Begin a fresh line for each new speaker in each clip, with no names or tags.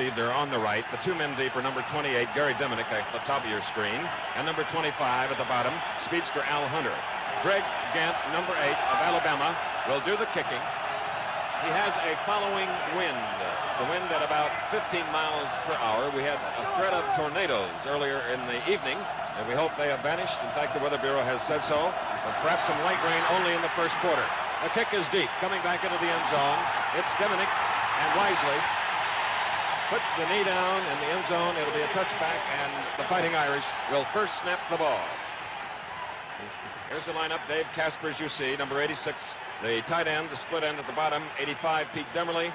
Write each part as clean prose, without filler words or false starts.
They're on the right. The two men deep are number 28, Gary Diminick, at the top of your screen, and number 25 at the bottom, speedster Al Hunter. Greg Gant, number 8 of Alabama, will do the kicking. He has a following wind. The wind at about 15 miles per hour. We had a threat of tornadoes earlier in the evening, and we hope they have vanished. In fact, the Weather Bureau has said so, but perhaps some light rain only in the first quarter. The kick is deep, coming back into the end zone. It's Diminick, and wisely puts the knee down in the end zone. It'll be a touchback, and the Fighting Irish will first snap the ball. Here's the lineup. Dave Casper, as you see, number 86. The tight end, the split end at the bottom, 85, Pete Demerly.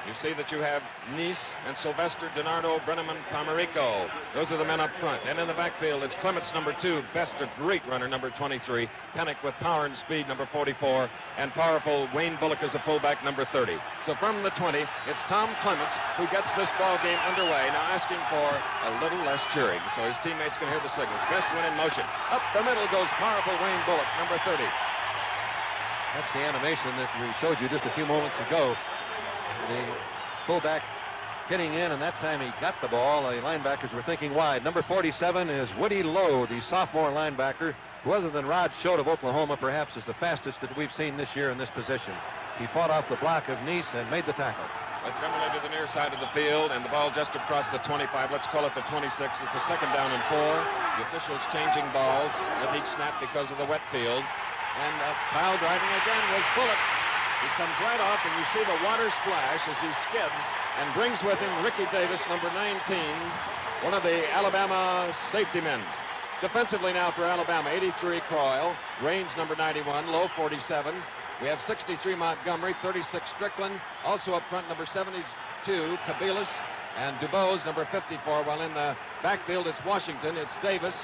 You see that you have Nice and Sylvester, DiNardo, Brenneman, Pomerico. Those are the men up front. And in the backfield, it's Clements, number 2, Best, a great runner, number 23, Pennick with power and speed, number 44, and powerful Wayne Bullock as a fullback, number 30. So from the 20, it's Tom Clements who gets this ball game underway, now asking for a little less cheering so his teammates can hear the signals. Best went in motion. Up the middle goes powerful Wayne Bullock, number 30.
That's the animation that we showed you just a few moments ago. The fullback hitting in, and that time he got the ball. The linebackers were thinking wide. Number 47 is Woody Lowe, the sophomore linebacker, who other than Rod Schott of Oklahoma perhaps is the fastest that we've seen this year in this position. He fought off the block of Nice and made the tackle.
Demerly to the near side of the field, and the ball just across the 25. Let's call it the 26. It's a second down and 4. The officials changing balls with each snap because of the wet field. And pile driving again was Bullock. He comes right off, and you see the water splash as he skids and brings with him Ricky Davis, number 19, one of the Alabama safety men. Defensively now for Alabama, 83 Croyle, Raines, number 91, Lowe, 47. We have 63 Montgomery, 36 Strickland. Also up front, number 72, Kabelis, and Dubose, number 54. While in the backfield, it's Washington, it's Davis,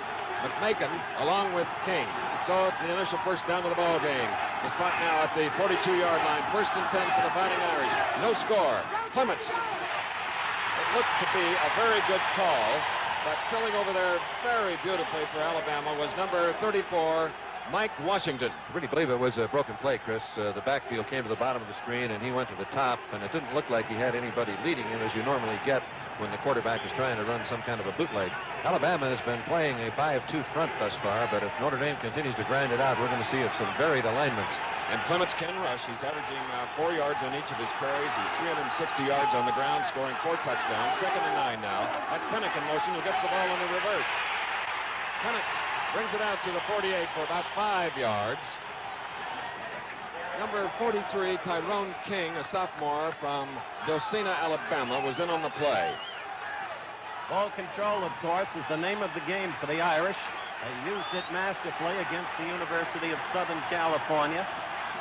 McMakin, along with King. So it's the initial first down of the ball game. The spot now at the 42-yard line. First and 10 for the Fighting Irish. No score. Clements. It looked to be a very good call, but filling over there very beautifully for Alabama was number 34, Mike Washington.
I really believe it was a broken play, Chris. The backfield came to the bottom of the screen, and he went to the top, and it didn't look like he had anybody leading him as you normally get when the quarterback is trying to run some kind of a bootleg. Alabama has been playing a 5-2 front thus far, but if Notre Dame continues to grind it out, we're going to see some varied alignments.
And Clements can rush. He's averaging 4 yards on each of his carries. He's 360 yards on the ground, scoring 4 touchdowns. Second and 9 now. That's Pennick in motion, who gets the ball in the reverse. Pennick brings it out to the 48 for about 5 yards. Number 43, Tyrone King, a sophomore from Dosina, Alabama, was in on the play.
Ball control, of course, is the name of the game for the Irish. They used it masterfully against the University of Southern California.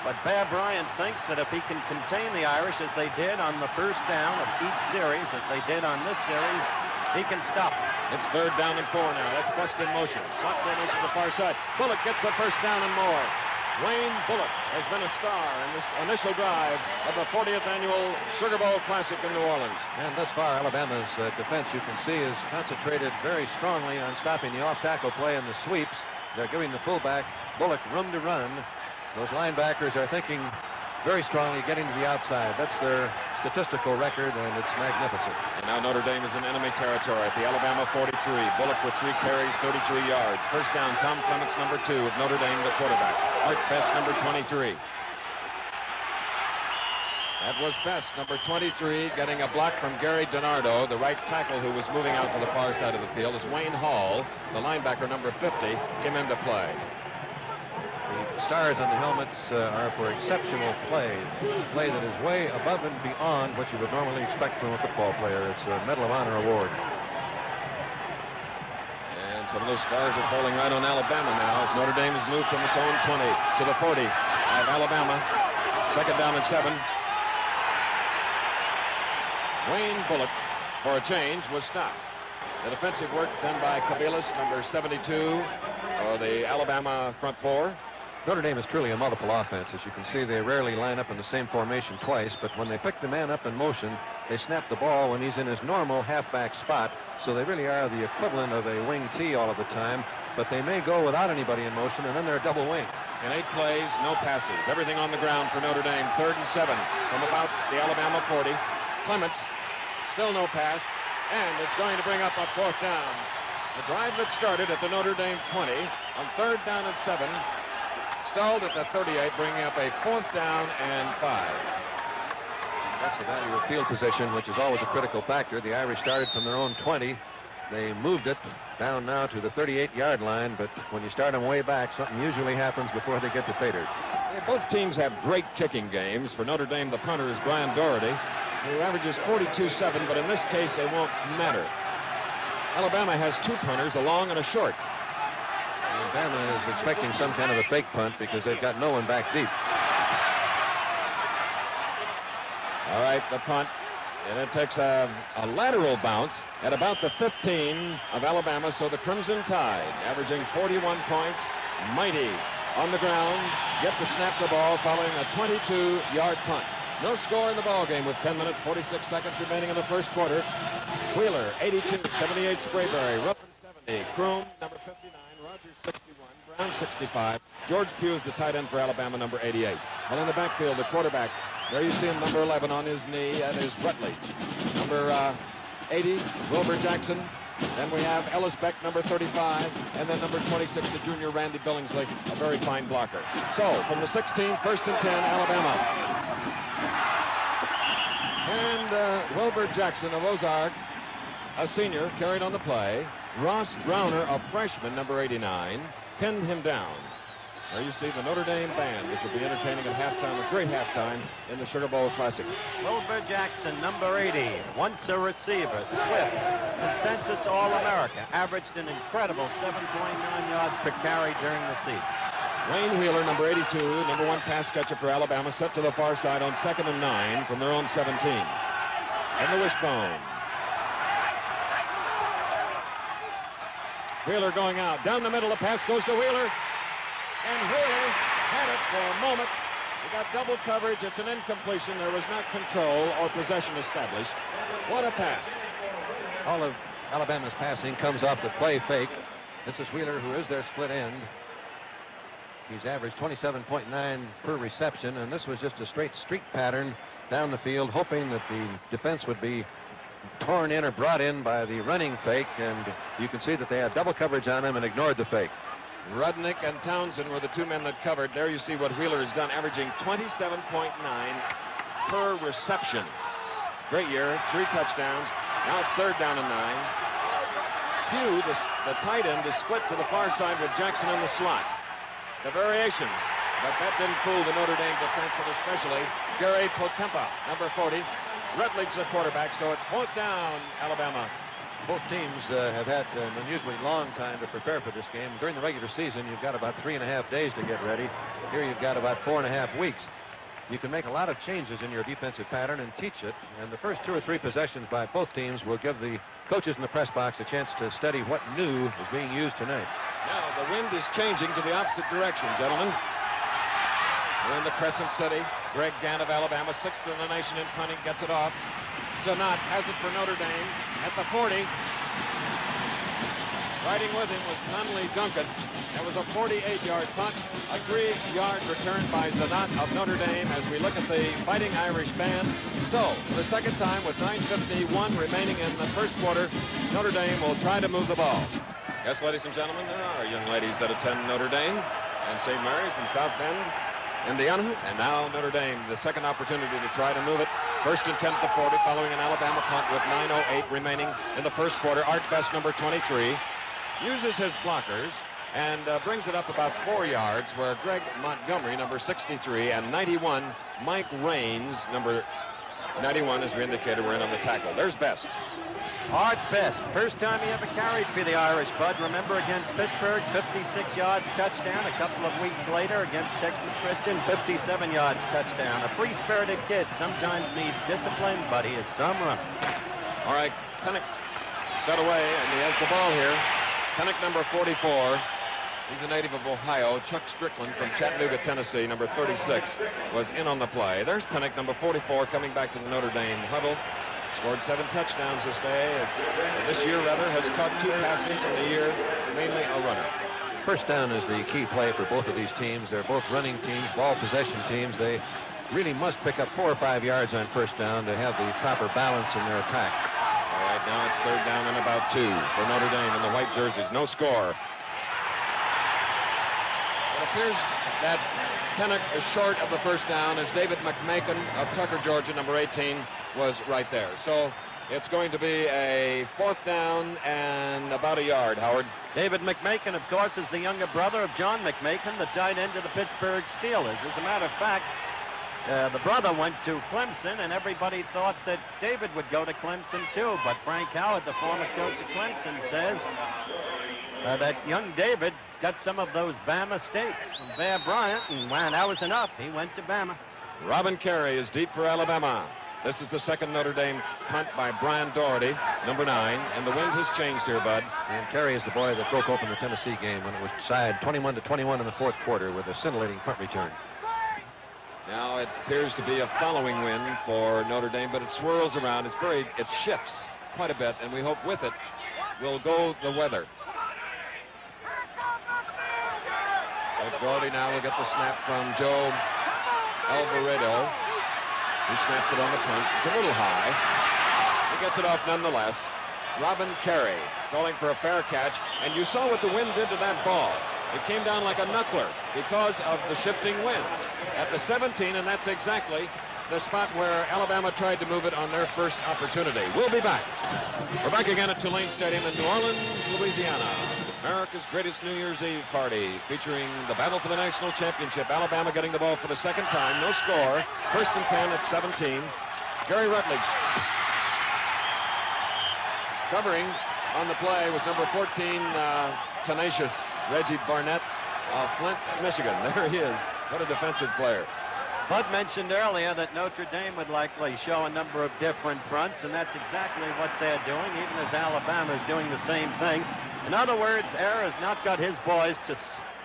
But Bear Bryant thinks that if he can contain the Irish as they did on the first down of each series, as they did on this series, he can stop.
It's third down and 4 now. That's Best in motion. Slot formation to the far side. Bullock gets the first down and more. Wayne Bullock has been a star in this initial drive of the 40th annual Sugar Bowl Classic in New Orleans.
And thus far, Alabama's defense, you can see, is concentrated very strongly on stopping the off-tackle play and the sweeps. They're giving the fullback, Bullock, room to run. Those linebackers are thinking very strongly getting to the outside. That's their statistical record, and it's magnificent.
And now Notre Dame is in enemy territory at the Alabama 43. Bullock with 3 carries, 33 yards. First down, Tom Clements, number 2 of Notre Dame, the quarterback. Art Best, number 23. That was Best, number 23, getting a block from Gary DiNardo, the right tackle who was moving out to the far side of the field. As Wayne Hall, the linebacker, number 50, came into play.
The stars on the helmets are for exceptional play that is way above and beyond what you would normally expect from a football player. It's a Medal of Honor award.
And some of those stars are falling right on Alabama now as Notre Dame has moved from its own 20 to the 40 of Alabama. Second down and 7. Wayne Bullock, for a change, was stopped. The defensive work done by Kabelis, number 72, or the Alabama front 4.
Notre Dame is truly a multiple offense. As you can see, they rarely line up in the same formation twice, but when they pick the man up in motion, they snap the ball when he's in his normal halfback spot, so they really are the equivalent of a wing T all of the time, but they may go without anybody in motion, and then they're double wing.
In 8 plays, no passes. Everything on the ground for Notre Dame. Third and 7 from about the Alabama 40. Clements Still no pass, and it's going to bring up a 4th down. The drive that started at the Notre Dame 20 on 3rd down and 7 stalled at the 38, bringing up a 4th down and 5.
That's the value of field position, which is always a critical factor. The Irish started from their own 20. They moved it down now to the 38-yard line, but when you start them way back, something usually happens before they get to pay dirt.
Both teams have great kicking games. For Notre Dame, the punter is Brian Doherty, who averages 42-7, but in this case, it won't matter. Alabama has 2 punters, a long and a short.
Alabama is expecting some kind of a fake punt because they've got no one back deep.
All right, the punt. And it takes a lateral bounce at about the 15 of Alabama, so the Crimson Tide, averaging 41 points, mighty on the ground, get to snap the ball following a 22-yard punt. No score in the ball game with 10 minutes, 46 seconds remaining in the first quarter. Wheeler, 82, 78, Sprayberry, Ruffin, 70, Kroom, number 59, Rogers, 61, Brown, 65. George Pugh is the tight end for Alabama, number 88. Well, in the backfield, the quarterback, there you see him, number 11 on his knee, and is Rutledge. Number 80, Wilbur Jackson. Then we have Ellis Beck, number 35, and then number 26, the junior Randy Billingsley, a very fine blocker. So, from the 16, 1st and 10, Alabama. And Wilbur Jackson of Ozark, a senior, carried on the play. Ross Browner, a freshman, number 89, pinned him down. There you see the Notre Dame band, which will be entertaining at halftime, a great halftime in the Sugar Bowl Classic.
Wilbur Jackson, number 80, once a receiver, swift, consensus All-America, averaged an incredible 7.9 yards per carry during the season.
Wayne Wheeler, number 82, number 1 pass catcher for Alabama, set to the far side on 2nd and 9 from their own 17. And the wishbone. Wheeler going out. Down the middle, the pass goes to Wheeler. And Wheeler had it for a moment. He got double coverage. It's an incompletion. There was not control or possession established. What a pass.
All of Alabama's passing comes off the play fake. This is Wheeler, who is their split end. He's averaged 27.9 per reception, and this was just a straight streak pattern down the field, hoping that the defense would be torn in or brought in by the running fake, and you can see that they had double coverage on him and ignored the fake.
Rudnick and Townsend were the 2 men that covered. There you see what Wheeler has done, averaging 27.9 per reception. Great year, 3 touchdowns. Now it's 3rd down and 9. Pugh, the tight end, is split to the far side with Jackson in the slot. The variations, but that didn't fool the Notre Dame defense, and especially Gary Potempa, number 40. Rutledge, the quarterback, so it's 4th down, Alabama.
Both teams have had an unusually long time to prepare for this game. During the regular season, you've got about 3.5 days to get ready. Here you've got about 4.5 weeks. You can make a lot of changes in your defensive pattern and teach it, and the first 2 or 3 possessions by both teams will give the coaches in the press box a chance to study what new is being used tonight.
Now the wind is changing to the opposite direction, gentlemen. We're in the Crescent City. Greg Gant of Alabama, 6th in the nation in punting, gets it off. Zanat has it for Notre Dame at the 40. Riding with him was Conley Duncan. That was a 48-yard punt, a 3-yard return by Zanat of Notre Dame as we look at the Fighting Irish band. So, for the second time with 9:51 remaining in the first quarter, Notre Dame will try to move the ball. Yes, ladies and gentlemen, there are young ladies that attend Notre Dame and St. Mary's in South Bend, Indiana, and now Notre Dame, the second opportunity to try to move it. 1st and 10 at the 40 following an Alabama punt with 9:08 remaining in the first quarter. Art Best, number 23, uses his blockers and brings it up about 4 yards, where Greg Montgomery, number 63, and 91, Mike Raines, number 91, as we indicated, were in on the tackle. There's Best.
Art Best, first time he ever carried for the Irish, Bud. Remember against Pittsburgh, 56 yards, touchdown. A couple of weeks later against Texas Christian, 57 yards, touchdown. A free-spirited kid sometimes needs discipline, but he is some runner.
All right, Pennick set away, and he has the ball here. Pennick, number 44. He's a native of Ohio. Chuck Strickland from Chattanooga, Tennessee, number 36, was in on the play. There's Pennick, number 44, coming back to the Notre Dame huddle. Scored 7 touchdowns this day. This year, rather, has caught 2 passes in the year, mainly a runner.
First down is the key play for both of these teams. They're both running teams, ball possession teams. They really must pick up 4 or 5 yards on first down to have the proper balance in their attack.
Now it's third down and about 2 for Notre Dame in the white jerseys. No score. It appears that Pennock is short of the first down, as David McMakin of Tucker, Georgia, number 18, was right there. So it's going to be a 4th down and about a yard, Howard.
David McMakin, of course, is the younger brother of John McMakin, the tight end of the Pittsburgh Steelers. As a matter of fact, the brother went to Clemson, and everybody thought that David would go to Clemson too. But Frank Howard, the former coach of Clemson, says that young David got some of those Bama steaks from Bear Bryant, and man, that was enough. He went to Bama.
Robin Carey is deep for Alabama. This is the second Notre Dame punt by Brian Doherty, number 9, and the wind has changed here, Bud.
And Carey is the boy that broke open the Tennessee game when it was tied 21-21 in the 4th quarter with a scintillating punt return.
Now it appears to be a following wind for Notre Dame, but it swirls around. It shifts quite a bit, and we hope with it will go the weather. Doherty now will get the snap from Joe Alvarado. He snaps it on the punch. It's a little high. He gets it off nonetheless. Robin Carey calling for a fair catch, and you saw what the wind did to that ball. It came down like a knuckler because of the shifting winds. At the 17, and that's exactly the spot where Alabama tried to move it on their first opportunity. We'll be back. We're back again at Tulane Stadium in New Orleans, Louisiana. America's greatest New Year's Eve party, featuring the battle for the national championship. Alabama getting the ball for the second time. No score. 1st and 10 at 17. Gary Rutledge. Covering on the play was number 14, tenacious Reggie Barnett of Flint, Michigan. There he is. What a defensive player.
Bud mentioned earlier that Notre Dame would likely show a number of different fronts, and that's exactly what they're doing, even as Alabama is doing the same thing. In other words, Air has not got his boys to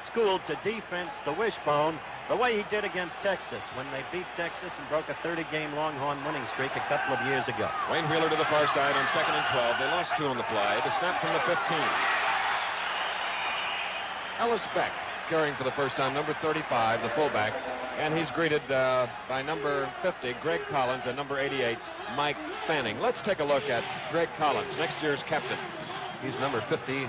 school to defense the wishbone the way he did against Texas when they beat Texas and broke a 30-game Longhorn winning streak a couple of years ago.
Wayne Wheeler to the far side on 2nd and 12. They lost 2 on the play. The snap from the 15. Ellis Beck carrying for the first time, number 35, the fullback, and he's greeted by number 50, Greg Collins, and number 88, Mike Fanning. Let's take a look at Greg Collins, next year's captain.
He's number 50,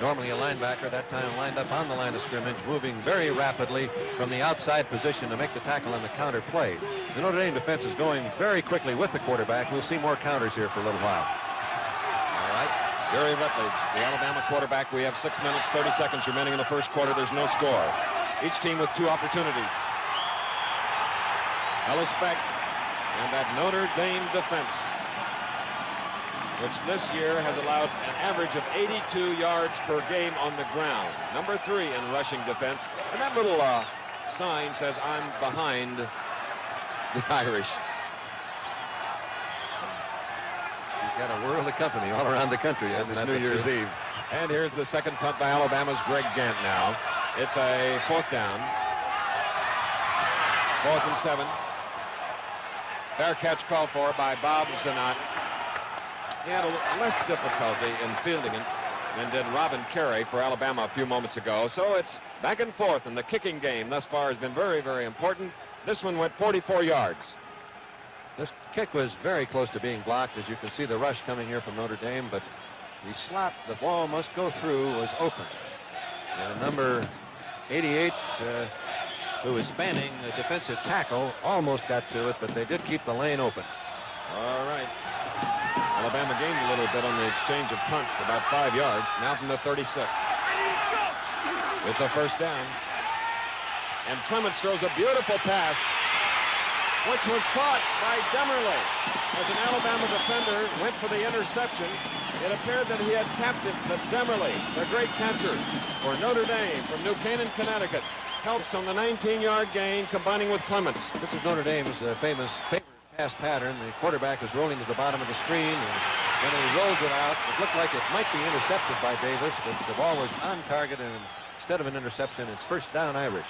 normally a linebacker, that time lined up on the line of scrimmage, moving very rapidly from the outside position to make the tackle on the counter play. The Notre Dame defense is going very quickly with the quarterback. We'll see more counters here for a little while.
All right. Gary Rutledge, the Alabama quarterback. We have 6 minutes, 30 seconds remaining in the first quarter. There's no score. Each team with 2 opportunities. Ellis Beck and that Notre Dame defense, which this year has allowed an average of 82 yards per game on the ground. Number 3 in rushing defense. And that little sign says, "I'm behind the Irish."
He's got a world of company all around the country.
As it's New Year's Eve. And here's the second punt by Alabama's Greg Gant now. It's a 4th down. 4th and 7. Fair catch called for by Bob Zanat. He had a less difficulty in fielding it than did Robin Carey for Alabama a few moments ago. So it's back and forth, and the kicking game thus far has been very, very important. This one went 44 yards.
This kick was very close to being blocked. As you can see, the rush coming here from Notre Dame, but the slot the ball must go through was open. And number 88, who was spanning the defensive tackle, almost got to it, but they did keep the lane open.
All right. Alabama gained a little bit on the exchange of punts, about 5 yards, now from the 36. It's a 1st down. And Clements throws a beautiful pass, which was caught by Demerly. As an Alabama defender went for the interception, it appeared that he had tapped it, but Demerly, the great catcher for Notre Dame from New Canaan, Connecticut, helps on the 19-yard gain, combining with Clements.
This is Notre Dame's famous favorite pass pattern. The quarterback is rolling to the bottom of the screen, and when he rolls it out, it looked like it might be intercepted by Davis, but the ball was on target, and instead of an interception, it's 1st down Irish.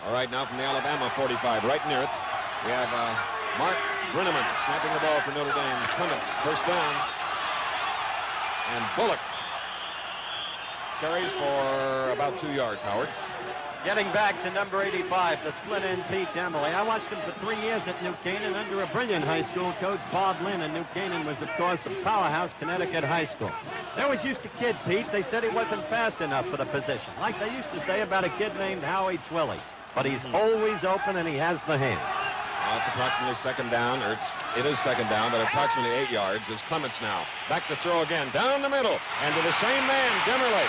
All right, now from the Alabama 45, right near it, we have Mark Brenneman snapping the ball for Notre Dame. Clements, 1st down. And Bullock carries for about 2 yards, Howard.
Getting back to number 85, the split end Pete Demily. I watched him for 3 years at New Canaan under a brilliant high school coach, Bob Lynn, and New Canaan was, of course, a powerhouse Connecticut high school. They always used to kid Pete. They said he wasn't fast enough for the position, like they used to say about a kid named Howie Twilley. But he's always open, and he has the hand.
Well, it's approximately second down, or it is second down, but approximately 8 yards is Clements now. Back to throw again, down the middle, and to the same man, Demmerle.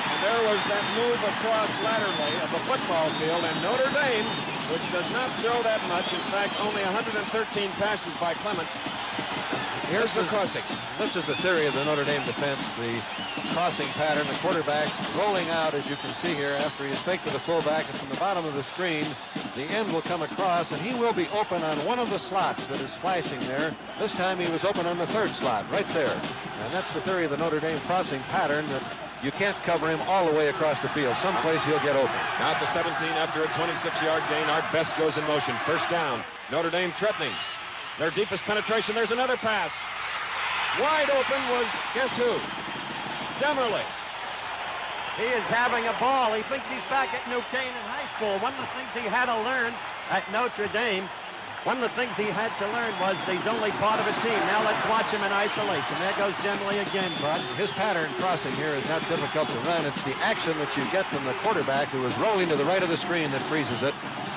And there was that move across laterally of the football field, and Notre Dame, which does not throw that much, in fact, only 113 passes by Clements. Here's the crossing.
This is the theory of the Notre Dame defense, the crossing pattern, the quarterback rolling out, as you can see here, after he is faked to the fullback, and from the bottom of the screen, the end will come across, and he will be open on one of the slots that is flashing there. This time he was open on the third slot, right there. And that's the theory of the Notre Dame crossing pattern, that you can't cover him all the way across the field. Someplace he'll get open.
Now at the 17 after a 26-yard gain, Art Best goes in motion. First down, Notre Dame threatening. Their deepest penetration, there's another pass. Wide open was, guess who? Demmerle.
He is having a ball. He thinks he's back at New Canaan High School. One of the things he had to learn at Notre Dame, one of the things he had to learn was that he's only part of a team. Now let's watch him in isolation. There goes Demmerle again, Bud.
His pattern crossing here is not difficult to run. It's the action that you get from the quarterback who is rolling to the right of the screen that freezes it.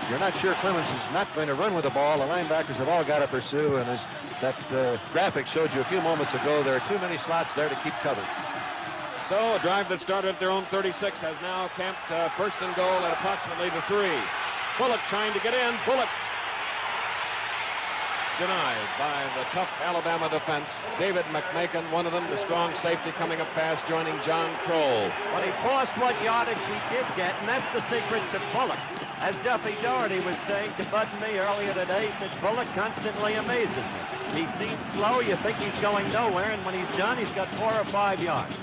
You're not sure Clements is not going to run with the ball. The linebackers have all got to pursue, and as that graphic showed you a few moments ago, there are too many slots there to keep covered.
So a drive that started at their own 36 has now camped first and goal at approximately the 3. Bullock trying to get in. Bullock denied by the tough Alabama defense. David McMakin, one of them, the strong safety coming up fast, joining John Kroll.
But he forced what yardage he did get, and that's the secret to Bullock. As Duffy Doherty was saying to Bud and me earlier today, he said, Bullock constantly amazes me. He seems slow, you think he's going nowhere, and when he's done, he's got 4 or 5 yards.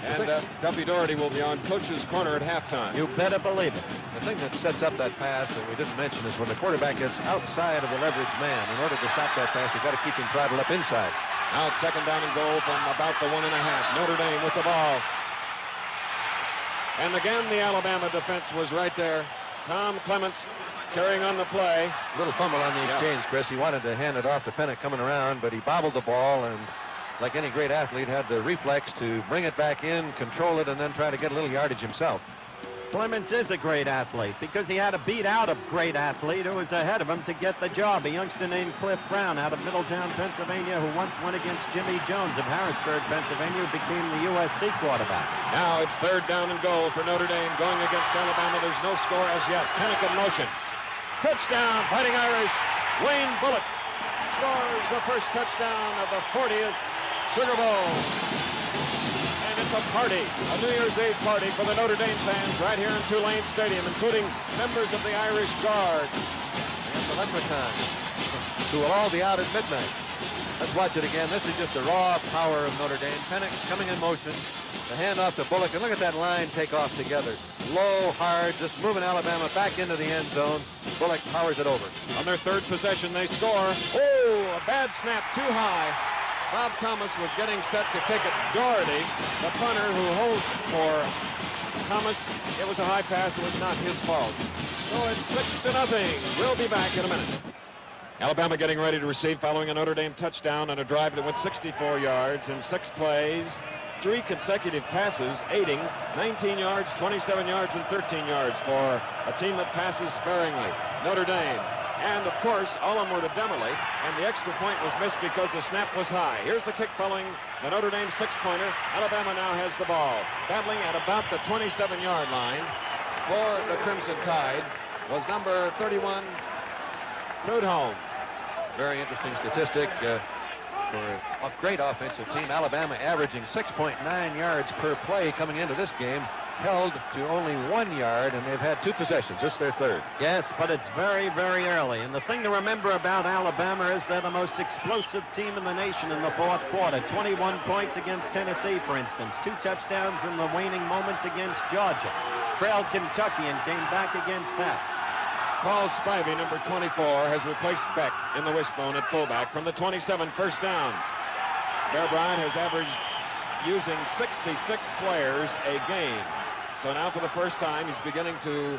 And Duffy Doherty will be on coach's corner at halftime.
You better believe it.
The thing that sets up that pass that we didn't mention is when the quarterback gets outside of the leverage man. In order to stop that pass, you've got to keep him throttled up inside.
Now it's second down and goal from about the 1.5. Notre Dame with the ball. And again, the Alabama defense was right there. Tom Clements carrying on the play.
A little fumble on the exchange, Chris. He wanted to hand it off to Pennick coming around, but he bobbled the ball and, like any great athlete, had the reflex to bring it back in, control it, and then try to get a little yardage himself.
Clements is a great athlete because he had to beat out a great athlete who was ahead of him to get the job. A youngster named Cliff Brown out of Middletown, Pennsylvania, who once went against Jimmy Jones of Harrisburg, Pennsylvania, who became the USC quarterback.
Now it's third down and goal for Notre Dame going against Alabama. There's no score as yet. Pennick in motion. Touchdown, Fighting Irish. Wayne Bullock scores the first touchdown of the 40th Sugar Bowl. And it's a party, a New Year's Eve party for the Notre Dame fans right here in Tulane Stadium, including members of the Irish Guard.
And the Leprechauns, who will all be out at midnight. Let's watch it again. This is just the raw power of Notre Dame. Pennick coming in motion. The handoff to Bullock, and look at that line take off together. Low, hard, just moving Alabama back into the end zone. Bullock powers it over.
On their third possession, they score. Oh, a bad snap, too high. Bob Thomas was getting set to kick it. Doherty, the punter who holds for Thomas, it was a high pass. It was not his fault. So it's 6-0. We'll be back in a minute. Alabama getting ready to receive following a Notre Dame touchdown on a drive that went 64 yards in 6 plays. 3 consecutive passes, aiding 19 yards, 27 yards, and 13 yards for a team that passes sparingly. Notre Dame. And, of course, all of them were to Demmerle, and the extra point was missed because the snap was high. Here's the kick following the Notre Dame 6-pointer. Alabama now has the ball. Battling at about the 27-yard line for the Crimson Tide was number 31, Prudhomme.
Very interesting statistic for a great offensive team. Alabama averaging 6.9 yards per play coming into this game, held to only 1 yard, and they've had 2 possessions. This is their third.
Yes, but it's very, very early. And the thing to remember about Alabama is they're the most explosive team in the nation in the fourth quarter. 21 points against Tennessee, for instance. 2 touchdowns in the waning moments against Georgia. Trailed Kentucky and came back against that.
Paul Spivey, number 24, has replaced Beck in the wishbone at fullback from the 27, first down. Bear Bryant has averaged using 66 players a game. So now for the first time, he's beginning to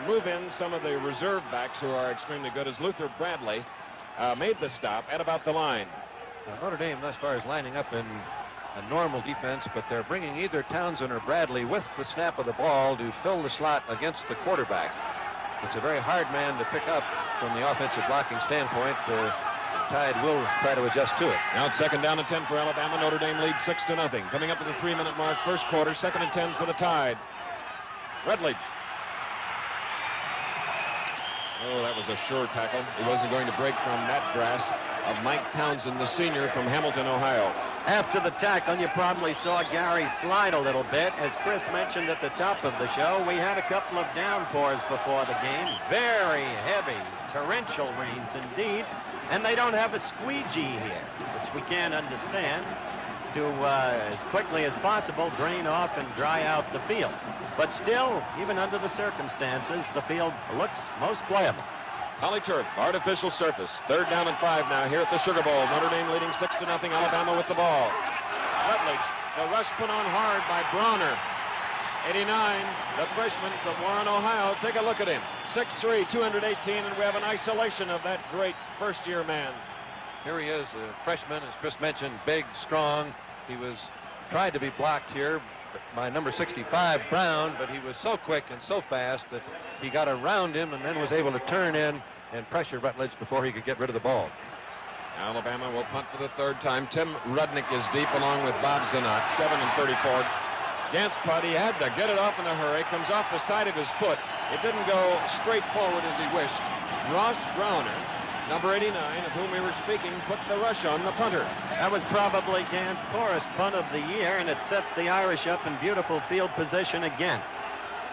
move in some of the reserve backs who are extremely good, as Luther Bradley made the stop at about the line.
Notre Dame thus far is lining up in a normal defense, but they're bringing either Townsend or Bradley with the snap of the ball to fill the slot against the quarterback. It's a very hard man to pick up from the offensive blocking standpoint. Tide will try to adjust to it.
Now it's 2nd down and 10 for Alabama. Notre Dame leads 6-0. Coming up to the 3-minute mark, first quarter, 2nd and 10 for the Tide. Rutledge. Oh, that was a sure tackle. He wasn't going to break from that grasp of Mike Townsend, the senior from Hamilton, Ohio.
After the tackle, you probably saw Gary slide a little bit. As Chris mentioned at the top of the show, we had a couple of downpours before the game. Very heavy, torrential rains indeed. And they don't have a squeegee here, which we can't understand, to, as quickly as possible, drain off and dry out the field. But still, even under the circumstances, the field looks most playable.
Polyturf, artificial surface. 3rd down and 5 now here at the Sugar Bowl. Notre Dame leading 6-0. Alabama with the ball. Rutledge, the rush put on hard by Bronner. 89, the freshman from Warren, Ohio. Take a look at him. 6'3", 218, and we have an isolation of that great first-year man.
Here he is, a freshman, as Chris mentioned, big, strong. He was tried to be blocked here by number 65, Brown, but he was so quick and so fast that he got around him and then was able to turn in and pressure Rutledge before he could get rid of the ball.
Alabama will punt for the 3rd time. Tim Rudnick is deep along with Bob Zanot, 7 and 34. Gant's punt, he had to get it off in a hurry. Comes off the side of his foot. It didn't go straight forward as he wished. Ross Browner, number 89, of whom we were speaking, put the rush on the punter.
That was probably Gant's poorest punt of the year, and it sets the Irish up in beautiful field position again.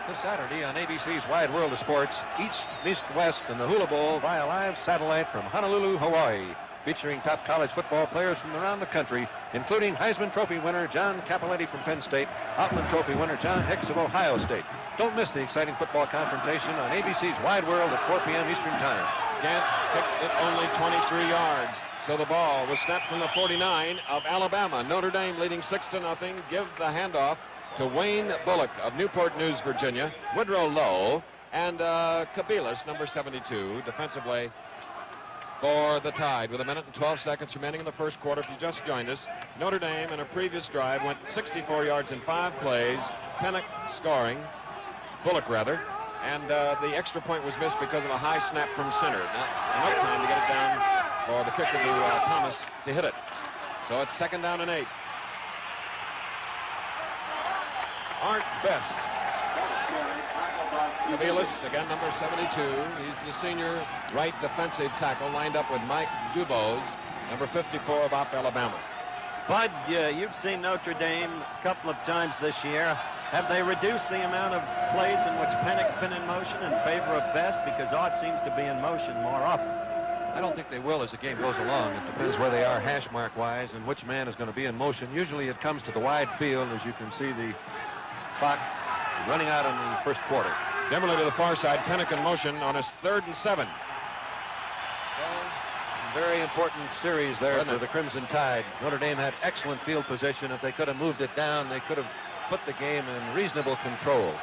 This Saturday on ABC's Wide World of Sports, East, West, and the Hula Bowl via live satellite from Honolulu, Hawaii, featuring top college football players from around the country, including Heisman Trophy winner John Cappelletti from Penn State, Outland Trophy winner John Hicks of Ohio State. Don't miss the exciting football confrontation on ABC's Wide World at 4 p.m. Eastern Time.
Gant kicked it only 23 yards. So the ball was snapped from the 49 of Alabama. Notre Dame leading 6-0. Give the handoff to Wayne Bullock of Newport News, Virginia, Woodrow Lowe, and Kabilas, number 72, defensively for the Tide. With 1 minute and 12 seconds remaining in the first quarter. If you just joined us, Notre Dame in a previous drive went 64 yards in 5 plays. Pennock scoring, Bullock rather, and the extra point was missed because of a high snap from center. Not enough time to get it down for the kicker to Thomas to hit it. So it's 2nd down and 8. Art Best. Kabilas, again, number 72. He's the senior right defensive tackle, lined up with Mike Dubose, number 54 of Alabama.
Bud, you've seen Notre Dame a couple of times this year. Have they reduced the amount of plays in which Pennock's been in motion in favor of Best? Because Art seems to be in motion more often.
I don't think they will as the game goes along. It depends where they are hash mark wise and which man is going to be in motion. Usually it comes to the wide field, as you can see the clock running out in the first quarter.
Dimmerly to the far side, Pennock in motion on his 3rd and 7.
So, very important series there for the Crimson Tide. Notre Dame had excellent field position. If they could have moved it down, they could have put the game in reasonable control.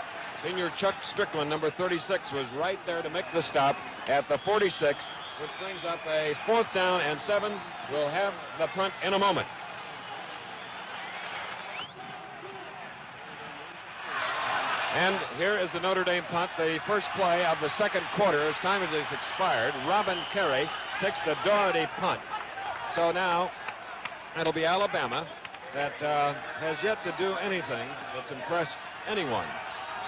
Senior Chuck Strickland, number 36, was right there to make the stop at the 46, which brings up a 4th down and 7. We'll have the punt in a moment. And here is the Notre Dame punt, the first play of the second quarter. As time has expired, Robin Carey takes the Doherty punt. So now it'll be Alabama that has yet to do anything that's impressed anyone.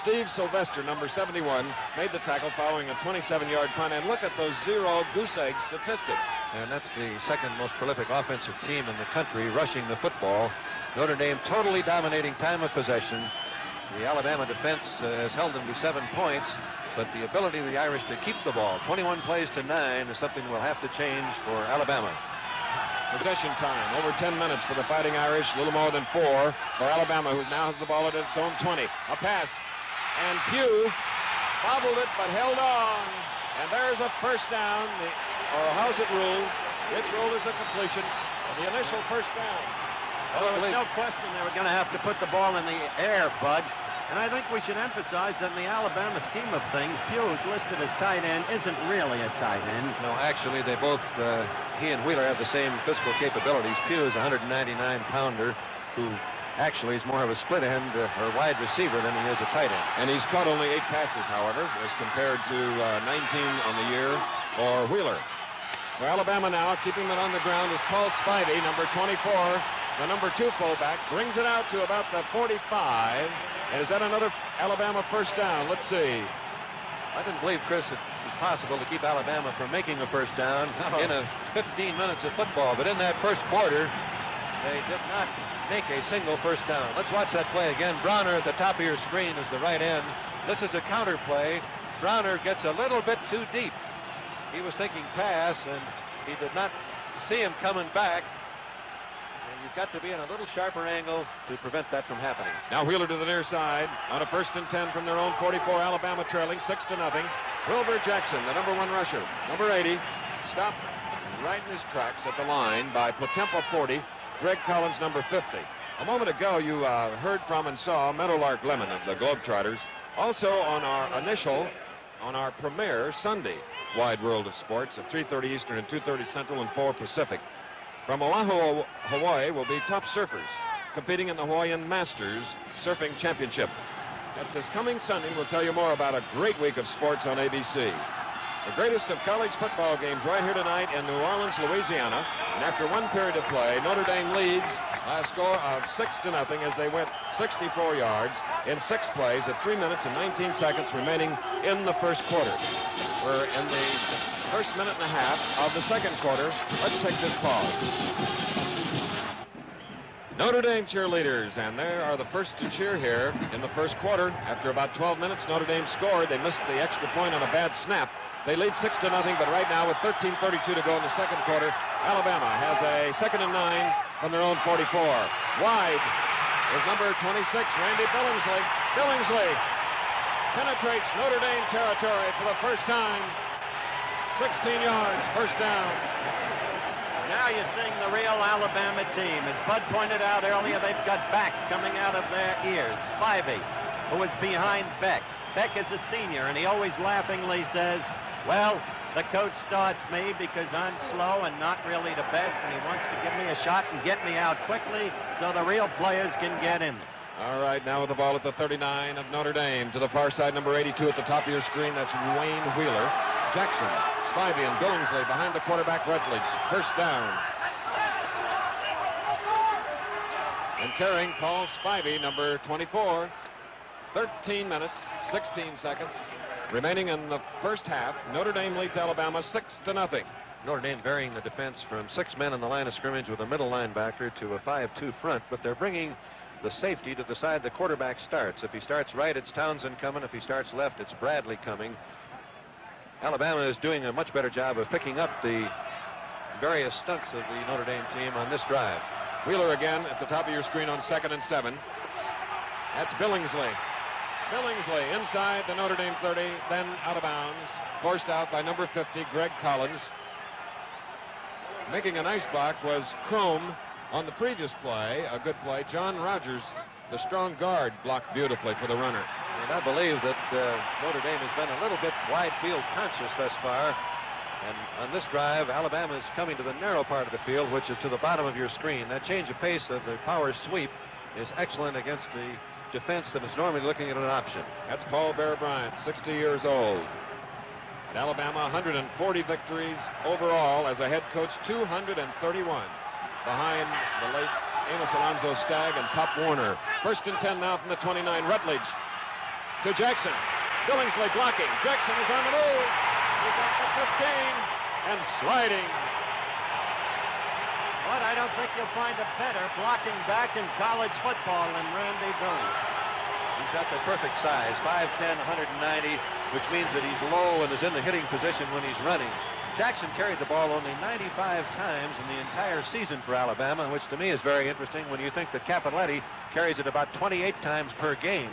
Steve Sylvester, number 71, made the tackle following a 27-yard punt. And look at those 0 goose egg statistics.
And that's the second most prolific offensive team in the country rushing the football. Notre Dame totally dominating time of possession. The Alabama defense has held them to 7 points, but the ability of the Irish to keep the ball, 21 plays to 9, is something we'll have to change for Alabama.
Possession time, over 10 minutes for the Fighting Irish, a little more than 4 for Alabama, who now has the ball at its own 20. A pass, and Pugh bobbled it, but held on. And there's a first down, or how's it ruled? It's ruled as a completion of the initial first down.
Well, there was no question they were going to have to put the ball in the air, Bud. And I think we should emphasize that in the Alabama scheme of things, Pugh, who's listed as tight end, isn't really a tight end.
No, actually, they both, he and Wheeler have the same physical capabilities. Pugh is a 199-pounder who actually is more of a split end or wide receiver than he is a tight end.
And he's caught only 8 passes, however, as compared to 19 on the year for Wheeler. So Alabama now keeping it on the ground is Paul Spivey, number 24, the number 2 fullback, brings it out to about the 45. And is that another Alabama first down? Let's see.
I didn't believe, Chris, it was possible to keep Alabama from making a first down in a 15 minutes of football. But in that first quarter, they did not make a single first down. Let's watch that play again. Browner at the top of your screen is the right end. This is a counter play. Browner gets a little bit too deep. He was thinking pass, and he did not see him coming back. And you've got to be in a little sharper angle to prevent that from happening.
Now Wheeler to the near side on a 1st and 10 from their own 44. Alabama trailing 6-0. Wilbur Jackson, the number 1 rusher. Number 80, stopped right in his tracks at the line by Potempa 40. Greg Collins, number 50. A moment ago, you heard from and saw Meadowlark Lemon of the Globetrotters. Also on our premiere Sunday, Wide World of Sports at 3:30 Eastern and 2:30 Central and 4 Pacific. From Oahu, Hawaii will be top surfers competing in the Hawaiian Masters Surfing Championship. That's this coming Sunday. We'll tell you more about a great week of sports on ABC. The greatest of college football games right here tonight in New Orleans, Louisiana. And after one period of play, Notre Dame leads by a score of 6-0 as they went 64 yards in 6 plays at 3 minutes and 19 seconds remaining in the first quarter. We're in the first minute and a half of the second quarter. Let's take this pause. Notre Dame cheerleaders, and they are the first to cheer here in the first quarter. After about 12 minutes, Notre Dame scored. They missed the extra point on a bad snap. They lead 6-0, but right now with 13:32 to go in the second quarter, Alabama has a 2nd and 9 from their own 44. Wide is number 26, Randy Billingsley. Billingsley penetrates Notre Dame territory for the first time. 16 yards, first down.
Now you're seeing the real Alabama team. As Bud pointed out earlier, they've got backs coming out of their ears. Spivey, who is behind Beck. Beck is a senior, and he always laughingly says, well, the coach starts me because I'm slow and not really the best, and he wants to give me a shot and get me out quickly so the real players can get in.
All right, now with the ball at the 39 of Notre Dame. To the far side, number 82 at the top of your screen. That's Wayne Wheeler. Jackson, Spivey, and Billingsley behind the quarterback, Rutledge. First down. And carrying Paul Spivey, number 24. 13 minutes, 16 seconds remaining in the first half. Notre Dame leads Alabama 6-0.
Notre Dame varying the defense from 6 men in the line of scrimmage with a middle linebacker to a 5-2 front, but they're bringing the safety to the side the quarterback starts. If he starts right, it's Townsend coming. If he starts left, it's Bradley coming. Alabama is doing a much better job of picking up the various stunts of the Notre Dame team on this drive.
Wheeler again at the top of your screen on 2nd and 7. That's Billingsley. Billingsley inside the Notre Dame 30, then out of bounds. Forced out by number 50, Greg Collins. Making a nice block was Chrome on the previous play, a good play. John Rogers, the strong guard, blocked beautifully for the runner.
And I believe that Notre Dame has been a little bit wide field conscious thus far. And on this drive, Alabama is coming to the narrow part of the field, which is to the bottom of your screen. That change of pace of the power sweep is excellent against the defense that is normally looking at an option.
That's Paul Bear Bryant, 60 years old. At Alabama, 140 victories overall as a head coach, 231 behind the late Amos Alonzo Stagg and Pop Warner. 1st and 10 now from the 29. Rutledge to Jackson. Billingsley blocking. Jackson is on the move. He's up to 15 and sliding.
But I don't think you'll find a better blocking back in college football than Randy Billingsley.
He's got the perfect size, 5'10", 190, which means that he's low and is in the hitting position when he's running. Jackson carried the ball only 95 times in the entire season for Alabama, which to me is very interesting when you think that Cappelletti carries it about 28 times per game.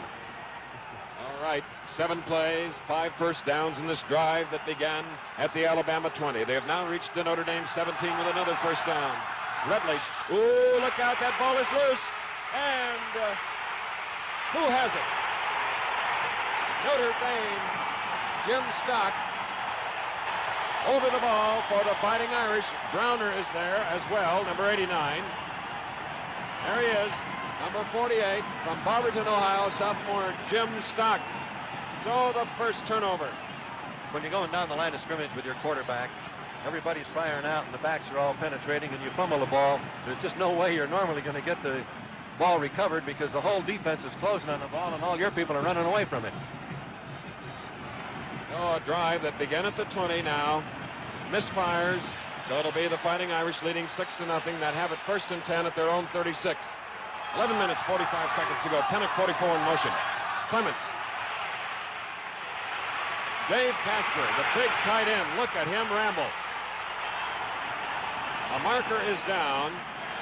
All right, 7 plays, 5 first downs in this drive that began at the Alabama 20. They have now reached the Notre Dame 17 with another first down. Rutledge, ooh, look out, that ball is loose. And who has it? Notre Dame, Jim Stock, over the ball for the Fighting Irish. Browner is there as well, number 89. There he is, number 48, from Barberton, Ohio, sophomore Jim Stock. So the first turnover.
When you're going down the line of scrimmage with your quarterback, everybody's firing out and the backs are all penetrating and you fumble the ball. There's just no way you're normally going to get the ball recovered because the whole defense is closing on the ball and all your people are running away from it.
Oh, a drive that began at the 20 now. Misfires, so it'll be the Fighting Irish leading 6-0 that have it 1st and 10 at their own 36. 11 minutes, 45 seconds to go. Pennock 44 in motion. Clements. Dave Casper, the big tight end. Look at him ramble. A marker is down.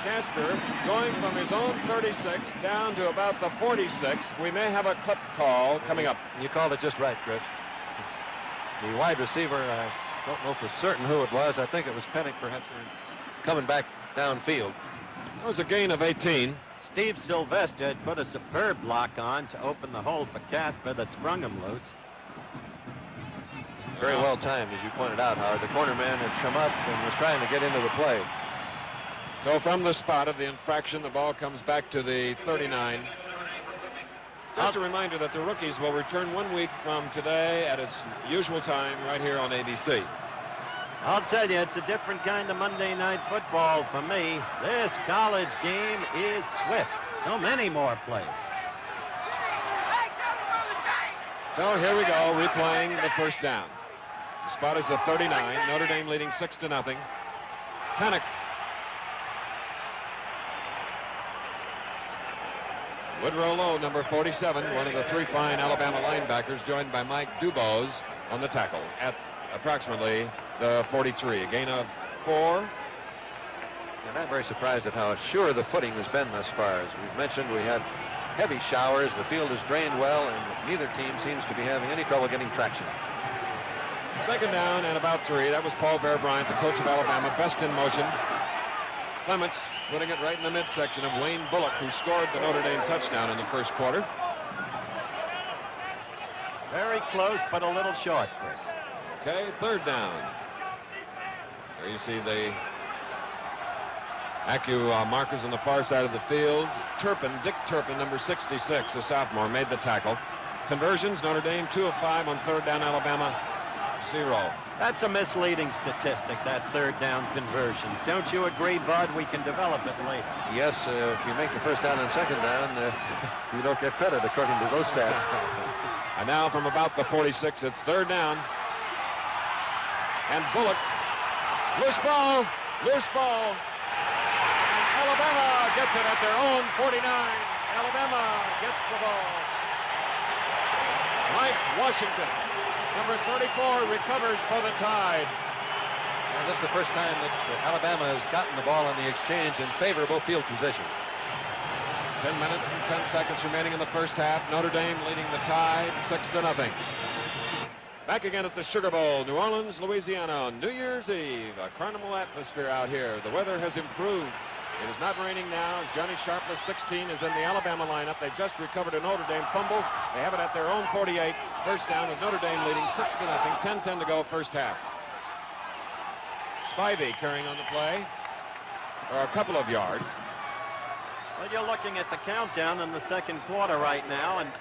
Casper going from his own 36 down to about the 46. We may have a clip call coming up.
You called it just right, Chris. The wide receiver, I don't know for certain who it was. I think it was Pennock, perhaps, coming back downfield.
That was a gain of 18.
Steve Sylvester had put a superb block on to open the hole for Casper that sprung him loose.
Very well timed, as you pointed out, Howard. The corner man had come up and was trying to get into the play.
So from the spot of the infraction, the ball comes back to the 39. Just a reminder that the rookies will return 1 week from today at its usual time right here on ABC.
I'll tell you, it's a different kind of Monday Night Football for me. This college game is swift. So many more plays.
So here we go, replaying the first down. The spot is the 39. Notre Dame leading 6-0. Pennock. Woodrow Lowe, number 47, one of the 3 fine Alabama linebackers, joined by Mike Dubose on the tackle at approximately the 43. A gain of 4.
And I'm very surprised at how sure the footing has been thus far. As we've mentioned, we had heavy showers. The field is drained well, and neither team seems to be having any trouble getting traction.
2nd down and about 3. That was Paul Bear Bryant, the coach of Alabama, best in motion. Clements putting it right in the midsection of Wayne Bullock, who scored the Notre Dame touchdown in the first quarter.
Very close, but a little short, Chris.
Okay, 3rd down. There you see the markers on the far side of the field. Dick Turpin, number 66, a sophomore, made the tackle. Conversions, Notre Dame 2 of 5 on 3rd down, Alabama 0.
That's a misleading statistic, that 3rd down conversions. Don't you agree, Bud? We can develop it later.
Yes, if you make the 1st down and 2nd down, you don't get credit according to those stats.
And now from about the 46, it's 3rd down. And Bullock, loose ball. And Alabama gets it at their own 49. Alabama gets the ball. Mike Washington, number 34, recovers for the Tide.
And this is the first time that Alabama has gotten the ball in the exchange in favorable field position.
10 minutes and 10 seconds remaining in the first half. Notre Dame leading the Tide 6-0. Back again at the Sugar Bowl, New Orleans, Louisiana, on New Year's Eve. A carnival atmosphere out here. The weather has improved. It is not raining now as Johnny Sharpless, 16, is in the Alabama lineup. They just recovered a Notre Dame fumble. They have it at their own 48. 1st down with Notre Dame leading 6-0. 10-10 to go, first half. Spivey carrying on the play for a couple of yards.
Well, you're looking at the countdown in the 2nd quarter right now, and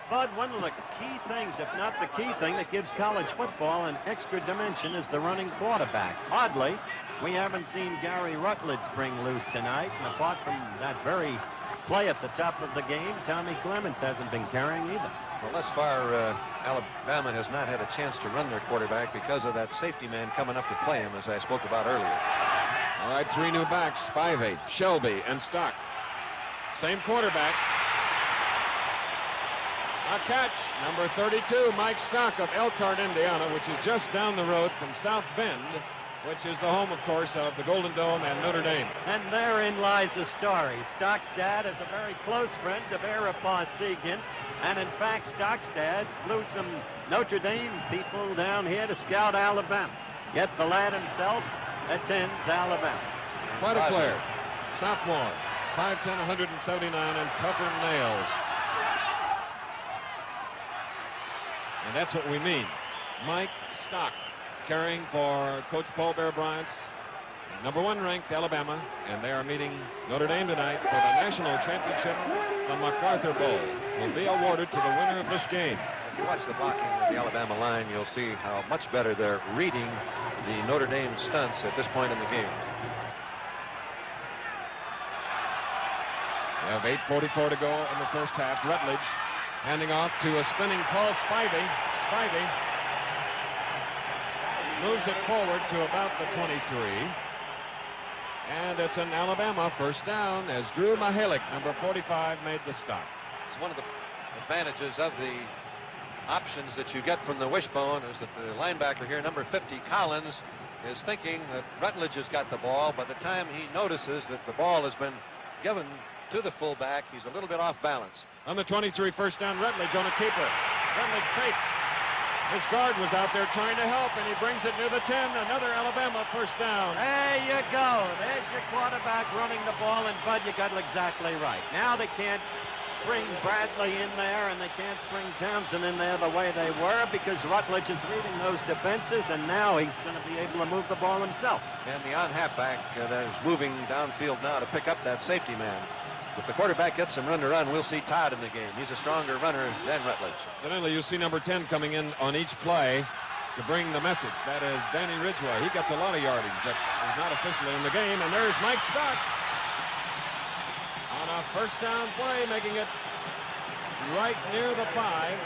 Bud, one of the key things, if not the key thing, that gives college football an extra dimension is the running quarterback. Oddly, we haven't seen Gary Rutledge spring loose tonight, and apart from that very play at the top of the game, Tommy Clements hasn't been carrying either.
Well, thus far, Alabama has not had a chance to run their quarterback because of that safety man coming up to play him, as I spoke about earlier.
All right, 3 new backs, Spivey, Shelby, and Stock. Same quarterback. A catch, number 32, Mike Stock of Elkhart, Indiana, which is just down the road from South Bend, which is the home, of course, of the Golden Dome and Notre Dame.
And therein lies the story. Stockstad is a very close friend of Arapaw Segan, and in fact, Stockstad flew some Notre Dame people down here to scout Alabama. Yet the lad himself attends Alabama.
Quite a player. Sophomore, 5'10", 179, and tougher nails. And that's what we mean. Mike Stock carrying for Coach Paul Bear Bryant's #1 ranked Alabama, and they are meeting Notre Dame tonight for the national championship. The MacArthur Bowl will be awarded to the winner of this game.
If you watch the blocking of the Alabama line, you'll see how much better they're reading the Notre Dame stunts at this point in the game.
We have 8:44 to go in the first half. Rutledge handing off to a spinning Paul Spivey. Spivey moves it forward to about the 23. And it's an Alabama first down as Drew Mahalik, #45, made the stop.
It's one of the advantages of the options that you get from the wishbone is that the linebacker here, #50, Collins, is thinking that Rutledge has got the ball. By the time he notices that the ball has been given to the fullback, he's a little bit off balance.
On the 23, first down, Rutledge on a keeper. Rutledge fakes. His guard was out there trying to help, and he brings it near the 10. Another Alabama first down.
There you go. There's your quarterback running the ball, and Bud, you got it exactly right. Now they can't spring Bradley in there, and they can't spring Townsend in there the way they were because Rutledge is reading those defenses, and now he's going to be able to move the ball himself.
And the on halfback that is moving downfield now to pick up that safety man. If the quarterback gets some run to run, we'll see Todd in the game. He's a stronger runner than Rutledge.
Incidentally, you see #10 coming in on each play to bring the message. That is Danny Ridgway. He gets a lot of yardage, but is not officially in the game. And there's Mike Stock on a first down play, making it right near the 5.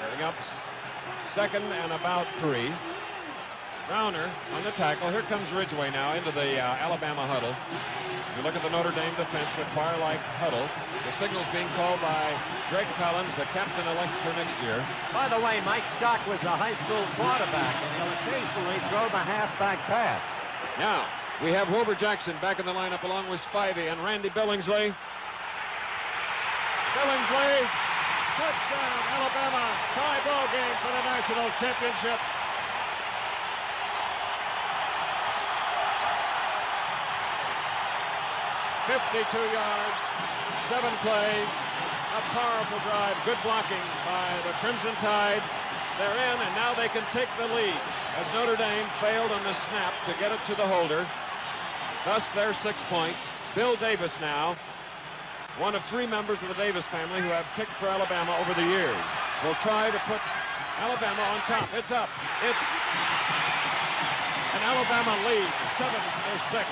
Getting up second and about 3. Browner on the tackle. Here comes Ridgway now into the Alabama huddle. If you look at the Notre Dame defense, a choir-like huddle. The signal's being called by Greg Collins, the captain-elect for next year.
By the way, Mike Stock was a high school quarterback, and he'll occasionally throw the halfback pass.
Now, we have Wilbur Jackson back in the lineup along with Spivey and Randy Billingsley. Billingsley, touchdown, Alabama, tie ball game for the national championship. $52 yards, 7 plays, a powerful drive, good blocking by the Crimson Tide. They're in, and now they can take the lead as Notre Dame failed on the snap to get it to the holder. Thus, their 6 points. Bill Davis now, one of 3 members of the Davis family who have kicked for Alabama over the years, will try to put Alabama on top. It's up. It's an Alabama lead, 7-6.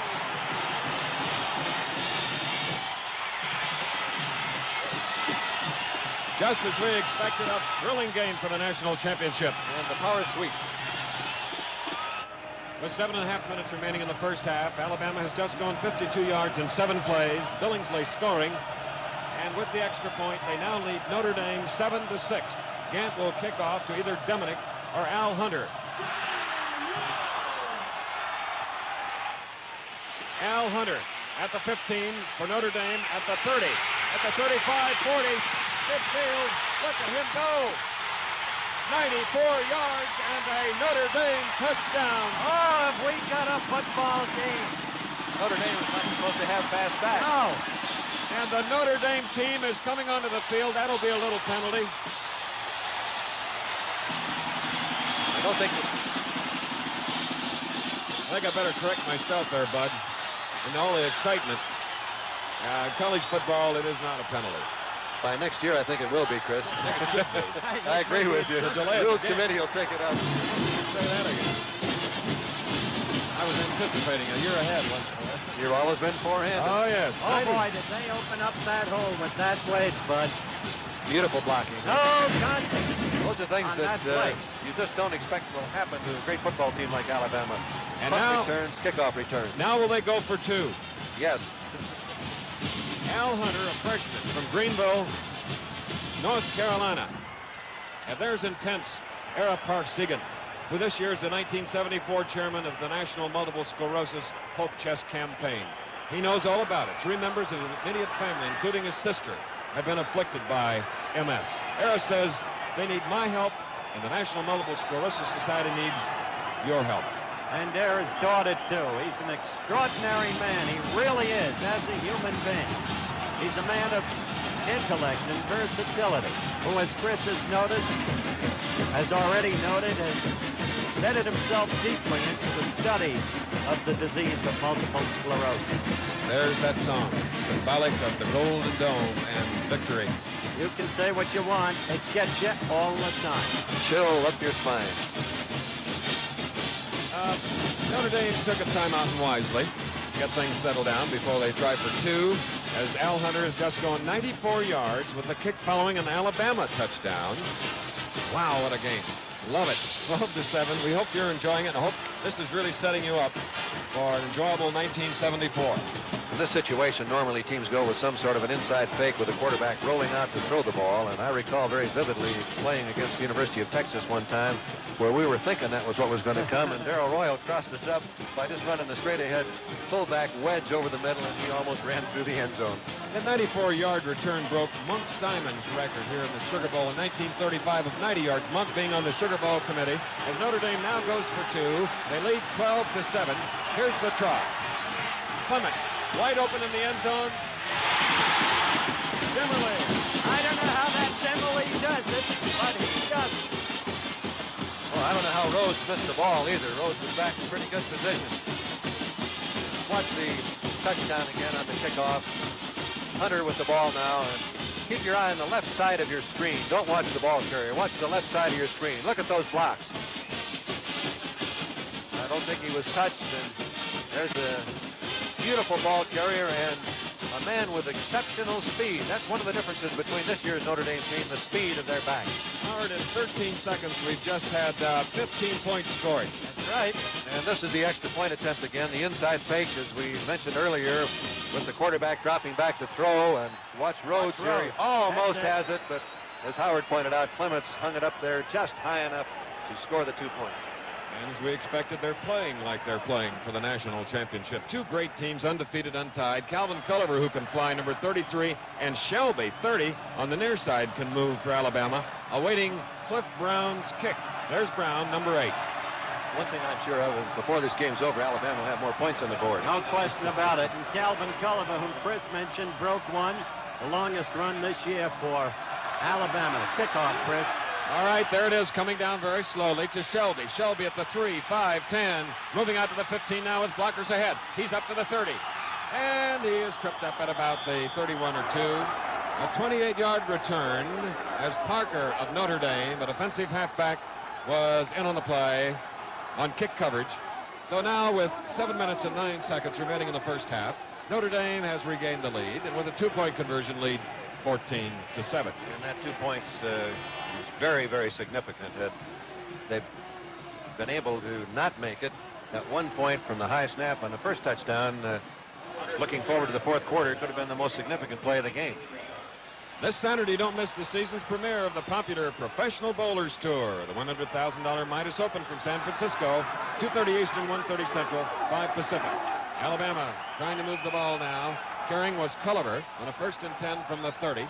Just as we expected, a thrilling game for the national championship.
And the power sweep.
With 7.5 minutes remaining in the first half, Alabama has just gone 52 yards in 7 plays. Billingsley scoring. And with the extra point, they now lead Notre Dame 7-6. Gant will kick off to either Deminick or Al Hunter. Al Hunter at the 15 for Notre Dame, at the 30, at the 35, 40. Midfield, look at him go. 94 yards and a Notre Dame touchdown.
Oh, have we got a football game?
Notre Dame is not supposed to have fast back.
No.
And the Notre Dame team is coming onto the field. That'll be a little penalty.
I don't think
I think I better correct myself there, Bud. In all the excitement, college football, it is not a penalty.
by next year I think it will be, Chris. I agree with you.
The
Rules Committee will take it up.
Say that again. I was anticipating a year ahead.
You've always been forehand.
Oh, yes.
Oh, boy, did they open up that hole with that wedge, Bud.
Beautiful blocking.
Oh, contact.
Those are things that you just don't expect will happen to a great football team like Alabama.
And
Punt
now,
returns, kickoff returns.
now will they go for two?
Yes.
Al Hunter, a freshman from Greenville, North Carolina. And there's intense Ara Parsegan, who this year is the 1974 chairman of the National Multiple Sclerosis Hope Chest Campaign. He knows all about it. 3 members of his immediate family, including his sister, have been afflicted by MS. Ara says they need my help, and the National Multiple Sclerosis Society needs your help.
And there his daughter, too. He's an extraordinary man. He really is, as a human being. He's a man of intellect and versatility, who, as Chris has noticed, as already noted, has embedded himself deeply into the study of the disease of multiple sclerosis.
There's that song, symbolic of the Golden Dome and victory.
You can say what you want, it gets you all the time.
Chill up your spine.
Notre Dame took a timeout wisely to get things settled down before they tried for two, as Al Hunter has just gone 94 yards with the kick following an Alabama touchdown. Wow, what a game. Love it. 12-7. We hope you're enjoying it. I hope this is really setting you up for an enjoyable 1974.
In this situation, normally teams go with some sort of an inside fake with a quarterback rolling out to throw the ball. And I recall very vividly playing against the University of Texas one time where we were thinking that was what was going to come. And Darrell Royal crossed us up by just running the straight ahead fullback wedge over the middle, and he almost ran through the end zone.
A 94-yard return broke Monk Simon's record here in the Sugar Bowl in 1935 of 90 yards. Monk being on the Sugar Bowl committee. As Notre Dame now goes for two, they lead 12-7. Here's the try. Clements, wide open in the end zone. Dimmerly.
I don't know how that Dimmerly does it, but he does it.
Well, I don't know how Rhodes missed the ball either. Rhodes was back in pretty good position. Watch the touchdown again on the kickoff. Hunter with the ball now, and keep your eye on the left side of your screen. Don't watch the ball carrier. Watch the left side of your screen. Look at those blocks. I don't think he was touched, and there's a beautiful ball carrier and a man with exceptional speed. That's one of the differences between this year's Notre Dame team, the speed of their backs.
Howard, in 13 seconds, we've just had 15 points scored.
That's right. And this is the extra point attempt again. The inside fake, as we mentioned earlier, with the quarterback dropping back to throw. And watch Rhodes here. He almost has it, but as Howard pointed out, Clements hung it up there just high enough to score the 2 points.
And as we expected, they're playing like they're playing for the national championship. Two great teams, undefeated, untied. Calvin Culliver, who can fly, number 33, and Shelby, 30, on the near side, can move for Alabama, awaiting Cliff Brown's kick. There's Brown, number 8.
One thing I'm sure of is before this game's over, Alabama will have more points on the board.
No question about it. And Calvin Culliver, whom Chris mentioned, broke one, the longest run this year for Alabama. Kickoff, Chris.
All right, there it is, coming down very slowly to Shelby. Shelby at the 3, 5, 10, moving out to the 15 now with blockers ahead. He's up to the 30, and he is tripped up at about the 31 or 2. A 28-yard return as Parker of Notre Dame, a defensive halfback, was in on the play on kick coverage. So now with 7 minutes and 9 seconds remaining in the first half, Notre Dame has regained the lead, and with a 2-point conversion lead, 14-7.
And that 2 points is very, very significant. They've been able to not make it at 1 point from the high snap on the first touchdown. Looking forward to the fourth quarter, it could have been the most significant play of the game.
This Saturday, don't miss the season's premiere of the popular Professional Bowlers Tour. The $100,000 Midas Open from San Francisco, 2:30 Eastern, 1:30 Central, 5 Pacific. Alabama trying to move the ball now. Carrying was Culliver on a 1st and 10 from the 30.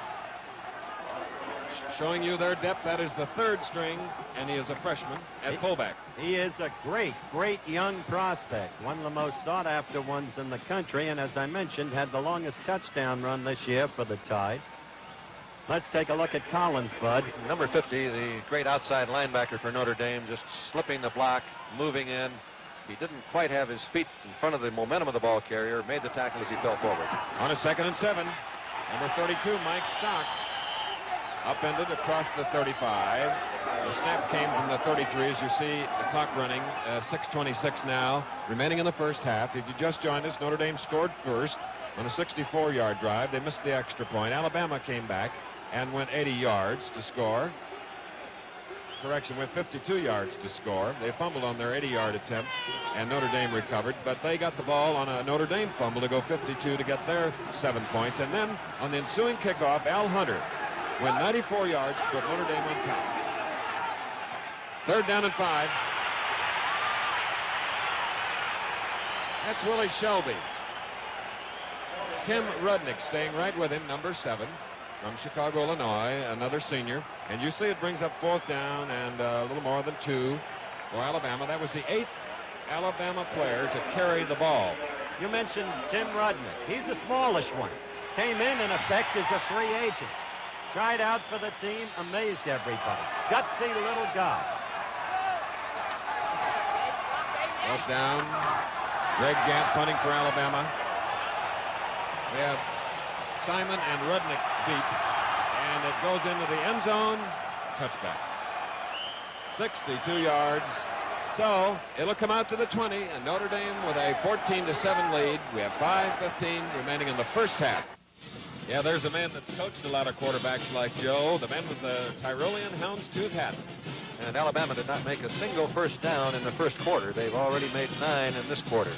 Showing you their depth, that is the 3rd string, and he is a freshman at fullback.
He is a great, great young prospect, one of the most sought-after ones in the country, and as I mentioned, had the longest touchdown run this year for the Tide. Let's take a look at Collins, Bud.
Number 50, the great outside linebacker for Notre Dame, just slipping the block, moving in. He didn't quite have his feet in front of the momentum of the ball carrier, made the tackle as he fell forward.
On a 2nd and 7, number 32, Mike Stock, upended across the 35. The snap came from the 33. As you see the clock running, 6:26 now, remaining in the first half. If you just joined us, Notre Dame scored first on a 64-yard drive. They missed the extra point. Alabama came back and went 80 yards to score. Correction, went 52 yards to score. They fumbled on their 80-yard attempt, and Notre Dame recovered, but they got the ball on a Notre Dame fumble to go 52 to get their 7 points. And then on the ensuing kickoff, Al Hunter went 94 yards to put Notre Dame on top. 3rd down and 5. That's Willie Shelby. Tim Rudnick staying right with him, number 7. From Chicago, Illinois, another senior. And you see it brings up 4th down and a little more than 2 for Alabama. That was the 8th Alabama player to carry the ball.
You mentioned Tim Rudnick. He's the smallish one. Came in effect, as a free agent. Tried out for the team, amazed everybody. Gutsy little guy.
Fourth down. Greg Gant punting for Alabama. We have Simon and Rudnick deep, and it goes into the end zone. Touchback. 62 yards. So it'll come out to the 20, and Notre Dame with a 14-7 lead. We have 5:15 remaining in the first half. Yeah, there's a man that's coached a lot of quarterbacks like Joe, the man with the Tyrolean houndstooth hat.
And Alabama did not make a single first down in the first quarter. They've already made 9 in this quarter.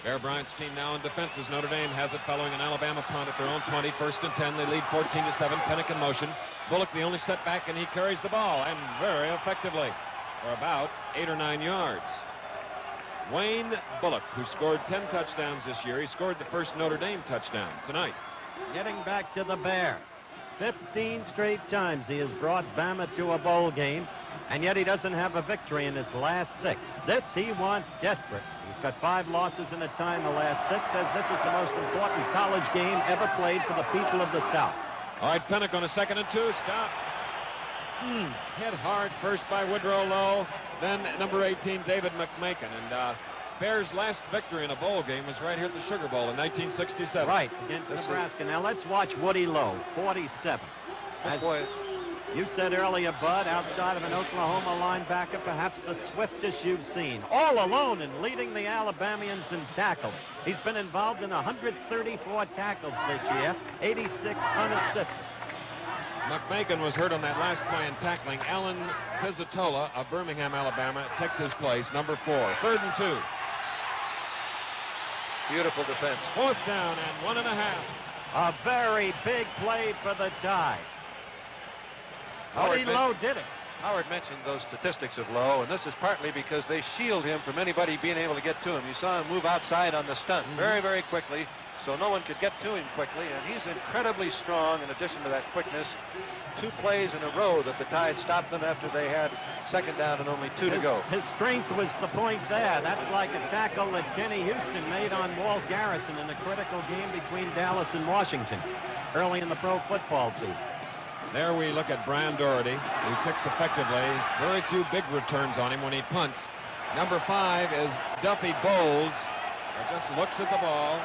Bear Bryant's team now in defense as Notre Dame has it following an Alabama punt at their own 20. 1st and 10. They lead 14-7. Pennick in motion. Bullock the only setback, and he carries the ball, and very effectively, for about 8 or 9 yards. Wayne Bullock, who scored 10 touchdowns this year, he scored the first Notre Dame touchdown tonight.
Getting back to the Bear. 15 straight times he has brought Bama to a bowl game, and yet he doesn't have a victory in his last 6. This he wants desperate. He's got 5 losses in a tie in the last 6, says this is the most important college game ever played for the people of the South.
All right, Pennick on a 2nd and 2. Stop. Hit hard first by Woodrow Lowe, then number 18, David McMakin. And Bears' last victory in a bowl game was right here at the Sugar Bowl in 1967.
Right, against Nebraska. Now let's watch Woody Lowe, 47. As you said earlier, Bud, outside of an Oklahoma linebacker, perhaps the swiftest you've seen. All alone and leading the Alabamians in tackles. He's been involved in 134 tackles this year, 86 unassisted.
McMakin was hurt on that last play in tackling. Alan Pizzatola of Birmingham, Alabama, takes his place, number 4. 3rd and 2.
Beautiful defense.
4th down and 1.5.
A very big play for the tie. Woody Lowe did it.
Howard mentioned those statistics of Lowe, and this is partly because they shield him from anybody being able to get to him. You saw him move outside on the stunt very, very quickly, so no one could get to him quickly, and he's incredibly strong in addition to that quickness. 2 plays in a row that the Tide stopped them after they had 2nd down and only 2 to go.
His strength was the point there. That's like a tackle that Kenny Houston made on Walt Garrison in a critical game between Dallas and Washington early in the pro football season.
There we look at Brian Doherty, who kicks effectively. Very few big returns on him when he punts. Number 5 is Duffy Bowles, who just looks at the ball.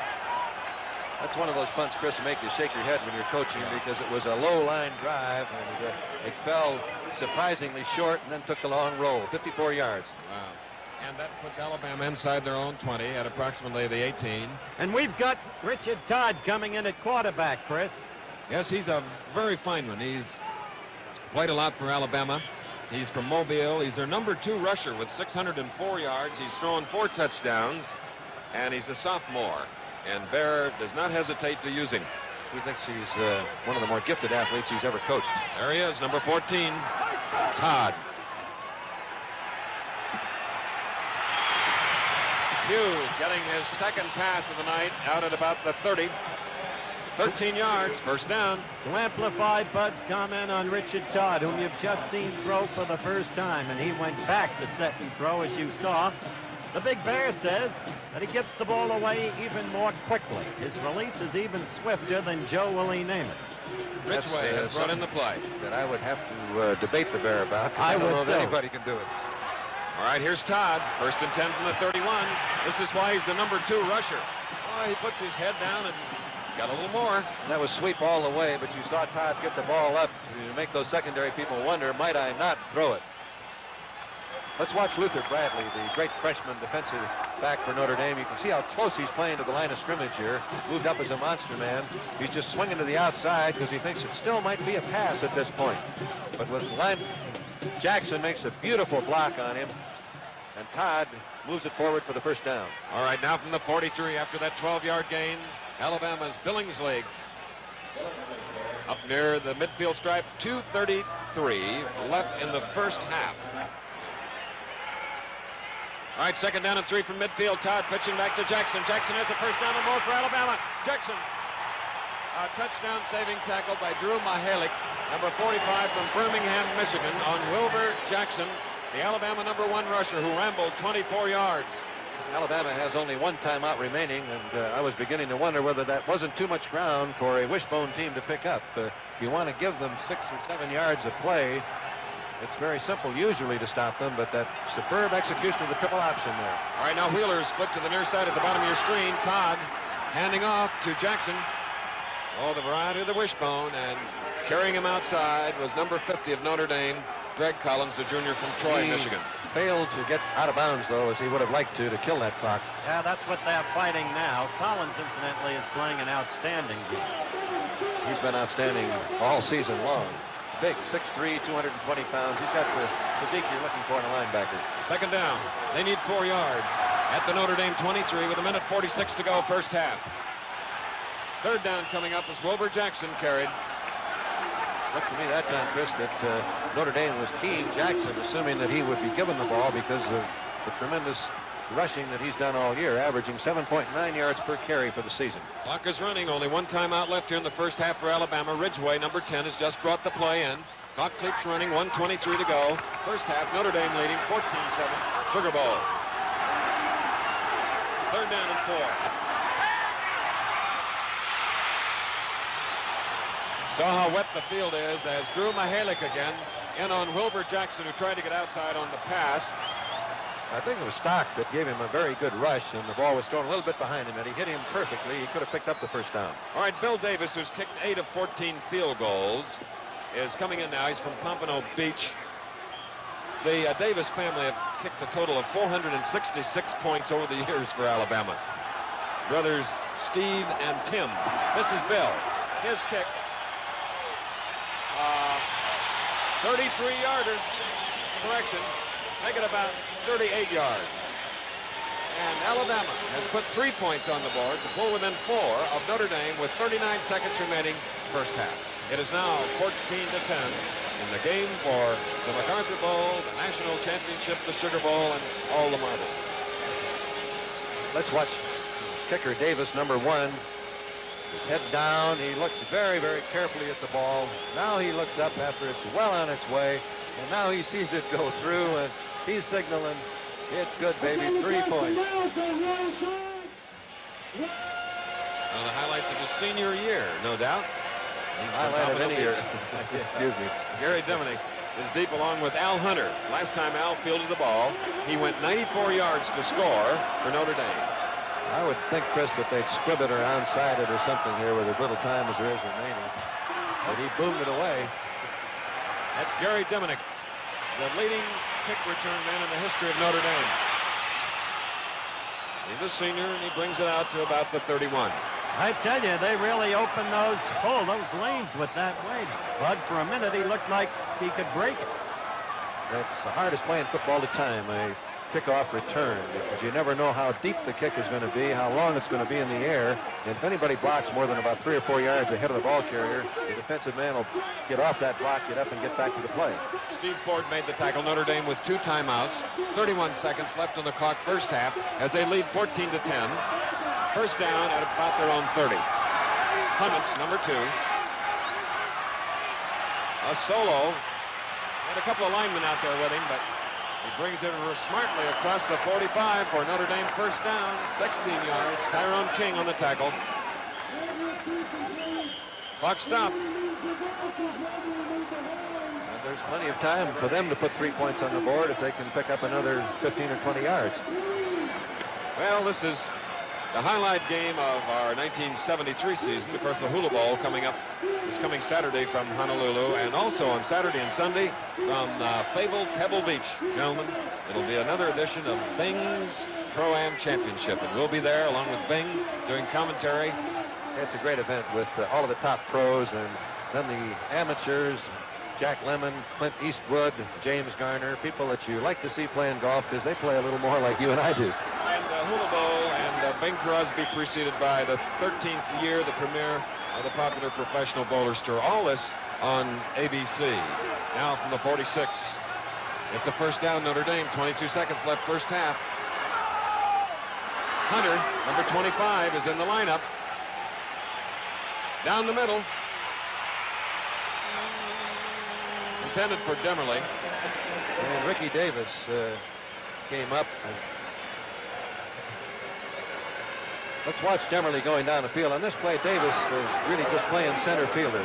That's one of those punts, Chris, that make you shake your head when you're coaching because it was a low-line drive, and it fell surprisingly short and then took a long roll, 54 yards.
Wow. And that puts Alabama inside their own 20 at approximately the 18.
And we've got Richard Todd coming in at quarterback, Chris.
Yes, he's a very fine one. He's played a lot for Alabama. He's from Mobile. He's their number 2 rusher with 604 yards. He's thrown 4 touchdowns, and he's a sophomore. And Bear does not hesitate to use him.
He thinks he's one of the more gifted athletes he's ever coached.
There he is, number 14, Todd. Hughes getting his 2nd pass of the night out at about the 30. 13 yards, 1st down.
To amplify Bud's comment on Richard Todd, whom you've just seen throw for the first time, and he went back to set and throw, as you saw. The Big Bear says that he gets the ball away even more quickly. His release is even swifter than Joe Willie Namath's.
Ridgway has brought in the play.
That I would have to debate the Bear about.
I
don't know
would
if
too.
anybody can do it.
All right, here's Todd. 1st and 10 from the 31. This is why he's the number 2 rusher. Oh, he puts his head down and got a little more.
That was sweep all the way, but you saw Todd get the ball up to make those secondary people wonder, might I not throw it? Let's watch Luther Bradley, the great freshman defensive back for Notre Dame. You can see how close he's playing to the line of scrimmage here. Moved up as a monster man. He's just swinging to the outside because he thinks it still might be a pass at this point. But with line, Jackson makes a beautiful block on him, and Todd moves it forward for the 1st down.
All right, now from the 43 after that 12-yard gain, Alabama's Billingsley up near the midfield stripe. 2:33 left in the first half. All right, 2nd down and 3 from midfield. Todd pitching back to Jackson. Jackson has the 1st down and more for Alabama. Jackson. A touchdown saving tackle by Drew Mahalik, number 45 from Birmingham, Michigan, on Wilbur Jackson, the Alabama number 1 rusher who rambled 24 yards.
Alabama has only one timeout remaining, and I was beginning to wonder whether that wasn't too much ground for a wishbone team to pick up. If you want to give them 6 or 7 yards of play, it's very simple usually to stop them, but that superb execution of the triple option there.
All right, now Wheeler is split to the near side at the bottom of your screen. Todd handing off to Jackson. Oh, the variety of the wishbone, and carrying him outside was number 50 of Notre Dame, Greg Collins, the junior from Troy, Michigan.
Failed to get out of bounds, though, as he would have liked to kill that clock.
Yeah, that's what they're fighting now. Collins, incidentally, is playing an outstanding game.
He's been outstanding all season long. Big, 6'3", 220 pounds. He's got the physique you're looking for in a linebacker.
Second down. They need 4 yards at the Notre Dame 23 with 1:46 to go, first half. Third down coming up as Wilbur Jackson carried.
Looked to me that time, Chris, that Notre Dame was keying Jackson, assuming that he would be given the ball because of the tremendous rushing that he's done all year, averaging 7.9 yards per carry for the season.
Clock is running. Only one timeout left here in the first half for Alabama. Ridgeway, number 10, has just brought the play in. Clock keeps running. 1:23 to go. First half, Notre Dame leading 14-7. Sugar Bowl. Third down and 4. Saw how wet the field is as Drew Mihalik again in on Wilbur Jackson, who tried to get outside on the pass.
I think it was Stock that gave him a very good rush, and the ball was thrown a little bit behind him, and he hit him perfectly. He could have picked up the first down.
All right, Bill Davis, who's kicked 8 of 14 field goals, is coming in now. He's from Pompano Beach. The Davis family have kicked a total of 466 points over the years for Alabama. Brothers Steve and Tim. This is Bill. His kick. 33-yarder. Correction. Make it about 38 yards. And Alabama has put 3 points on the board to pull within 4 of Notre Dame with 39 seconds remaining first half. It is now 14-10 in the game for the MacArthur Bowl, the National Championship, the Sugar Bowl, and all the marbles.
Let's watch kicker Davis, number 1. His head down. He looks very, very carefully at the ball. Now he looks up after it's well on its way, and now he sees it go through, and he's signaling, it's good, baby, 3 points.
One of the highlights of his senior year, no doubt. He's
highlight of any year. Excuse me.
Gary Diminick is deep along with Al Hunter. Last time Al fielded the ball, he went 94 yards to score for Notre Dame.
I would think, Chris, that they'd squib it or onside it or something here with as little time as there is remaining. But he boomed it away.
That's Gary Diminick, the leading kick return man in the history of Notre Dame. He's a senior, and he brings it out to about the 31.
I tell you, they really opened those lanes with that weight. Bud, for a minute, he looked like he could break it.
It's the hardest play in football to time, a kickoff return, because you never know how deep the kick is going to be, how long it's going to be in the air, and if anybody blocks more than about 3 or 4 yards ahead of the ball carrier, the defensive man will get off that block, get up, and get back to the play.
Steve Ford made the tackle. Notre Dame with 2 timeouts, 31 seconds left on the clock first half as they lead 14-10. First down at about their own 30. Clements, number 2. A solo. Had a couple of linemen out there with him, but he brings it smartly across the 45 for Notre Dame first down, 16 yards. Tyrone King on the tackle. Clock stopped.
And there's plenty of time for them to put 3 points on the board if they can pick up another 15 or 20 yards.
Well, this is the highlight game of our 1973 season. Of course, the Hula Bowl is coming Saturday from Honolulu, and also on Saturday and Sunday from fabled Pebble Beach. Gentlemen, it'll be another edition of Bing's Pro-Am Championship, and we'll be there along with Bing doing commentary.
It's a great event with all of the top pros, and then the amateurs, Jack Lemmon, Clint Eastwood, James Garner, people that you like to see playing golf because they play a little more like you and I do.
And Hula Bowl and Bing Crosby preceded by the 13th year, the premiere of the popular Professional Bowlers Tour. All this on ABC. Now from the 46. It's a first down, Notre Dame. 22 seconds left first half. Hunter, number 25, is in the lineup. Down the middle. Intended for Demerly.
And Ricky Davis came up and Let's watch Demerly going down the field. On this play, Davis is really just playing center fielder.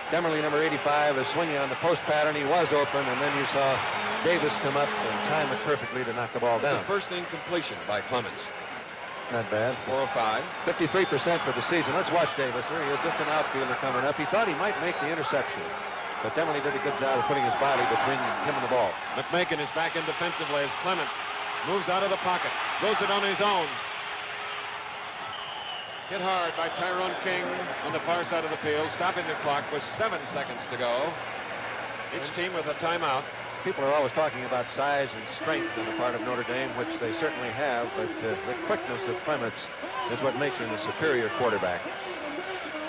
Demerly, number 85, is swinging on the post pattern. He was open, and then you saw Davis come up and time it perfectly to knock the ball down.
The first incompletion by Clemens.
Not bad.
4 of 5.
53% for the season. Let's watch Davis. Here he is, just an outfielder coming up. He thought he might make the interception, but Demerly did a good job of putting his body between him and the ball.
McMakin is back in defensively as Clemens moves out of the pocket, goes it on his own. Hit hard by Tyrone King on the far side of the field, stopping the clock with 7 seconds to go. Each team with a timeout.
People are always talking about size and strength on the part of Notre Dame, which they certainly have, but the quickness of Clements is what makes him a superior quarterback.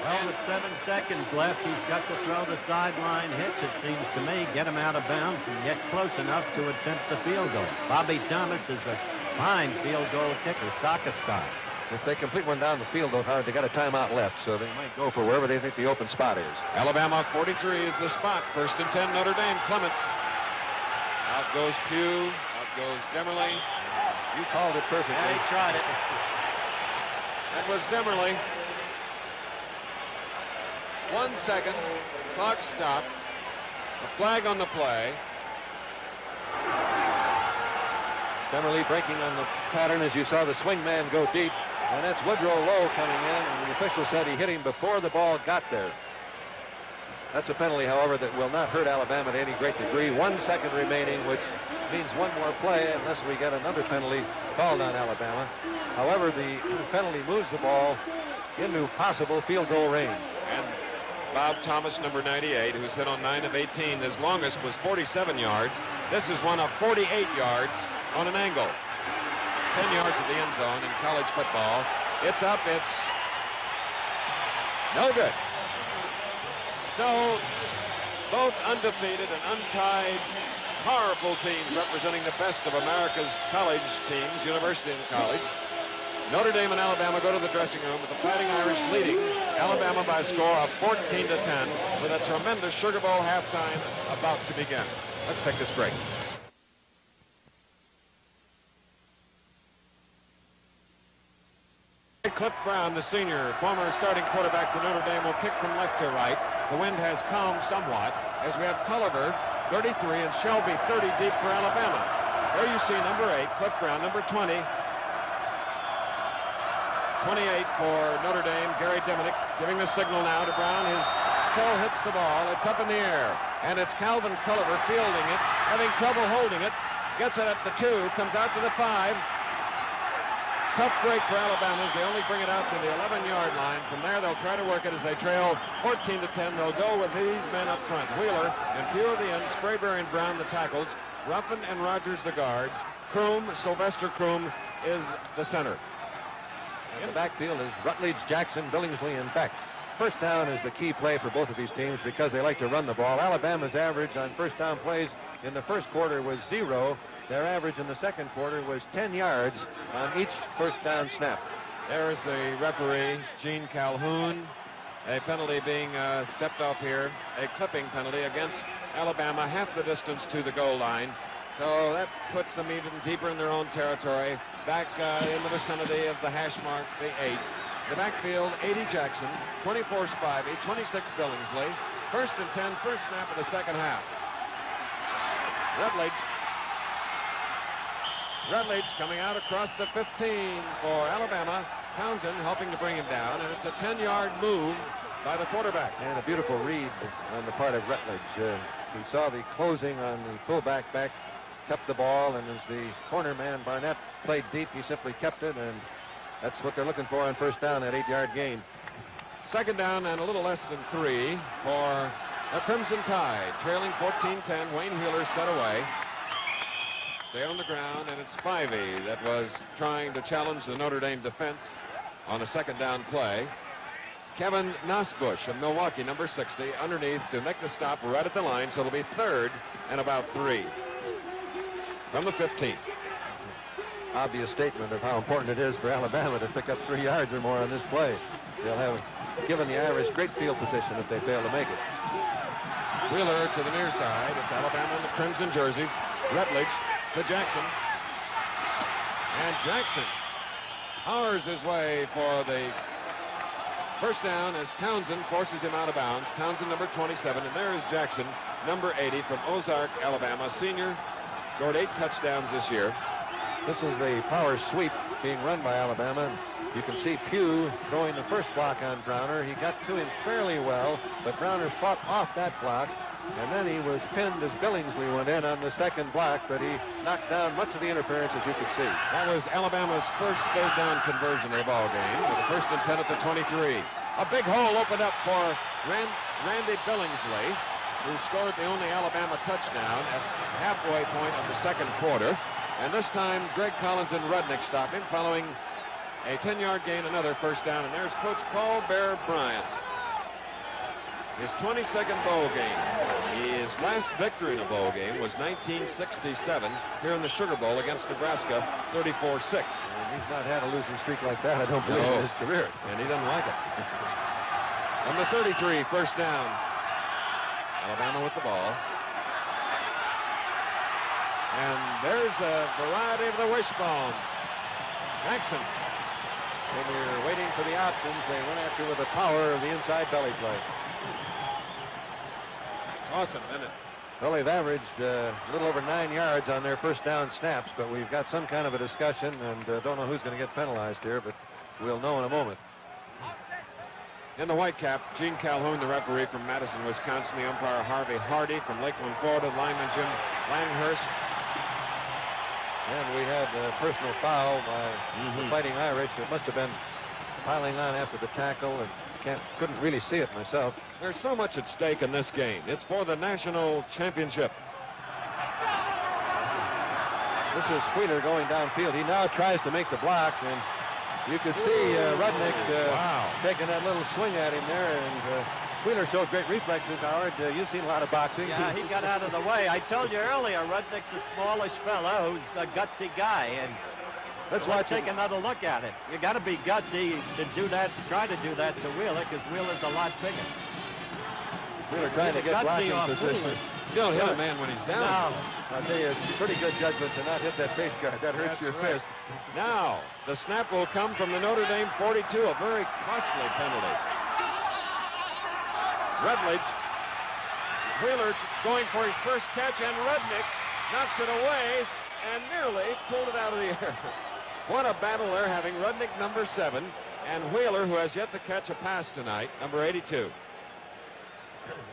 Well, with 7 seconds left, he's got to throw the sideline hitch, it seems to me, get him out of bounds and get close enough to attempt the field goal. Bobby Thomas is a fine field goal kicker, soccer style.
If they complete one down the field, though, Howard, they got a timeout left, so they might go for wherever they think the open spot is.
Alabama 43 is the spot. 1st and 10, Notre Dame. Clements. Out goes Pugh. Out goes Demerly.
You called it perfectly.
Yeah, he tried it.
That was Demerly. 1 second. Clock stopped. A flag on the play.
Demerly breaking on the pattern as you saw the swing man go deep, and that's Woodrow Lowe coming in, and the official said he hit him before the ball got there. That's a penalty, however, that will not hurt Alabama to any great degree. 1 second remaining, which means one more play unless we get another penalty called on Alabama. However, the penalty moves the ball into possible field goal range.
And Bob Thomas, number 98, who's hit on 9 of 18. His longest was 47 yards. This is one of 48 yards on an angle. 10 yards of the end zone in college football. It's up. It's no good. So both undefeated and untied, powerful teams representing the best of America's college teams, university and college. Notre Dame and Alabama go to the dressing room with the Fighting Irish leading Alabama by a score of 14-10 with a tremendous Sugar Bowl halftime about to begin. Let's take this break. Cliff Brown, the senior, former starting quarterback for Notre Dame, will kick from left to right. The wind has calmed somewhat as we have Culliver, 33, and Shelby, 30 deep for Alabama. There you see number 8, Cliff Brown, number 20. 28 for Notre Dame, Gary Diminick, giving the signal now to Brown. His toe hits the ball. It's up in the air. And it's Calvin Culliver fielding it, having trouble holding it. Gets it up to 2, comes out to the 5. Tough break for Alabama as they only bring it out to the 11-yard line. From there, they'll try to work it as they trail 14-10. They'll go with these men up front. Wheeler and Pugh at the end, Sprayberry and Brown the tackles, Ruffin and Rogers the guards. Kroom, Sylvester Kroom is the center.
In the backfield is Rutledge, Jackson, Billingsley, and Beck. First down is the key play for both of these teams because they like to run the ball. Alabama's average on first down plays in the first quarter was 0. Their average in the second quarter was 10 yards on each first down snap.
There's the referee, Gene Calhoun. A penalty being stepped off here, a clipping penalty against Alabama, half the distance to the goal line. So that puts them even deeper in their own territory, back in the vicinity of the hash mark, the 8. The backfield, 80 Jackson, 24 Spivey, 26 Billingsley. 1st and 10, first snap of the second half. Rutledge coming out across the 15 for Alabama. Townsend helping to bring him down, and it's a 10-yard move by the quarterback.
And a beautiful read on the part of Rutledge. He saw the closing on the fullback back, kept the ball, and as the corner man Barnett played deep, he simply kept it, and that's what they're looking for on first down, that 8-yard gain.
Second down and a little less than 3 for the Crimson Tide. Trailing 14-10, Wayne Wheeler set away. Stay on the ground, and it's Spivey that was trying to challenge the Notre Dame defense on a second down play. Kevin Nosbush of Milwaukee, number 60, underneath to make the stop right at the line, so it'll be 3rd and about 3 from the 15.
Obvious statement of how important it is for Alabama to pick up 3 yards or more on this play. They'll have given the Irish great field position if they fail to make it.
Wheeler to the near side. It's Alabama in the crimson jerseys. Rutledge to Jackson. And Jackson powers his way for the first down as Townsend forces him out of bounds. Townsend, number 27, and there is Jackson, number 80, from Ozark, Alabama. Senior, scored 8 touchdowns this year.
This is the power sweep being run by Alabama. You can see Pugh throwing the first block on Browner. He got to him fairly well, but Browner fought off that block, and then he was pinned as Billingsley went in on the second block, but he knocked down much of the interference, as you could see.
That was Alabama's first third down conversion of the ball game, with the 1st and 10 at the 23. A big hole opened up for Randy Billingsley, who scored the only Alabama touchdown at halfway point of the second quarter. And this time, Greg Collins and Rudnick stop him, following a 10-yard gain, another first down. And there's Coach Paul Bear Bryant. His 22nd bowl game. His last victory in a bowl game was 1967 here in the Sugar Bowl against Nebraska, 34-6.
And he's not had a losing streak like that, I don't believe, in his career.
And he doesn't like it. On the 33, first down. Alabama with the ball. And there's the variety of the wishbone. Jackson.
When you're waiting for the options, they went after with the power of the inside belly play.
It's awesome, isn't it?
Well, they've averaged a little over 9 yards on their first down snaps, but we've got some kind of a discussion, and don't know who's going to get penalized here, but we'll know in a moment.
In the white cap, Gene Calhoun, the referee from Madison, Wisconsin. The umpire, Harvey Hardy from Lakeland, Florida. Lineman Jim Langhurst.
And we had a personal foul by the Fighting Irish. It must have been piling on after the tackle, and couldn't really see it myself.
There's so much at stake in this game. It's for the national championship.
This is Wheeler going downfield. He now tries to make the block, and you could see Rudnick taking that little swing at him there, and Wheeler showed great reflexes, Howard. You've seen a lot of boxing.
Yeah, he got out of the way. I told you earlier, Rudnick's a smallish fella who's a gutsy guy, and let's take another look at it. You got to be gutsy to do that, try to do that to Wheeler, because Wheeler's a lot bigger.
Wheeler trying to get blocking position.
You don't hit a man when he's down.
No.
I'll tell you, it's pretty good judgment to not hit that face guard. That hurts your fist.
Now, the snap will come from the Notre Dame 42, a very costly penalty. Rutledge, Wheeler going for his first catch, and Rudnick knocks it away and nearly pulled it out of the air. What a battle they're having. Rudnick, number 7, and Wheeler, who has yet to catch a pass tonight, number 82.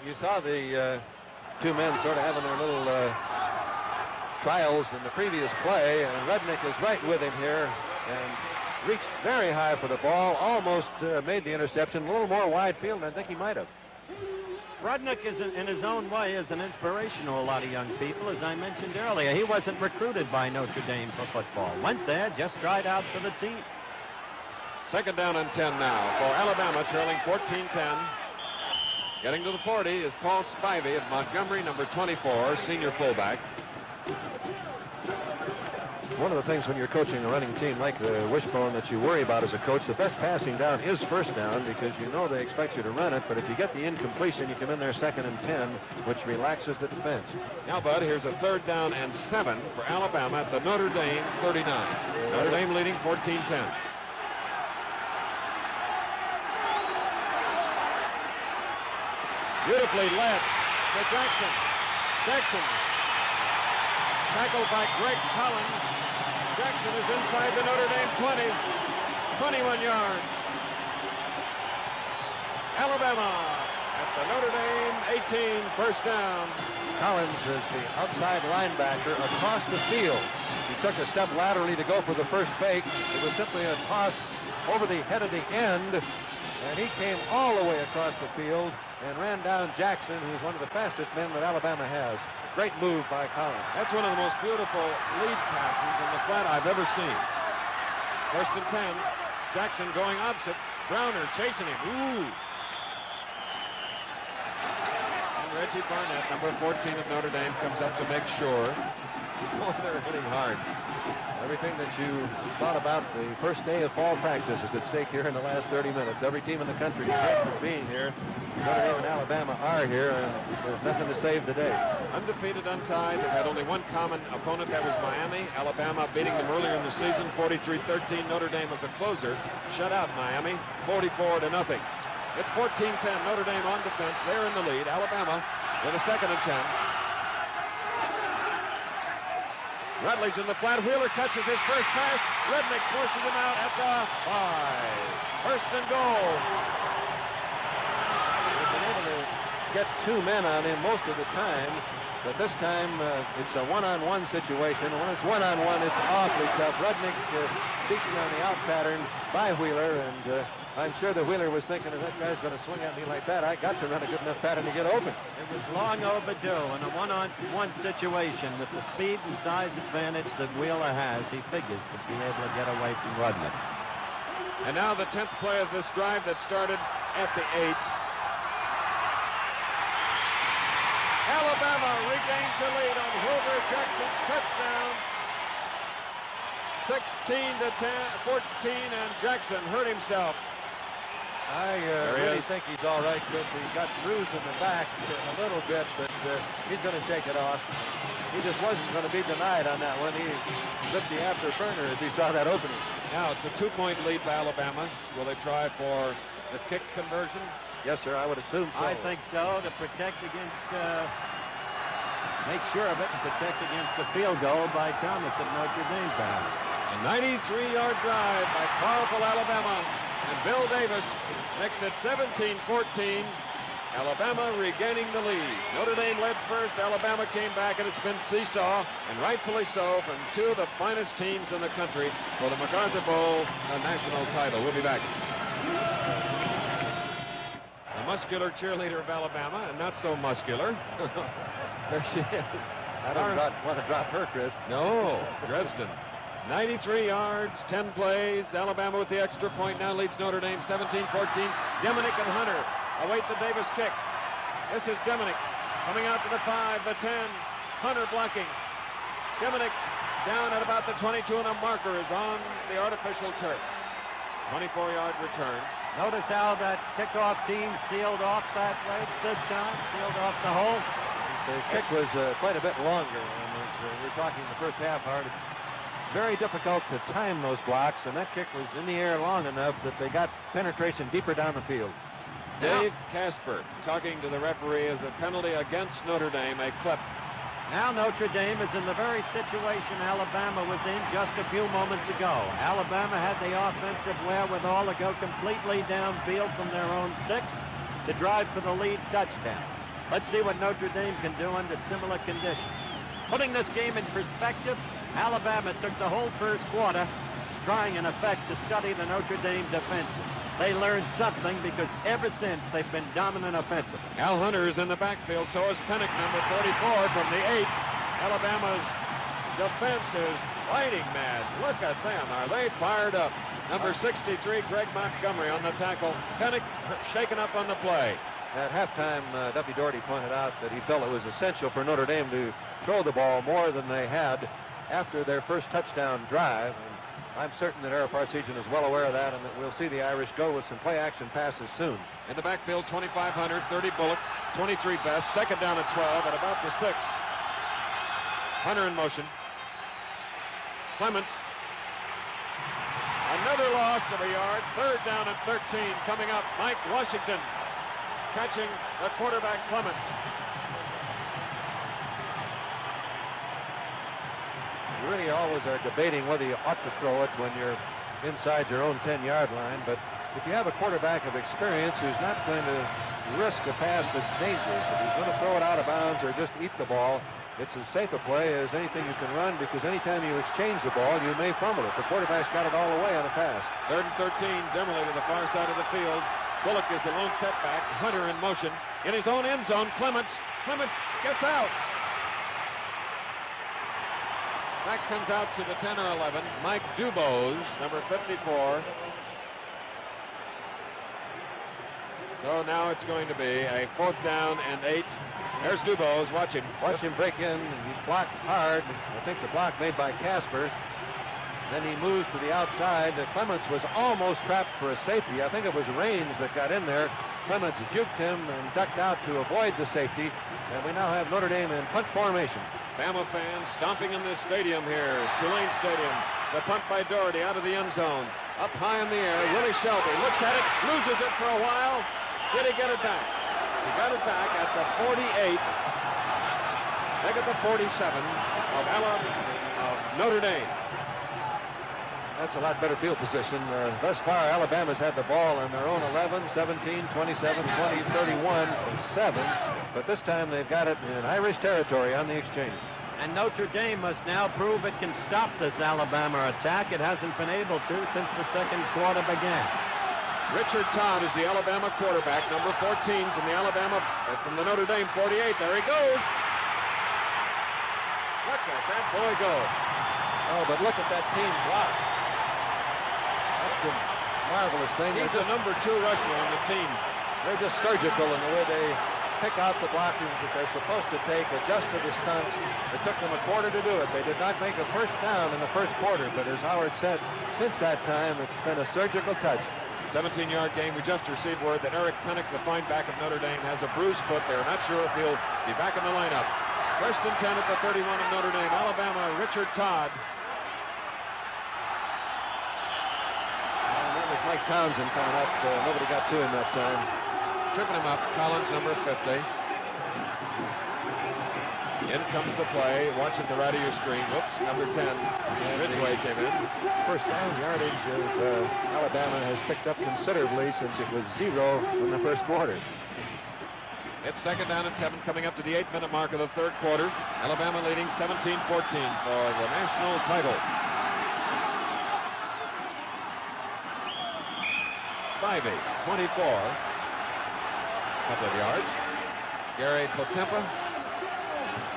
You saw the two men sort of having their little trials in the previous play, and Rudnick is right with him here and reached very high for the ball, almost made the interception. A little more wide field than I think he might have.
Rudnick is, in his own way, is an inspiration to a lot of young people, as I mentioned earlier. He wasn't recruited by Notre Dame for football. Went there, just tried out for the team.
Second down and 10 now for Alabama, trailing 14-10. Getting to the 40 is Paul Spivey of Montgomery, number 24, senior fullback.
One of the things when you're coaching a running team like the Wishbone that you worry about as a coach, the best passing down is first down, because you know they expect you to run it, but if you get the incompletion, you come in there 2nd and 10, which relaxes the defense.
Now, Bud, here's a 3rd down and 7 for Alabama at the Notre Dame 39. Notre Dame leading 14-10. Beautifully led to Jackson. Jackson tackled by Greg Collins. Jackson is inside the Notre Dame 20. 21 yards. Alabama at the Notre Dame 18, first down.
Collins is the outside linebacker across the field. He took a step laterally to go for the first fake. It was simply a toss over the head of the end, and he came all the way across the field and ran down Jackson, who's one of the fastest men that Alabama has. Great move by Collins.
That's one of the most beautiful lead passes in the flat I've ever seen. 1st and 10. Jackson going opposite. Browner chasing him. Ooh. And Reggie Barnett, number 14 of Notre Dame, comes up to make sure.
Boy, they're hitting hard. Everything that you thought about the first day of fall practice is at stake here in the last 30 minutes. Every team in the country is grateful for being here. Notre Dame and Alabama are here, and there's nothing to save today.
Undefeated, untied. They've had only one common opponent. That was Miami. Alabama beating them earlier in the season, 43-13. Notre Dame was a closer. Shut out Miami, 44-0. It's 14-10. Notre Dame on defense. They're in the lead. Alabama with a 2nd and 10. Rutledge in the flat. Wheeler catches his first pass. Rednick forces him out at the 5. First and goal.
They've been able to get 2 men on him most of the time, but this time it's a one-on-one situation. When it's one-on-one, it's awfully tough. Rudnick beaten on the out pattern by Wheeler, and I'm sure that Wheeler was thinking, if that guy's going to swing at me like that, I got to run a good enough pattern to get open.
It was long overdue in a one-on-one situation with the speed and size advantage that Wheeler has. He figures to be able to get away from Rudnick.
And now the 10th play of this drive that started at the 8. Alabama regains the lead on Hoover Jackson's touchdown. 16-14, and Jackson hurt himself.
I really think he's all right, Chris. He got bruised in the back a little bit, but he's going to shake it off. He just wasn't going to be denied on that one. He flipped the afterburner as he saw that opening.
Now it's a 2-point lead by Alabama. Will they try for the kick conversion?
Yes, sir, I would assume so.
I think so, to protect against, make sure of it and protect against the field goal by Thomas of Notre Dame, perhaps.
A 93-yard drive by powerful Alabama. And Bill Davis makes it 17-14. Alabama regaining the lead. Notre Dame led first. Alabama came back, and it's been seesaw, and rightfully so, from 2 of the finest teams in the country for the MacArthur Bowl, a national title. We'll be back. The muscular cheerleader of Alabama, and not so muscular. There she is.
I don't want to drop her, Chris.
No, Dresden. 93 yards, 10 plays. Alabama with the extra point now leads Notre Dame 17-14. Deminick and Hunter await the Davis kick. This is Deminick coming out to the 5, the 10. Hunter blocking. Deminick down at about the 22, and a marker is on the artificial turf. 24-yard return.
Notice how that kickoff team sealed off that race this time, sealed off the hole.
The kick was quite a bit longer, and as we're talking the first half, Hard. Very difficult to time those blocks, and that kick was in the air long enough that they got penetration deeper down the field.
Dave Casper talking to the referee as a penalty against Notre Dame, a clip.
Now Notre Dame is in the very situation Alabama was in just a few moments ago. Alabama had the offensive wherewithal to go completely downfield from their own 6 to drive for the lead touchdown. Let's see what Notre Dame can do under similar conditions. Putting this game in perspective, Alabama took the whole first quarter trying in effect to study the Notre Dame defenses. They learned something because ever since they've been dominant offensively.
Al Hunter is in the backfield, so is Pennick, number 44 from the 8. Alabama's defense is fighting mad. Look at them. Are they fired up? Number 63, Greg Montgomery on the tackle. Pennick shaken up on the play.
At halftime, Duffy Doherty pointed out that he felt it was essential for Notre Dame to throw the ball more than they had after their first touchdown drive. And I'm certain that Ara Parseghian is well aware of that, and that we'll see the Irish go with some play-action passes soon.
In the backfield, 2500, 30 Bullock, 23 Best, second down at 12 at about the 6. Hunter in motion. Clements. Another loss of a yard, third down at 13 coming up. Mike Washington catching the quarterback Clements.
You really always are debating whether you ought to throw it when you're inside your own 10-yard line, but if you have a quarterback of experience who's not going to risk a pass that's dangerous, if he's going to throw it out of bounds or just eat the ball, it's as safe a play as anything you can run, because anytime you exchange the ball, you may fumble it. The quarterback's got it all the way on a pass.
Third and 13, Demerly to the far side of the field. Bullock is a lone setback. Hunter in motion. In his own end zone, Clements gets out. That comes out to the 10 or 11. Mike Dubose, number 54. So now it's going to be a 4th down and 8. There's Dubose. Watch him.
Watch him break in. He's blocked hard. I think the block made by Casper. Then he moves to the outside. Clements was almost trapped for a safety. I think it was Raines that got in there. Clements juked him and ducked out to avoid the safety. And we now have Notre Dame in punt formation.
Bama fans stomping in this stadium here, Tulane Stadium. The punt by Doherty out of the end zone. Up high in the air, Willie Shelby looks at it, loses it for a while. Did he get it back? He got it back at the 48. Back at the 47 of Notre Dame.
That's a lot better field position. Thus far, Alabama's had the ball on their own 11, 17, 27, 20, 31, 7. But this time they've got it in Irish territory on the exchange.
And Notre Dame must now prove it can stop this Alabama attack. It hasn't been able to since the second quarter began.
Richard Todd is the Alabama quarterback, number 14 from the Notre Dame 48. There he goes. Look at that boy go.
Oh, but look at that team block. That's the marvelous thing.
He's the number 2 rusher on the team.
They're just surgical in the way they pick out the blockings that they're supposed to take, adjust to the stunts. It took them a quarter to do it. They did not make a first down in the first quarter, but as Howard said, since that time, it's been a surgical touch.
17-yard game. We just received word that Eric Pennick, the fine back of Notre Dame, has a bruised foot. They're not sure if he'll be back in the lineup. 1st and 10 at the 31 of Notre Dame. Alabama, Richard Todd.
And that was Mike Townsend coming up. Nobody got to him that time.
Tripping him up, Collins, number 50. In comes the play. Watch at the right of your screen. Whoops, number 10. Ridgway came in.
First down yardage of Alabama has picked up considerably since it was 0 in the first quarter.
It's 2nd down and 7 coming up to the 8-minute mark of the 3rd quarter. Alabama leading 17-14 for the national title. Spivey, 24. Couple of yards. Gary Potempa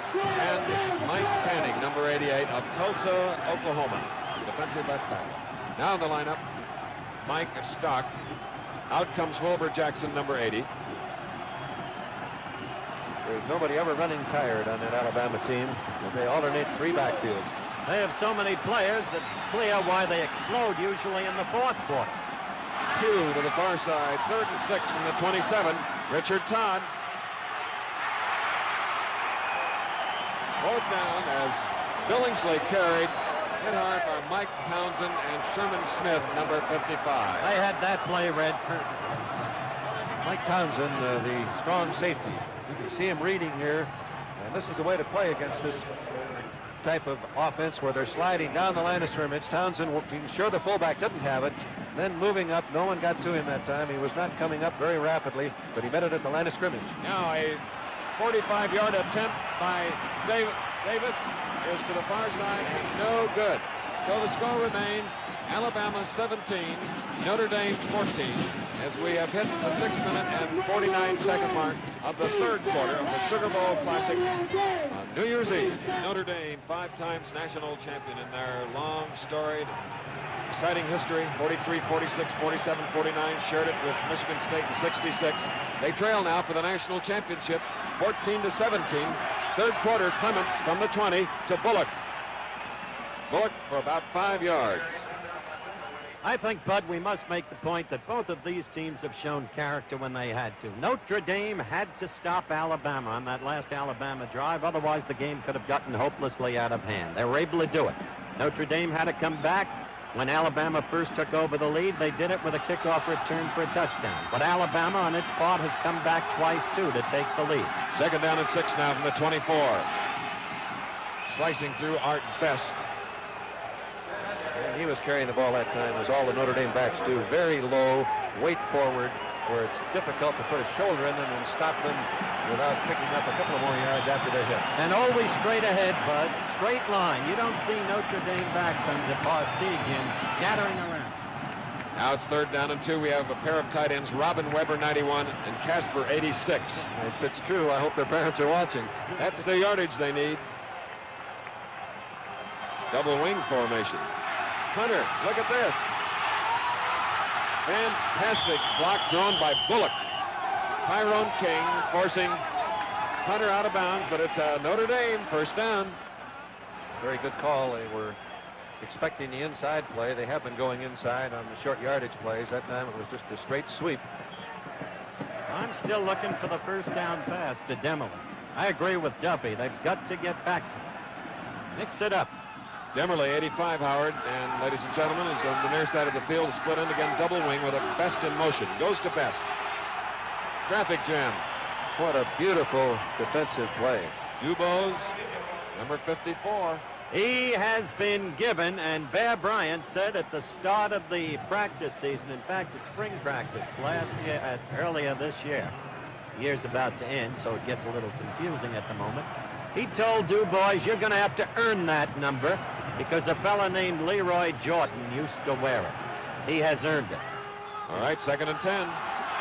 and Mike Fanning, number 88 of Tulsa, Oklahoma, defensive left tackle. Now in the lineup, Mike Stock. Out comes Wilbur Jackson, number 80.
There's nobody ever running tired on that Alabama team. They alternate 3 backfields.
They have so many players that it's clear why they explode usually in the 4th quarter.
Hugh to the far side, 3rd and 6 from the 27. Richard Todd. 4th down as Billingsley carried. Hit hard by Mike Townsend and Sherman Smith, number 55.
They had that play read perfectly.
Mike Townsend, the strong safety. You can see him reading here. And this is the way to play against this type of offense where they're sliding down the line of scrimmage. Townsend, being sure the fullback didn't have it, then moving up. No one got to him that time. He was not coming up very rapidly, but he met it at the line of scrimmage.
Now a 45-yard attempt by Davis is to the far side and no good. So the score remains Alabama 17, Notre Dame 14, as we have hit the 6-minute and 49-second mark of the 3rd quarter of the Sugar Bowl Classic on New Year's Eve. Notre Dame, 5 times national champion in their long, storied, exciting history. 43, 46, 47, 49, shared it with Michigan State in 66. They trail now for the national championship, 14-17. 3rd quarter, Clements from the 20 to Bullock. Bullock for about 5 yards.
I think, Bud, we must make the point that both of these teams have shown character when they had to. Notre Dame had to stop Alabama on that last Alabama drive. Otherwise, the game could have gotten hopelessly out of hand. They were able to do it. Notre Dame had to come back. When Alabama first took over the lead, they did it with a kickoff return for a touchdown. But Alabama, on its part, has come back twice, too, to take the lead.
2nd down and 6 now from the 24. Slicing through Art Best.
And he was carrying the ball that time, as all the Notre Dame backs do. Very low, weight forward, where it's difficult to put a shoulder in them and stop them without picking up a couple of more yards after they're hit.
And always straight ahead, Bud. Straight line. You don't see Notre Dame backs under Parsegian scattering around.
Now it's 3rd down and 2. We have a pair of tight ends, Robin Weber, 91, and Casper, 86.
If it's true, I hope their parents are watching.
That's the yardage they need. Double wing formation. Hunter, look at this. Fantastic block thrown by Bullock. Tyrone King forcing Hunter out of bounds, but it's a Notre Dame first down.
Very good call. They were expecting the inside play. They have been going inside on the short yardage plays. That time it was just a straight sweep.
I'm still looking for the first down pass to Demerly. I agree with Duffy. They've got to get back. Mix it up.
Demerly, 85, Howard, and ladies and gentlemen, is on the near side of the field, split end again, double wing with a Best in motion. Goes to Best. Traffic jam.
What a beautiful defensive play.
Dubose, number 54.
He has been given, and Bear Bryant said at the start of the practice season, in fact, it's spring practice earlier this year. The year's about to end, so it gets a little confusing at the moment. He told DuBois, you're going to have to earn that number because a fella named Leroy Jordan used to wear it. He has earned it.
All right, 2nd and 10.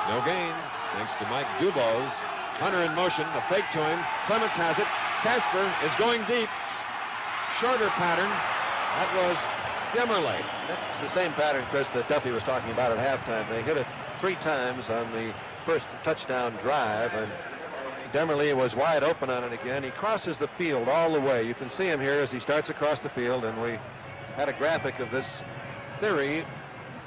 No gain, thanks to Mike DuBose. Hunter in motion, a fake to him. Clements has it. Casper is going deep. Shorter pattern. That was Demerly.
That's the same pattern, Chris, that Duffy was talking about at halftime. They hit it 3 times on the first touchdown drive, and Demerly was wide open on it again. He crosses the field all the way. You can see him here as he starts across the field, and we had a graphic of this theory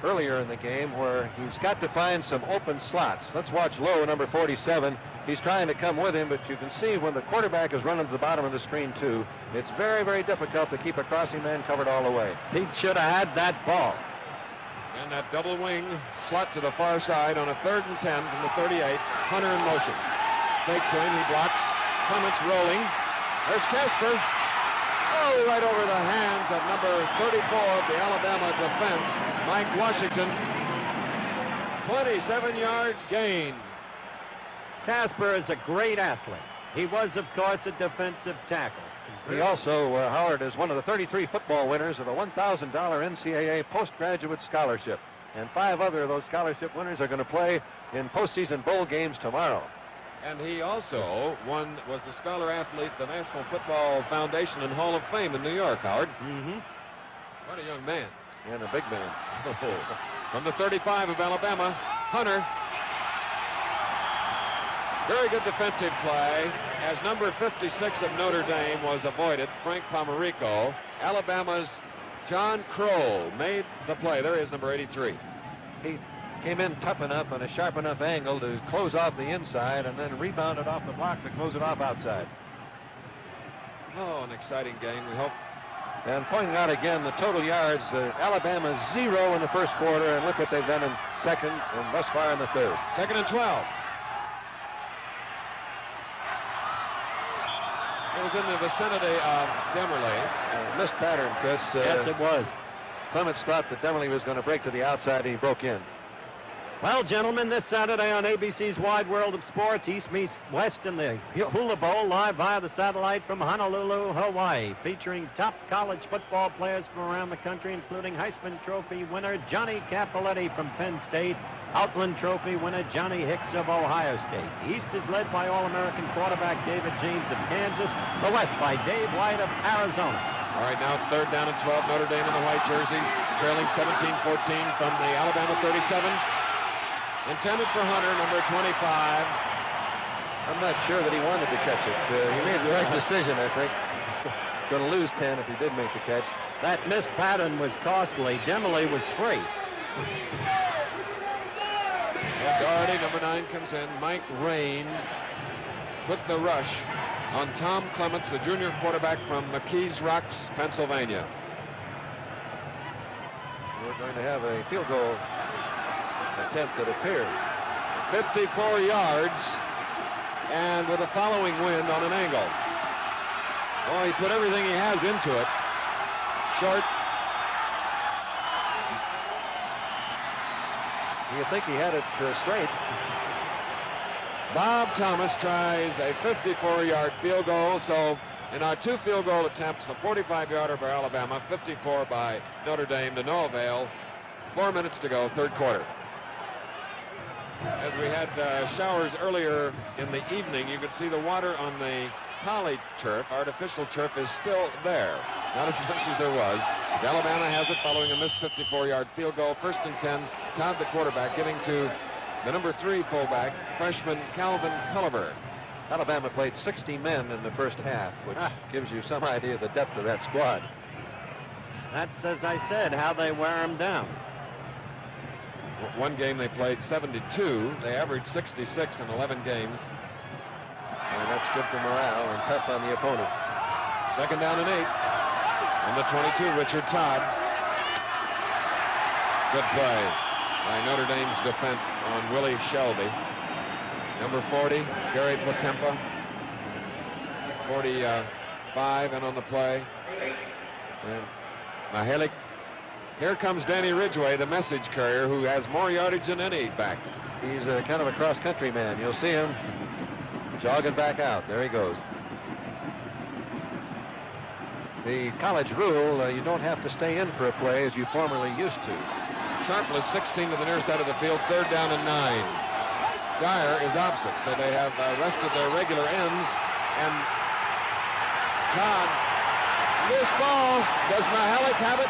earlier in the game where he's got to find some open slots. Let's watch Lowe, number 47. He's trying to come with him, but you can see when the quarterback is running to the bottom of the screen, too, it's very, very difficult to keep a crossing man covered all the way.
He should have had that ball.
And that double wing slot to the far side on a 3rd and 10 from the 38. Hunter in motion. Fake to him, he blocks. Clements rolling. There's Casper. Oh, right over the hands of number 34 of the Alabama defense, Mike Washington. 27-yard gain.
Casper is a great athlete. He was, of course, a defensive tackle.
He also, Howard, is one of the 33 football winners of a $1,000 NCAA postgraduate scholarship. And 5 other of those scholarship winners are going to play in postseason bowl games tomorrow.
And he also was the scholar athlete, the National Football Foundation and Hall of Fame in New York, Howard.
Mm-hmm.
What a young man.
And a big man.
From the 35 of Alabama, Hunter. Very good defensive play as number 56 of Notre Dame was avoided, Frank Pomerico. Alabama's John Kroll made the play. There is number 83.
He came in tough enough on a sharp enough angle to close off the inside and then rebounded off the block to close it off outside.
Oh, an exciting game, we hope.
And pointing out again the total yards, Alabama 0 in the first quarter, and look what they've done in second and thus far in the third.
2nd and 12. It was in the vicinity of Demerly.
Missed pattern, Chris.
Yes, it was.
Clements thought that Demerly was going to break to the outside, and he broke in.
Well, gentlemen, this Saturday on ABC's Wide World of Sports, East meets West in the Hula Bowl, live via the satellite from Honolulu, Hawaii, featuring top college football players from around the country, including Heisman Trophy winner Johnny Capoletti from Penn State, Outland Trophy winner Johnny Hicks of Ohio State. The East is led by All-American quarterback David James of Kansas, the West by Dave White of Arizona.
All right, now it's 3rd down and 12. Notre Dame in the white jerseys, trailing 17-14 from the Alabama 37. Intended for Hunter, number 25.
I'm not sure that he wanted to catch it. He made the right decision, I think. Going to lose 10 if he did make the catch.
That missed pattern was costly. Demerly was free.
Doherty, number 9, comes in. Mike Rain put the rush on Tom Clements, the junior quarterback from McKees Rocks, Pennsylvania.
We're going to have a field goal attempt that appears.
54 yards, and with a following wind on an angle. Oh, he put everything he has into it. Short.
You think he had it straight.
Bob Thomas tries a 54-yard field goal, so in our 2 field goal attempts, a 45-yarder for Alabama, 54 by Notre Dame to no avail. 4 minutes to go, 3rd quarter. As we had showers earlier in the evening, you could see the water on the poly turf, artificial turf, is still there. Not as much as there was. As Alabama has it following a missed 54-yard field goal. 1st and 10. Todd, the quarterback, giving to the number 3 fullback, freshman Calvin Culliver.
Alabama played 60 men in the first half, which gives you some idea of the depth of that squad.
That's, as I said, how they wear them down.
One game they played 72. They averaged 66 in 11 games.
And that's good for morale and tough on the opponent.
Second down and 8. On the 22, Richard Todd. Good play by Notre Dame's defense on Willie Shelby. Number 40, Gary Potempa. 45 and on the play. And Mahalik. Here comes Danny Ridgway, the message carrier, who has more yardage than any back.
He's a kind of a cross-country man. You'll see him jogging back out. There he goes. The college rule, you don't have to stay in for a play as you formerly used to.
Sharpless 16 to the near side of the field, third down and 9. Dyer is opposite, so they have rested their regular ends. And Todd, loose ball. Does Mahalik have it?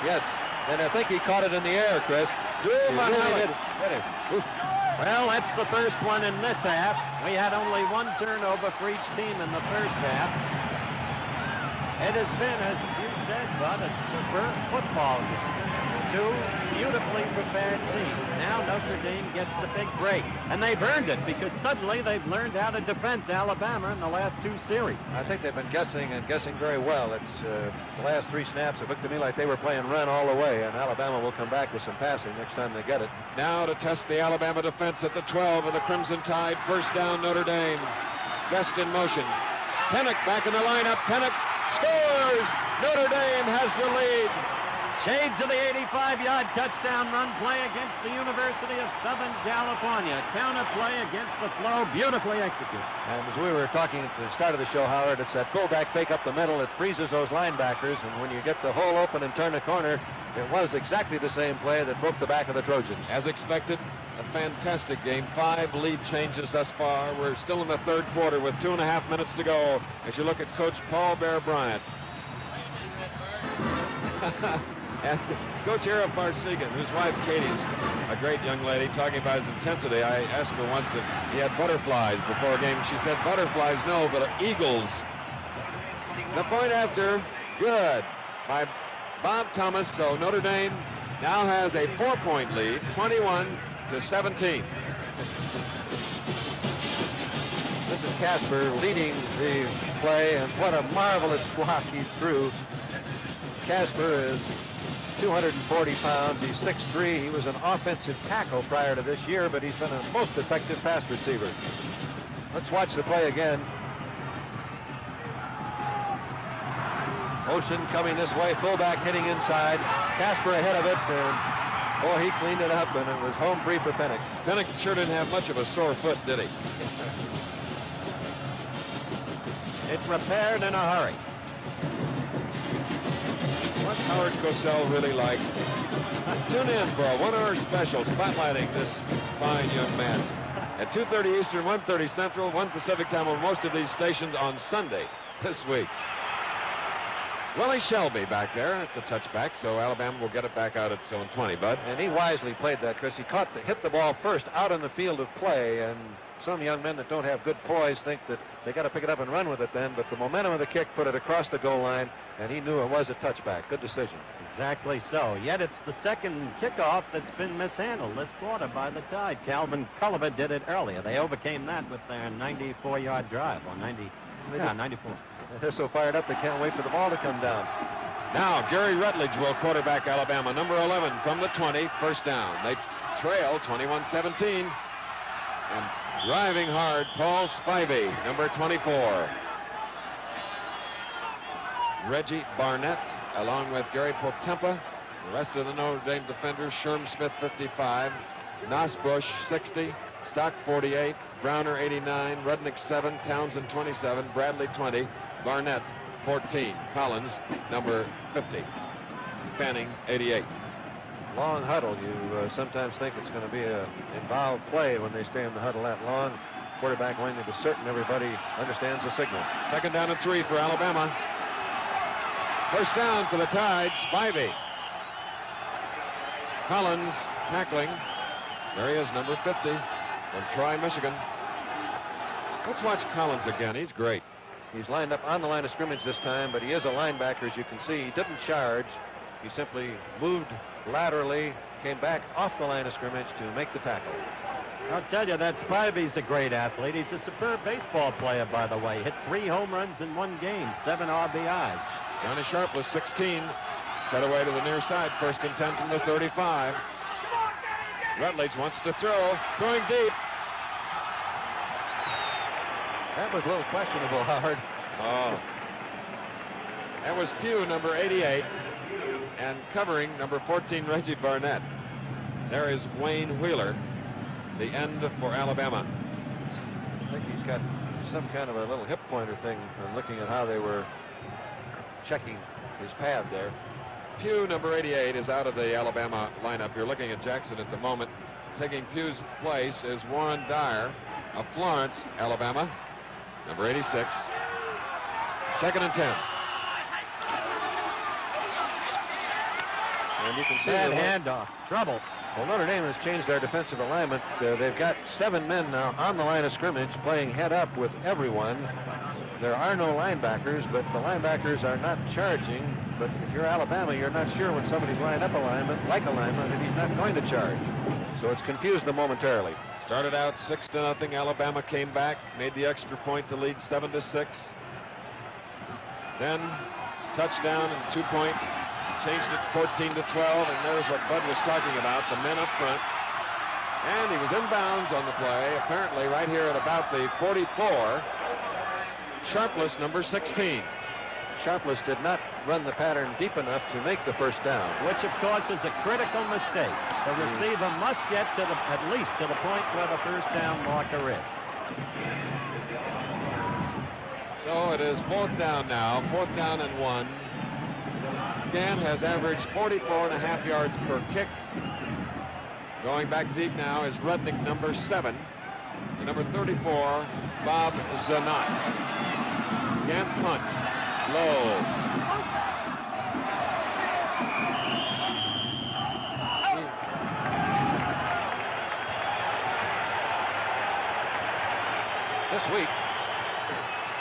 Yes, and I think he caught it in the air, Chris.
Drew Mahalik.
Well, that's the first one in this half. We had only one turnover for each team in the first half. It has been, as you said, Bud, a superb football game. Two beautifully prepared teams. Now Notre Dame gets the big break. And they've earned it because suddenly they've learned how to defend Alabama in the last 2 series.
I think they've been guessing and guessing very well. It's the last 3 snaps. It looked to me like they were playing run all the way, and Alabama will come back with some passing next time they get it.
Now to test the Alabama defense at the 12 of the Crimson Tide. First down, Notre Dame. Best in motion. Pennock back in the lineup. Pennock scores! Notre Dame has the lead.
Shades of the 85-yard touchdown run play against the University of Southern California. Counter play against the flow, beautifully executed.
And as we were talking at the start of the show, Howard, it's that fullback fake up the middle that freezes those linebackers, and when you get the hole open and turn the corner, it was exactly the same play that broke the back of the Trojans.
As expected, a fantastic game. 5 lead changes thus far. We're still in the third quarter with 2.5 minutes to go as you look at Coach Paul Bear Bryant. And Coach Era Farsigan, whose wife Katie's a great young lady, talking about his intensity. I asked her once if he had butterflies before a game. She said butterflies, no, but eagles. The point after, good, by Bob Thomas. So Notre Dame now has a 4-point lead, 21-17.
This is Casper leading the play, and what a marvelous block he threw. Casper is 240 pounds. He's 6'3". He was an offensive tackle prior to this year, but he's been a most effective pass receiver. Let's watch the play again. Motion coming this way, fullback hitting inside. Casper ahead of it, and boy, he cleaned it up, and it was home free for Pennock.
Pennock sure didn't have much of a sore foot, did he?
It repaired in a hurry.
What's Howard Cosell really like? Tune in for a 1-hour special spotlighting this fine young man at 2:30 Eastern, 1:30 Central, 1 Pacific time on most of these stations on Sunday this week. Willie Shelby back there. It's a touchback, so Alabama will get it back out at its own 20, Bud.
And he wisely played that, Chris. He hit the ball first out on the field of play, and some young men that don't have good poise think that they got to pick it up and run with it then, but the momentum of the kick put it across the goal line, and he knew it was a touchback. Good decision.
Exactly so. Yet it's the second kickoff that's been mishandled this quarter by the Tide. Calvin Culliver did it earlier. They overcame that with their 94-yard drive, or 94.
They're so fired up they can't wait for the ball to come down.
Now Gary Rutledge will quarterback Alabama, number 11 from the 20, first down. They trail 21-17. And driving hard, Paul Spivey, number 24. Reggie Barnett, along with Gary Potempa. The rest of the Notre Dame defenders, Sherm Smith, 55. Nosbush, 60. Stock, 48. Browner, 89. Rudnick, 7. Townsend, 27. Bradley, 20. Barnett, 14. Collins, number 50. Fanning, 88.
Long huddle. You sometimes think it's going to be an involved play when they stay in the huddle that long. Quarterback wanting to be certain everybody understands the signal.
Second down and 3 for Alabama. First down for the Tide, Spivey. Collins tackling. There he is, number 50 from Troy, Michigan. Let's watch Collins again. He's great.
He's lined up on the line of scrimmage this time, but he is a linebacker, as you can see. He didn't charge. He simply moved laterally, came back off the line of scrimmage to make the tackle.
I'll tell you, that Spivey's a great athlete. He's a superb baseball player, by the way. Hit 3 home runs in 1 game, 7 RBIs.
Johnny Sharpless, 16. Set away to the near side. 1st and 10 from the 35. Rutledge wants to throw. Throwing deep.
That was a little questionable, Howard.
Oh. That was Pugh, number 88. And covering number 14, Reggie Barnett. There is Wayne Wheeler, the end for Alabama.
I think he's got some kind of a little hip pointer thing. I'm looking at how they were checking his pad there.
Pugh, number 88, is out of the Alabama lineup. You're looking at Jackson at the moment. Taking Pugh's place is Warren Dyer of Florence, Alabama, number 86. 2nd and 10.
And you can see
bad handoff. Trouble.
Well, Notre Dame has changed their defensive alignment. They've got 7 men now on the line of scrimmage playing head up with everyone. There are no linebackers, but the linebackers are not charging. But if you're Alabama, you're not sure when somebody's lined up like a lineman that he's not going to charge. So it's confused them momentarily.
Started out 6-0. Alabama came back, made the extra point to lead 7-6. Then touchdown and 2-point. Changed it 14-12, and there's what Bud was talking about, the men up front. And he was inbounds on the play, apparently right here at about the 44. Sharpless, number 16.
Sharpless did not run the pattern deep enough to make the first down.
Which, of course, is a critical mistake. The receiver must get to at least to the point where the first down marker is.
So it is 4th down now, 4th down and 1. Gann has averaged 44.5 yards per kick. Going back deep now is Rudnick, number 7. And number 34, Bob Zanat. Gann's punt. Low.
This week,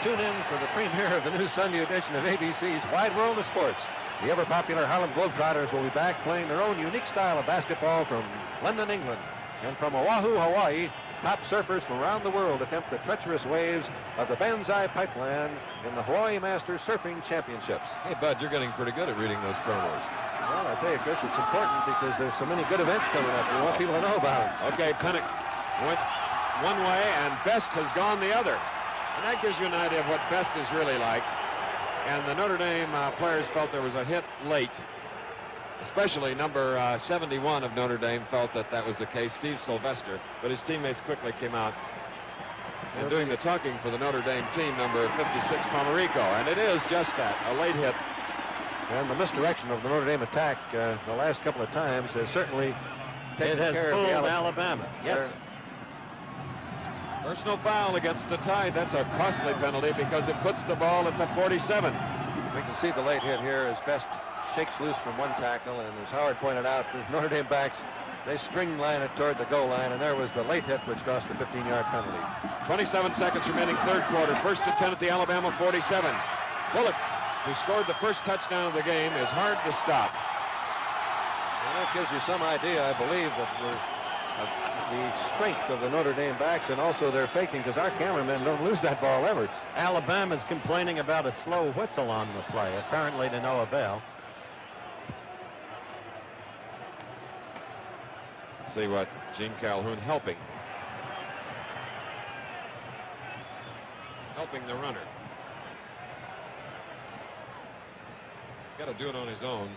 tune in for the premiere of the new Sunday edition of ABC's Wide World of Sports. The ever-popular Harlem Globetrotters will be back playing their own unique style of basketball from London, England. And from Oahu, Hawaii, top surfers from around the world attempt the treacherous waves of the Banzai Pipeline in the Hawaii Masters Surfing Championships.
Hey, Bud, you're getting pretty good at reading those promos.
Well, I tell you, Chris, it's important because there's so many good events coming up. We want people to know about them.
Okay, Pennick went one way, and Best has gone the other. And that gives you an idea of what Best is really like. And the Notre Dame players felt there was a hit late. Especially number 71 of Notre Dame felt that that was the case, Steve Sylvester. But his teammates quickly came out. And doing the talking for the Notre Dame team, number 56, Pomerico. And it is just that, a late hit.
And the misdirection of the Notre Dame attack the last couple of times has certainly taken care of the
Alabama. Yes, sir.
Personal foul against the Tide. That's a costly penalty because it puts the ball at the 47.
We can see the late hit here as Best shakes loose from one tackle, and as Howard pointed out, the Notre Dame backs, they string line it toward the goal line, and there was the late hit which cost a 15-yard penalty.
27 seconds remaining, 3rd quarter. 1st and 10 at the Alabama 47. Bullock, who scored the first touchdown of the game, is hard to stop.
And that gives you some idea, I believe, of the strength of the Notre Dame backs and also their faking, because our cameramen don't lose that ball ever.
Alabama's complaining about a slow whistle on the play, apparently to no avail.
Let's see what Gene Calhoun helping the runner. He's got to do it on his own.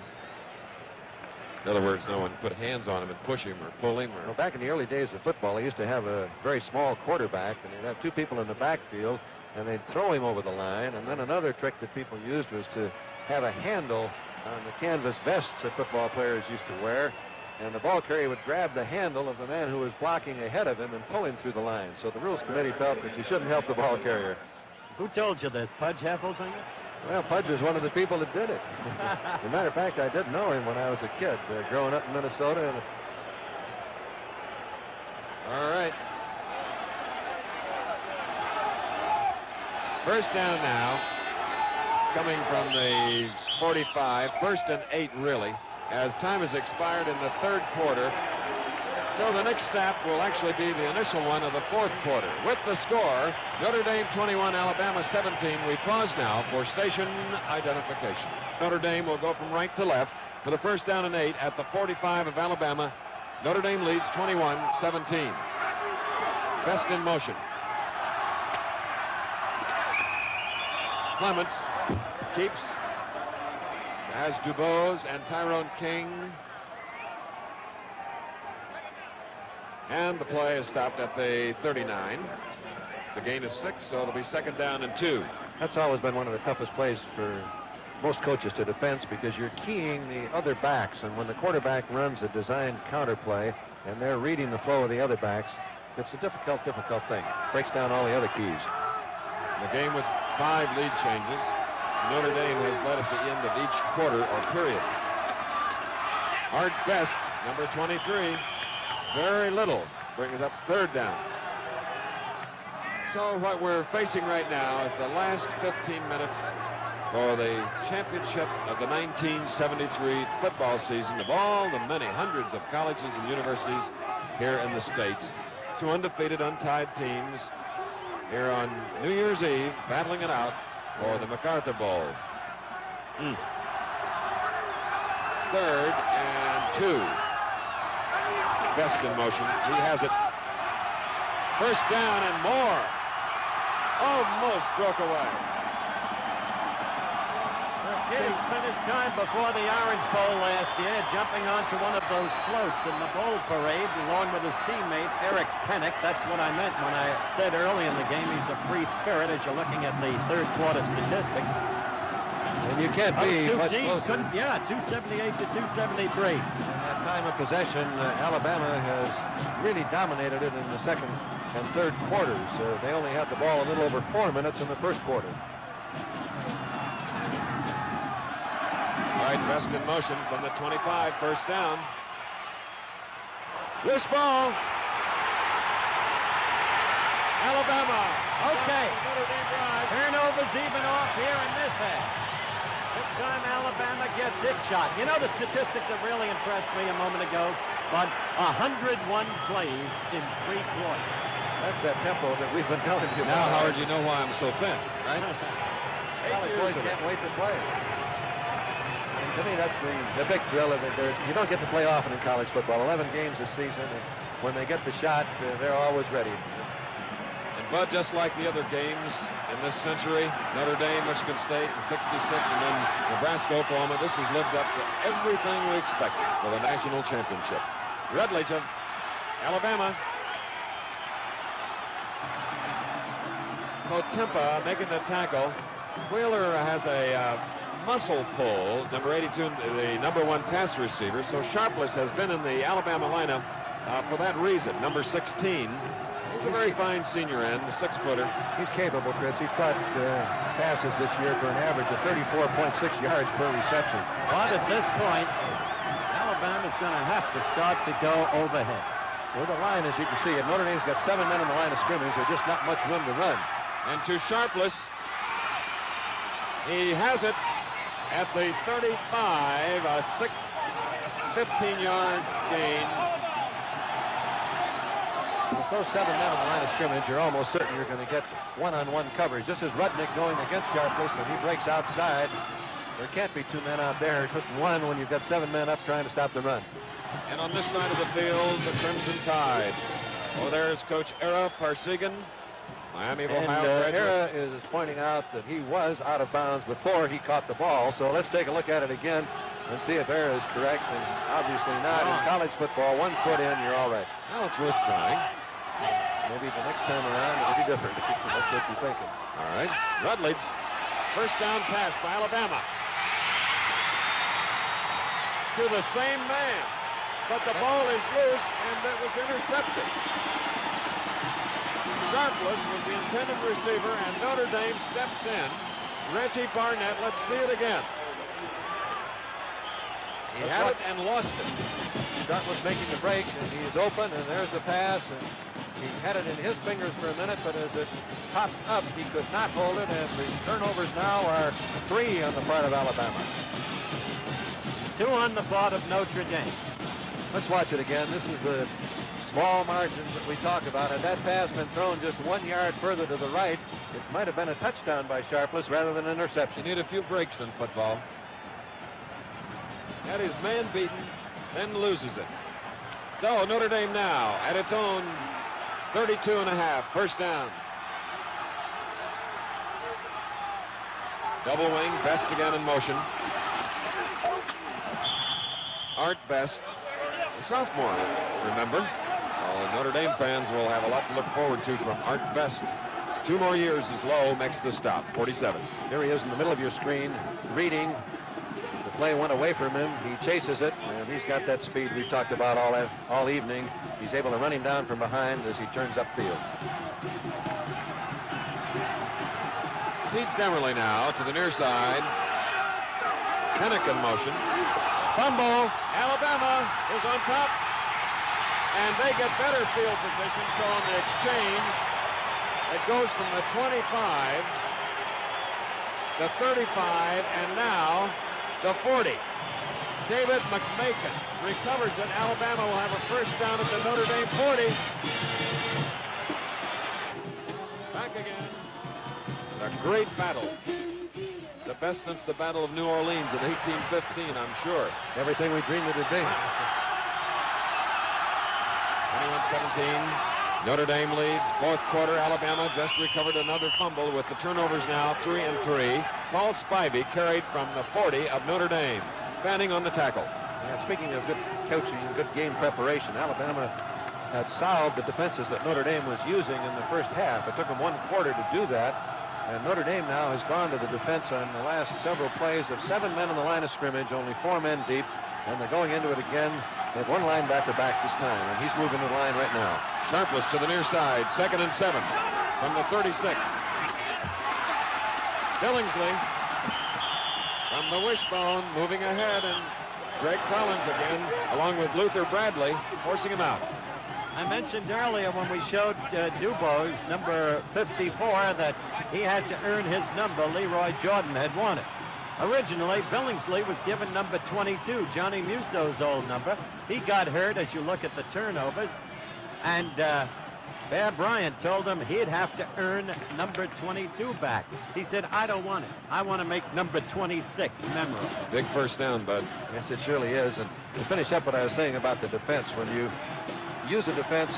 In other words, no one put hands on him and push him or pull him.
Well, back in the early days of football, they used to have a very small quarterback, and they'd have 2 people in the backfield, and they'd throw him over the line. And then another trick that people used was to have a handle on the canvas vests that football players used to wear, and the ball carrier would grab the handle of the man who was blocking ahead of him and pull him through the line. So the rules committee felt that you shouldn't help the ball carrier.
Who told you this, Pudge Heffelfinger?
Well, Pudge was one of the people that did it. As a matter of fact, I did know him when I was a kid, growing up in Minnesota.
All right. First down now, coming from the 45. 1st and 8, really, as time has expired in the 3rd quarter. So the next snap will actually be the initial one of the 4th quarter. With the score, Notre Dame 21, Alabama 17. We pause now for station identification. Notre Dame will go from right to left for the 1st down and 8 at the 45 of Alabama. Notre Dame leads 21-17. Best in motion. Clements keeps, as Dubose and Tyrone King. And the play is stopped at the 39. It's a gain of 6, so it'll be 2nd down and 2.
That's always been one of the toughest plays for most coaches to defense, because you're keying the other backs, and when the quarterback runs a designed counter play and they're reading the flow of the other backs, it's a difficult thing. Breaks down all the other keys.
The game with 5 lead changes. Notre Dame has led at the end of each quarter or period. Art Best, number 23, very little, brings up 3rd down. So what we're facing right now is the last 15 minutes for the championship of the 1973 football season of all the many hundreds of colleges and universities here in the States. 2 undefeated, untied teams here on New Year's Eve, battling it out for the MacArthur Bowl. 3rd and 2. Best in motion. He has it. 1st down and more. Almost broke away.
He finished time before the Orange Bowl last year, jumping onto one of those floats in the bowl parade along with his teammate Eric Pennick. That's what I meant when I said early in the game he's a free spirit, as you're looking at the 3rd quarter statistics.
And you can't be much closer.
278 to 273.
In that time of possession, Alabama has really dominated it in the 2nd and 3rd quarters. They only had the ball a little over 4 minutes in the 1st quarter.
All right, Best in motion from the 25, 1st down. This ball. Alabama.
Okay.
Notre Dame drive.
Turnovers even off here in this half. This time Alabama gets its shot. You know the statistic that really impressed me a moment ago? But 101 plays in 3 quarters.
That's that tempo that we've been telling you
Now,
about.
Howard, you know why I'm so thin, right?
College boys can't wait to play. And to me, that's the big thrill of it. You don't get to play often in college football. 11 games this season, and when they get the shot, they're always ready.
And Bud, just like the other games in this century, Notre Dame, Michigan State in '66, and then Nebraska, Oklahoma, this has lived up to everything we expected for the national championship. Rutledge of Alabama. Potempa making the tackle. Wheeler has a muscle pull, number 82, the number 1 pass receiver. So Sharpless has been in the Alabama lineup for that reason. Number 16. He's a very fine senior end, 6-footer.
He's capable, Chris. He's caught passes this year for an average of 34.6 yards per reception.
But at this point, Alabama's going to have to start to go overhead.
Well, the line, as you can see, Notre Dame's got 7 men in the line of scrimmage. There's just not much room to run.
And to Sharpless, he has it at the 35, a 15-yard gain.
With those 7 men in the line of scrimmage, you're almost certain you're going to get one-on-one coverage. This is Rudnick going against Sharpless, and he breaks outside. There can't be 2 men out there. Just 1 when you've got 7 men up trying to stop the run.
And on this side of the field, the Crimson Tide. Oh, there's Coach Era Parsegan, Miami of Ohio graduate.
Era is pointing out that he was out of bounds before he caught the ball. So let's take a look at it again and see if Era is correct. And obviously not. In college football, 1 foot in, you're all right.
Well, it's worth trying.
Maybe the next time around it'll be different. That's what you're thinking.
All right. Rutledge. 1st down pass by Alabama. To the same man. But the ball is loose, and it was intercepted. Sharpless was the intended receiver, and Notre Dame steps in. Reggie Barnett, let's see it again. He had it and lost it.
Dartmouth making the break, and he's open, and there's the pass, and he had it in his fingers for a minute, but as it popped up, he could not hold it, and the turnovers now are 3 on the part of Alabama.
2 on the part of Notre Dame.
Let's watch it again. This is the small margins that we talk about. Had that pass been thrown just 1 yard further to the right, it might have been a touchdown by Sharpless rather than an interception.
You need a few breaks in football. That is man beaten, then loses it. So Notre Dame now at its own 32.5, first down. Double wing, Best again in motion. Art Best, a sophomore, remember. So Notre Dame fans will have a lot to look forward to from Art Best. 2 more years as Lowe makes the stop, 47.
Here he is in the middle of your screen, reading. The play went away from him. He chases it, and he's got that speed we've talked about all evening. He's able to run him down from behind as he turns upfield.
Pete Demerly now to the near side. Pennick in motion. Fumble. Alabama is on top. And they get better field position, so on the exchange, it goes from the 25, the 35, and now the 40. David McMakin recovers it. Alabama will have a first down at the Notre Dame 40. Back again. A great battle. The best since the Battle of New Orleans in 1815, I'm sure.
Everything we dreamed of today.
21-17. Notre Dame leads. Fourth quarter, Alabama just recovered another fumble with the turnovers now 3 and 3. Paul Spivey carried from the 40 of Notre Dame. Fanning on the tackle.
Yeah, speaking of good coaching and good game preparation, Alabama had solved the defenses that Notre Dame was using in the first half. It took them 1 quarter to do that. And Notre Dame now has gone to the defense on the last several plays of 7 men on the line of scrimmage, only 4 men deep. And they're going into it again. They have 1 linebacker back this time, and he's moving the line right now.
Sharpless to the near side, 2nd and 7 from the 36. Billingsley from the wishbone moving ahead, and Greg Collins again, along with Luther Bradley, forcing him out.
I mentioned earlier when we showed Dubose, number 54, that he had to earn his number. Leroy Jordan had won it. Originally, Billingsley was given number 22, Johnny Musso's old number. He got hurt as you look at the turnovers, and Bear Bryant told him he'd have to earn number 22 back. He said, I don't want it. I want to make number 26 memorable.
Big first down, bud.
Yes, it surely is. And to finish up what I was saying about the defense, when you use the defense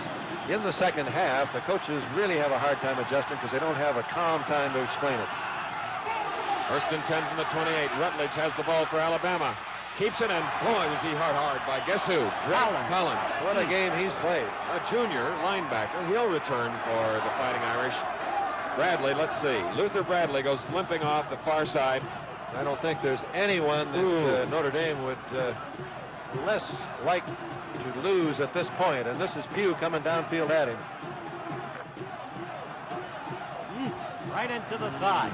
in the second half, the coaches really have a hard time adjusting because they don't have a calm time to explain it.
First and 10 from the 28. Rutledge has the ball for Alabama. Keeps it, and boy, was he hard by guess who? Collins.
What a game he's played.
A junior linebacker. He'll return for the Fighting Irish. Bradley, let's see. Luther Bradley goes limping off the far side.
I don't think there's anyone that Notre Dame would less like to lose at this point, and this is Pugh coming downfield at him.
Right into the thigh.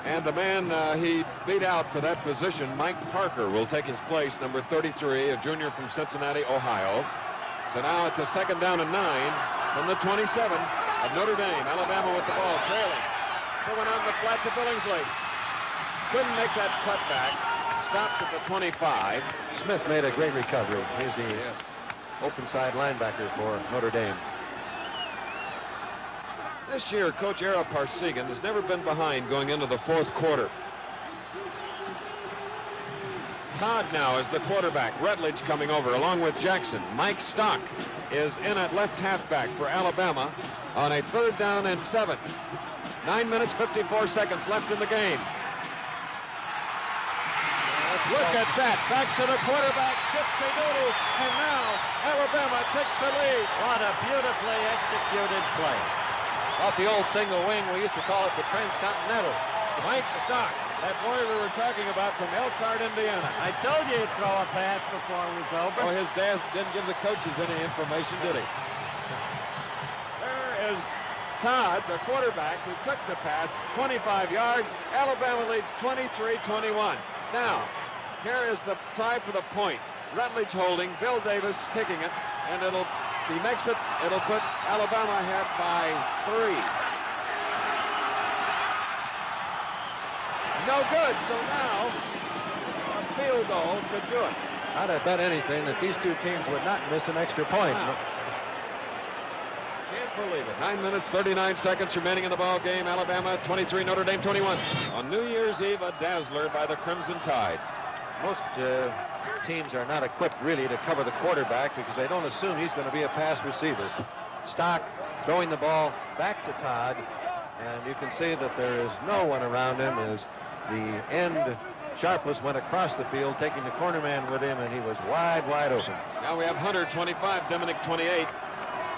And the man he beat out for that position, Mike Parker, will take his place, number 33, a junior from Cincinnati, Ohio. So now it's a 2nd down and 9 from the 27 of Notre Dame. Alabama with the ball, trailing. Going on the flat to Billingsley. Couldn't make that cutback. Stopped at the 25.
Smith made a great recovery. He's the open side linebacker for Notre Dame.
This year, Coach Ara Parsegan has never been behind going into the 4th quarter. Todd now is the quarterback. Rutledge coming over along with Jackson. Mike Stock is in at left halfback for Alabama on a 3rd down and 7. 9 minutes, 54 seconds left in the game. Look at that. Back to the quarterback, Dipsy-doodle, and now Alabama takes the lead.
What a beautifully executed play.
Off the old single wing, we used to call it the Transcontinental.
Mike Stock, that boy we were talking about from Elkhart, Indiana.
I told you he'd throw a pass before it was over.
Oh, his dad didn't give the coaches any information, did he? There is Todd, the quarterback, who took the pass 25 yards. Alabama leads 23-21. Now, here is the try for the point. Rutledge holding, Bill Davis kicking it, and if he makes it, it'll put Alabama ahead by 3. No good, so now a field goal could do it.
I'd have bet anything that these two teams would not miss an extra point.
Wow. Can't believe it. 9 minutes, 39 seconds remaining in the ball game. Alabama 23, Notre Dame 21. On New Year's Eve, a dazzler by the Crimson Tide.
Most teams are not equipped really to cover the quarterback because they don't assume he's going to be a pass receiver. Stock throwing the ball back to Todd, and you can see that there is no one around him as the end Sharpless went across the field, taking the corner man with him, and he was wide open.
Now we have Hunter 25, Diminick 28.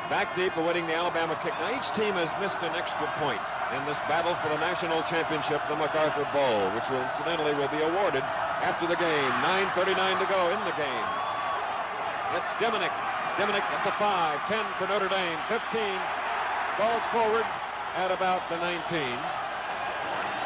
Back deep awaiting the Alabama kick. Now each team has missed an extra point in this battle for the national championship, the MacArthur Bowl, which will incidentally will be awarded after the game. 9:39 to go in the game. It's Diminick. Diminick at the 5, 10 for Notre Dame, 15. Balls forward at about the 19.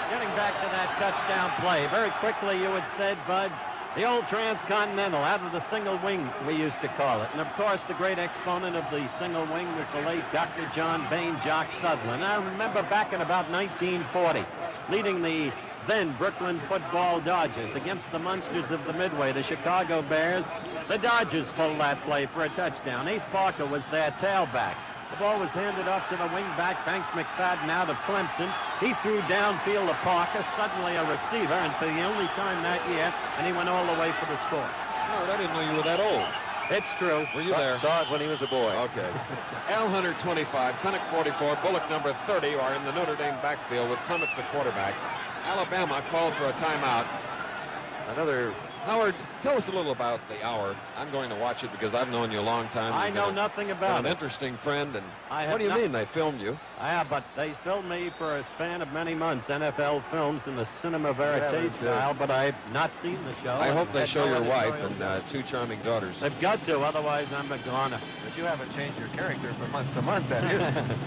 Getting back to that touchdown play, very quickly you had said, Bud, the old transcontinental out of the single wing, we used to call it. And of course, the great exponent of the single wing was the late Dr. John Bain Jock Sutherland. I remember back in about 1940, leading the then Brooklyn football Dodgers against the monsters of the Midway, the Chicago Bears. The Dodgers pulled that play for a touchdown. Ace Parker was their tailback. The ball was handed off to the wingback, Banks McFadden, out of Clemson. He threw downfield to Parker, suddenly a receiver, and for the only time that year, and he went all the way for the score.
Oh, I didn't know you were that old.
It's true.
Were you there?
Saw it when he was a boy.
Okay. Al Hunter 25, Pennick 44, Bullock number 30 are in the Notre Dame backfield with Clements the quarterback. Alabama called for a timeout.
Another.
Howard, tell us a little about the hour. I'm going to watch it because I've known you a long time.
I know nothing about
an
it.
interesting friend. And
I
what do you mean they filmed you?
Yeah, but they filmed me for a span of many months. NFL films in the cinema verite style, but I've not seen the show.
I hope they show your wife and
and
2 charming daughters.
They've got to, otherwise I'm a goner.
But you haven't changed your character from month to month, have you?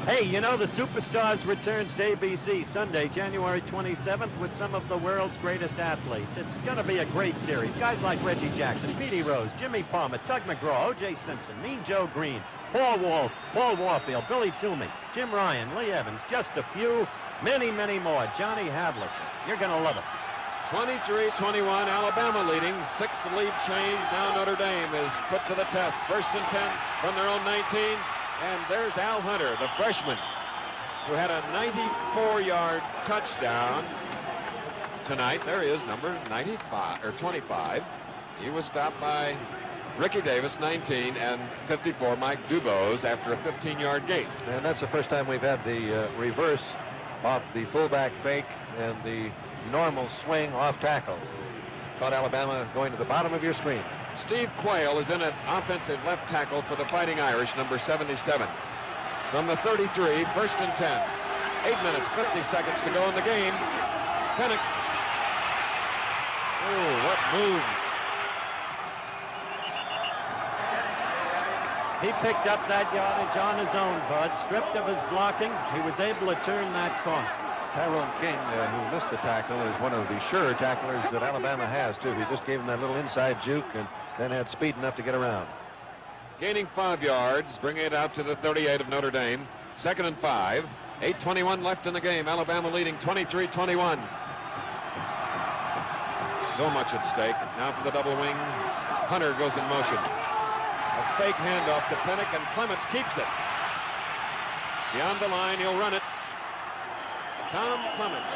Hey, you know, the Superstars returns to ABC Sunday, January 27th with some of the world's greatest athletes. It's going to be a great series. Guys like Reggie Jackson, Petey Rose, Jimmy Palmer, Tug McGraw, O.J. Simpson, Mean Joe Green, Paul Warfield, Billy Toomey, Jim Ryan, Lee Evans, just a few, many more. Johnny Havlicek. You're going to love it.
23-21, Alabama leading. 6th lead change. Now Notre Dame is put to the test. 1st and 10 from their own 19. And there's Al Hunter, the freshman, who had a 94-yard touchdown tonight. There he is, number 95 or 25. He was stopped by Ricky Davis, 19, and 54, Mike Dubose, after a 15-yard gain.
And that's the first time we've had the reverse off the fullback fake and the normal swing off tackle. Caught Alabama going to the bottom of your screen.
Steve Quayle is in at offensive left tackle for the Fighting Irish, number 77. From the 33, 1st and 10. 8 minutes, 50 seconds to go in the game. Pennick. Oh, what moves.
He picked up that yardage on his own, Bud. Stripped of his blocking, he was able to turn that corner.
Tyrone King, who missed the tackle, is one of the surer tacklers that Alabama has, too. He just gave him that little inside juke and then had speed enough to get around.
Gaining 5 yards, bringing it out to the 38 of Notre Dame. 2nd and 5. 8:21 left in the game. Alabama leading 23-21. So much at stake. Now for the double wing. Hunter goes in motion. A fake handoff to Pennick, and Clements keeps it. Beyond the line, he'll run it. Tom Clements,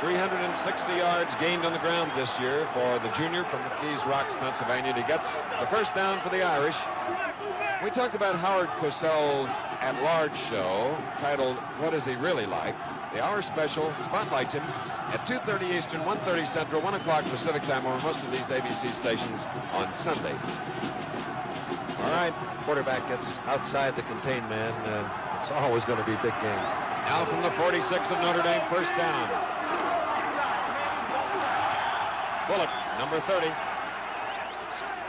360 yards gained on the ground this year for the junior from the Keys Rocks, Pennsylvania. He gets the first down for the Irish. We talked about Howard Cosell's at-large show titled What Is He Really Like? The hour special spotlights him at 2:30 Eastern, 1:30 Central, 1 o'clock Pacific time over most of these ABC stations on Sunday.
All right, quarterback gets outside the contained man. It's always going to be a big game.
Now from the 46 of Notre Dame, first down. Bullock, number 30.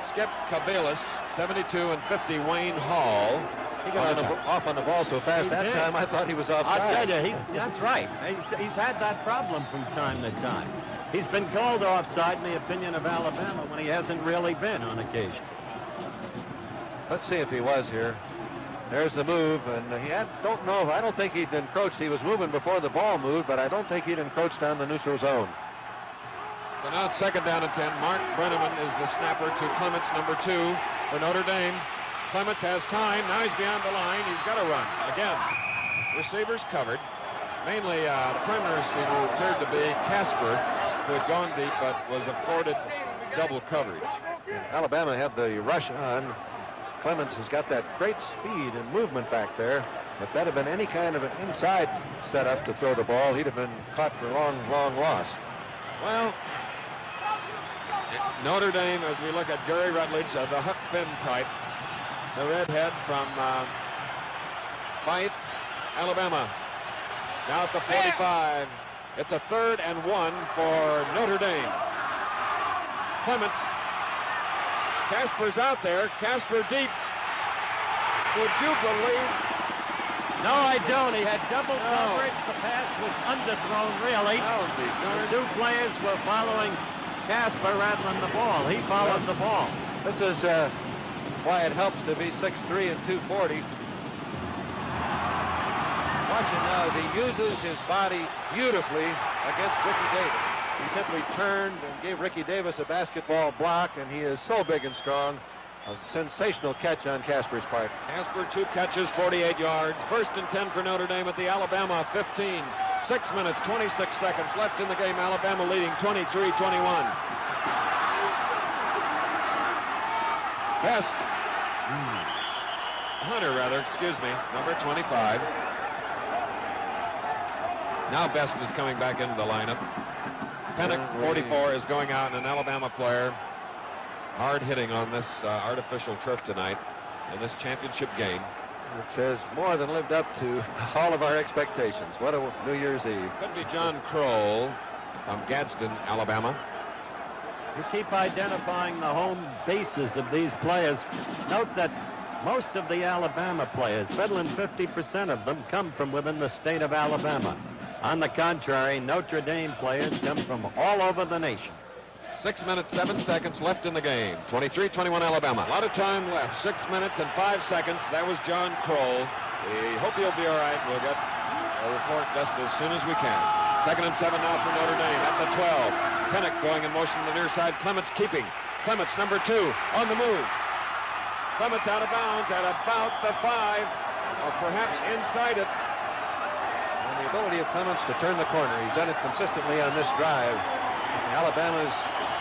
Skip Cabelas, 72 and 50, Wayne Hall.
He got off on the ball so fast that time I thought he was offside.
I'll tell you, that's right. He's had that problem from time to time. He's been called offside in the opinion of Alabama when he hasn't really been on occasion.
Let's see if he was here. There's the move, and I don't think he'd encroached. He was moving before the ball moved, but I don't think he'd encroached on the neutral zone.
So now it's 2nd down and 10. Mark Brenneman is the snapper to Clements, number 2 for Notre Dame. Clements has time. Now he's beyond the line. He's got to run. Again, receivers covered. Mainly the primary receiver appeared to be Casper, who had gone deep but was afforded double coverage.
Alabama had the rush on. Clements has got that great speed and movement back there. If that had been any kind of an inside setup to throw the ball, he'd have been caught for a long, long loss.
Well, Notre Dame, as we look at Gary Rutledge, the Huck Finn type, the redhead from Fife, Alabama. Now at the 45. It's a 3rd and 1 for Notre Dame. Clements. Casper's out there. Casper deep. Would you believe?
No, I don't. He had double coverage. The pass was underthrown, really. The 2 players were following Casper rather than the ball. He followed the ball.
This is why it helps to be 6'3" and 240. Watch it now as he uses his body beautifully against Ricky Davis. He simply turned and gave Ricky Davis a basketball block, and he is so big and strong. A sensational catch on Casper's part.
Casper, 2 catches, 48 yards. 1st and 10 for Notre Dame at the Alabama 15. 6 minutes, 26 seconds left in the game. Alabama leading 23-21. Best. Hunter, excuse me, number 25. Now Best is coming back into the lineup. Pennick, 44, is going out, and an Alabama player hard hitting on this artificial turf tonight in this championship game.
It says more than lived up to all of our expectations. What a New Year's Eve.
Could be John Kroll from Gadsden, Alabama.
You keep identifying the home bases of these players. Note that most of the Alabama players, better than 50% of them, come from within the state of Alabama. On the contrary, Notre Dame players come from all over the nation.
6 minutes, 7 seconds left in the game. 23-21 Alabama. A lot of time left. 6 minutes and 5 seconds. That was John Kroll. We hope he'll be all right. We'll get a report just as soon as we can. 2nd and 7 now for Notre Dame at the 12. Pennick going in motion to the near side. Clements keeping. Clements, number 2, on the move. Clements out of bounds at about the 5, or perhaps inside it.
And the ability of Clements to turn the corner. He's done it consistently on this drive. Alabama's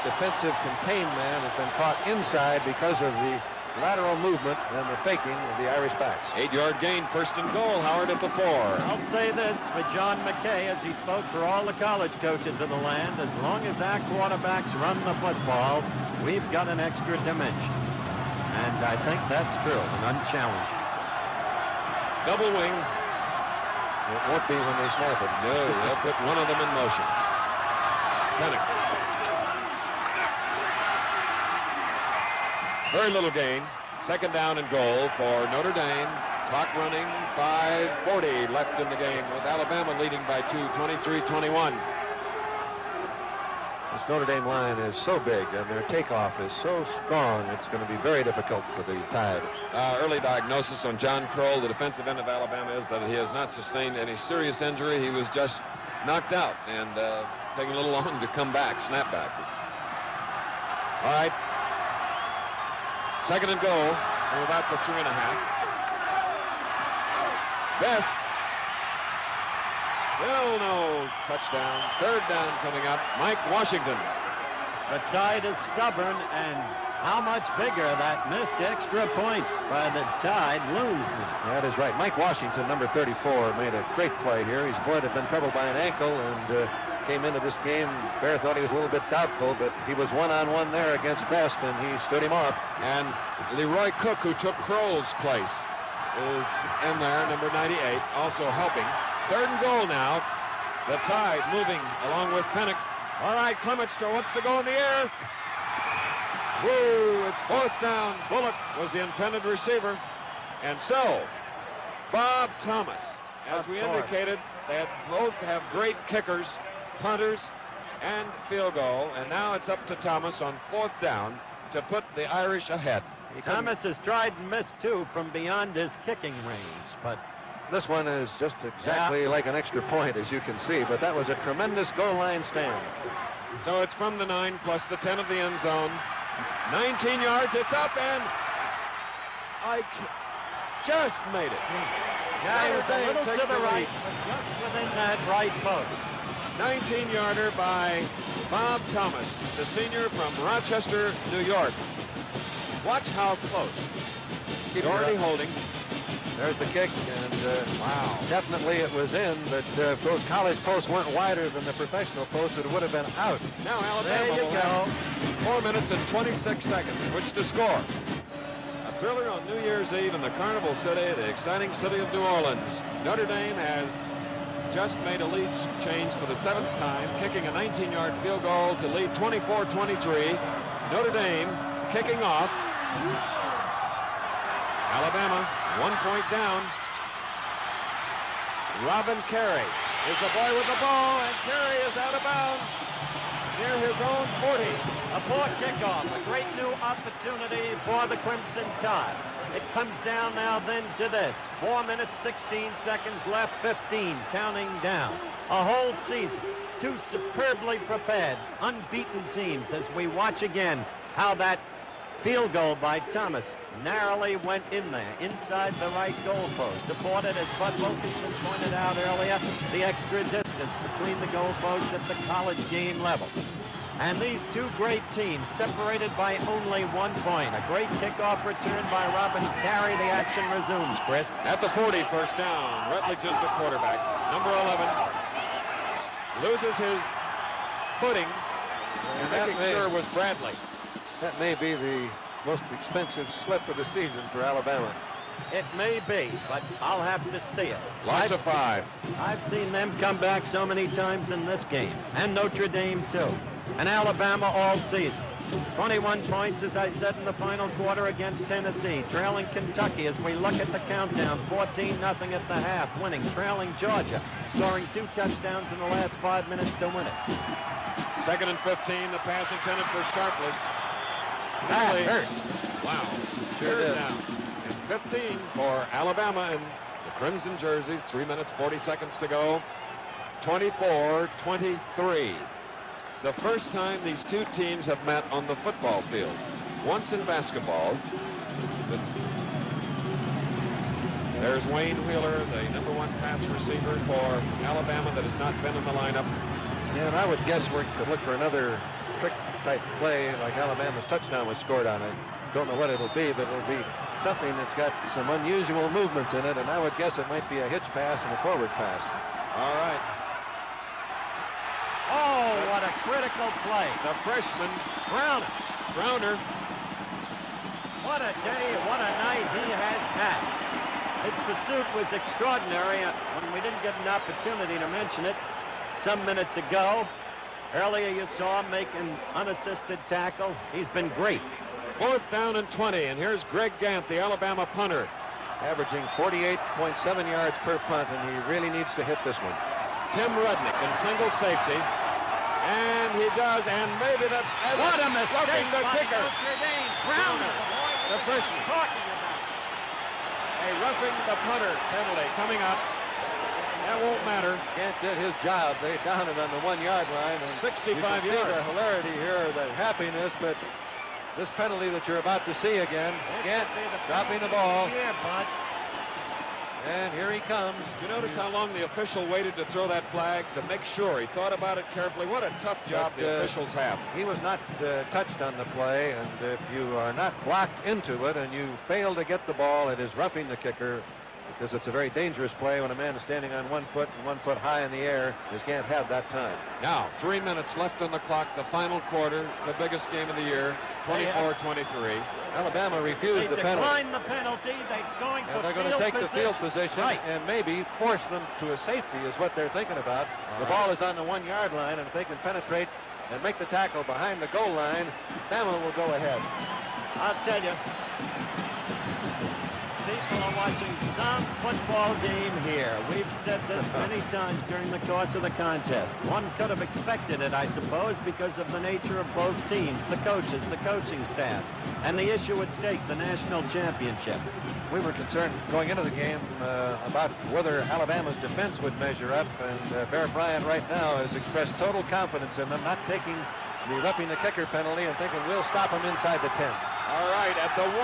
defensive contained man has been caught inside because of the lateral movement and the faking of the Irish backs.
8-yard gain, 1st and goal. Howard at the 4.
I'll say this for John McKay, as he spoke for all the college coaches of the land: as long as our quarterbacks run the football, we've got an extra dimension. And I think that's true and unchallenged.
Double wing.
It won't be when they snap it.
No, they'll put one of them in motion. Pennick. Very little gain. 2nd down and goal for Notre Dame. Clock running, 5:40 left in the game, with Alabama leading by 2, 23-21.
This Notre Dame line is so big, and their takeoff is so strong, it's going to be very difficult for the Tide.
Early diagnosis on John Kroll, the defensive end of Alabama, is that he has not sustained any serious injury. He was just knocked out and taking a little long to come back, snap back. All right. 2nd and goal from about the 3.5. Best. Still no touchdown. 3rd down coming up. Mike Washington.
The Tide is stubborn, and how much bigger that missed extra point by the Tide looms me.
That is right. Mike Washington, number 34, made a great play here. His boy had been troubled by an ankle and came into this game. Bear thought he was a little bit doubtful, but he was one-on-one there against Best, and he stood him off.
And Leroy Cook, who took Kroll's place, is in there, number 98, also helping. 3rd and goal now. The Tide moving along with Pennick. All right, Clements wants to go in the air. Woo, it's 4th down. Bullock was the intended receiver. And so, Bob Thomas, as we indicated, they both have great kickers, punters, and field goal. And now it's up to Thomas on 4th down to put the Irish ahead.
Thomas has tried and missed, too, from beyond his kicking range, but
this one is just exactly like an extra point, as you can see, but that was a tremendous goal line stand.
So it's from the 9 plus the 10 of the end zone. 19 yards, it's up, and just made it.
Yeah, he was a little
takes
to the
the
right,
lead.
but just within that right post.
19-yarder by Bob Thomas, the senior from Rochester, New York. Watch how close.
Keep
Doherty holding.
There's the kick, and
Wow.
definitely it was in, but if those college posts weren't wider than the professional posts, it would have been out.
Now Alabama
There you
will
go.
have 4 minutes and 26 seconds, which to score. A thriller on New Year's Eve in the Carnival City, the exciting city of New Orleans. Notre Dame has just made a lead change for the 7th time, kicking a 19-yard field goal to lead 24-23. Notre Dame kicking off. Alabama 1 point down. Robin Carey is the boy with the ball, and Carey is out of bounds near his own 40.
A poor kickoff, a great new opportunity for the Crimson Tide. It comes down now then to this. 4 minutes, 16 seconds left, 15 counting down. A whole season, 2 superbly prepared, unbeaten teams as we watch again how that field goal by Thomas narrowly went in there, inside the right goal post. Afforded, as Bud Wilkinson pointed out earlier, the extra distance between the goal posts at the college game level. And these 2 great teams separated by only 1 point. A great kickoff return by Robin Carey. The action resumes, Chris.
At the 40, first down. Rutledge is the quarterback. Number 11 loses his footing, and making sure it was Bradley.
That may be the most expensive slip of the season for Alabama.
It may be, but I'll have to see it.
Loss of 5.
I've seen them come back so many times in this game, and Notre Dame too, and Alabama all season. 21 points, as I said, in the final quarter against Tennessee, trailing Kentucky as we look at the countdown, 14-0 at the half, winning, trailing Georgia, scoring 2 touchdowns in the last 5 minutes to win it.
2nd and 15, the pass intended for Sharpless.
That
Really
hurt.
Wow.
Sure
Third
did.
down. And 15 for Alabama in the crimson jerseys. 3 minutes, 40 seconds to go. 24-23. The first time these 2 teams have met on the football field. Once in basketball. There's Wayne Wheeler, the number 1 pass receiver for Alabama that has not been in the lineup.
Yeah, and I would guess we're to look for another trick-type play like Alabama's touchdown was scored on. I don't know what it'll be, but it'll be something that's got some unusual movements in it, and I would guess it might be a hitch pass and a forward pass.
All right.
Oh, what a critical play.
The freshman,
Browner. What a day, what a night he has had. His pursuit was extraordinary when we didn't get an opportunity to mention it some minutes ago. Earlier you saw him make an unassisted tackle. He's been great.
4th down and 20, and here's Greg Gant, the Alabama punter.
Averaging 48.7 yards per punt, and he really needs to hit this one.
Tim Rudnick in single safety, and he does, and maybe that.
What a mistake
Roughing the
by
kicker.
Notre Dame. Browner,
The freshman.
talking about.
A roughing the punter penalty coming up. That won't matter.
Gant did his job. They downed it on the 1-yard line. And
65
you can see
yards.
the hilarity here, the happiness, but this penalty that you're about to see again, Gant dropping the ball,
Here, Bud.
and here he comes.
Did you notice how long the official waited to throw that flag to make sure? He thought about it carefully. What a tough job
But,
the officials have.
He was not touched on the play, and if you are not blocked into it and you fail to get the ball, it is roughing the kicker, because it's a very dangerous play when a man is standing on 1 foot and 1 foot high in the air. Just can't have that time.
Now, 3 minutes left on the clock, the final quarter, the biggest game of the year, 24-23.
Alabama
They
refused the penalty.
declined the penalty. They're going for
And they're going to take the field position
Right.
and maybe force them to a safety is what they're thinking about. The ball is on the 1-yard line, and if they can penetrate and make the tackle behind the goal line, Bama will go ahead.
I'll tell you, people are watching some football game here. We've said this many times during the course of the contest. One could have expected it, I suppose, because of the nature of both teams, the coaches, the coaching staffs, and the issue at stake, the national championship.
We were concerned going into the game about whether Alabama's defense would measure up, and Bear Bryant right now has expressed total confidence in them, not taking the roughing the kicker penalty and thinking we'll stop them inside the 10.
All right, at the 1,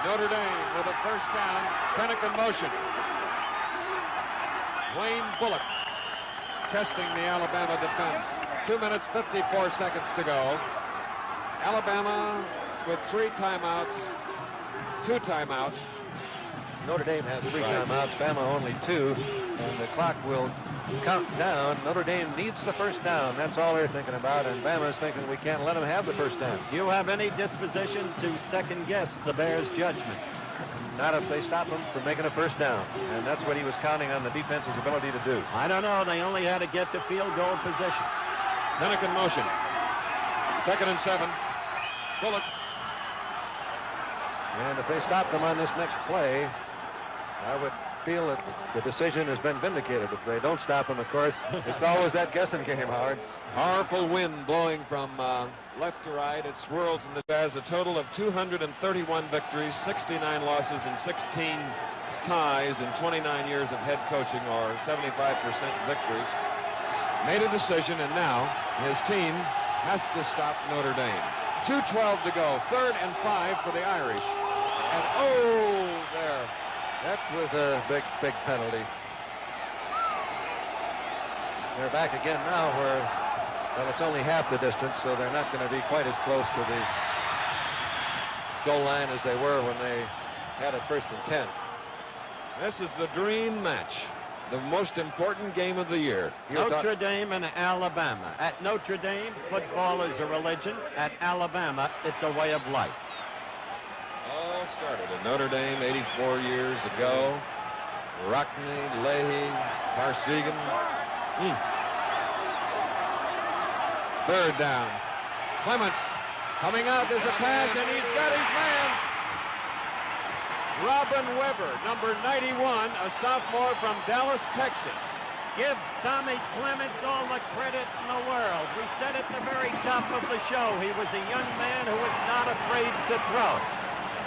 Notre Dame with a first down. Pennick in motion. Wayne Bullock testing the Alabama defense. 2 minutes, 54 seconds to go. Alabama with 3 timeouts, 2 timeouts.
Notre Dame has 3 timeouts, Bama only 2, and the clock will count down. Notre Dame needs the first down. That's all they're thinking about, and Bama's thinking we can't let them have the first down.
Do you have any disposition to second-guess the Bears' judgment?
Not if they stop him from making a first down, and that's what he was counting on the defense's ability to do.
I don't know. They only had to get to field goal position.
Pennick in motion. 2nd and 7. Bullock.
And if they stop them on this next play, I would feel that the decision has been vindicated. If they don't stop him, of course, it's always that guessing game, Howard.
Powerful wind blowing from left to right. It swirls and has a total of 231 victories, 69 losses, and 16 ties in 29 years of head coaching, or 75% victories. Made a decision, and now his team has to stop Notre Dame. 2:12 to go. 3rd and 5 for the Irish. And there.
That was a big penalty. They're back again now where, well, it's only half the distance, so they're not going to be quite as close to the goal line as they were when they had it 1st and 10.
This is the dream match, the most important game of the year.
Notre Dame and Alabama. At Notre Dame, football is a religion. At Alabama, it's a way of life.
All started at Notre Dame 84 years ago. Rockney, Leahy, Parsegan. 3rd down. Clements coming out. There's a pass, and he's got his man. Robin Weber, number 91, a sophomore from Dallas, Texas.
Give Tommy Clements all the credit in the world. We said at the very top of the show he was a young man who was not afraid to throw.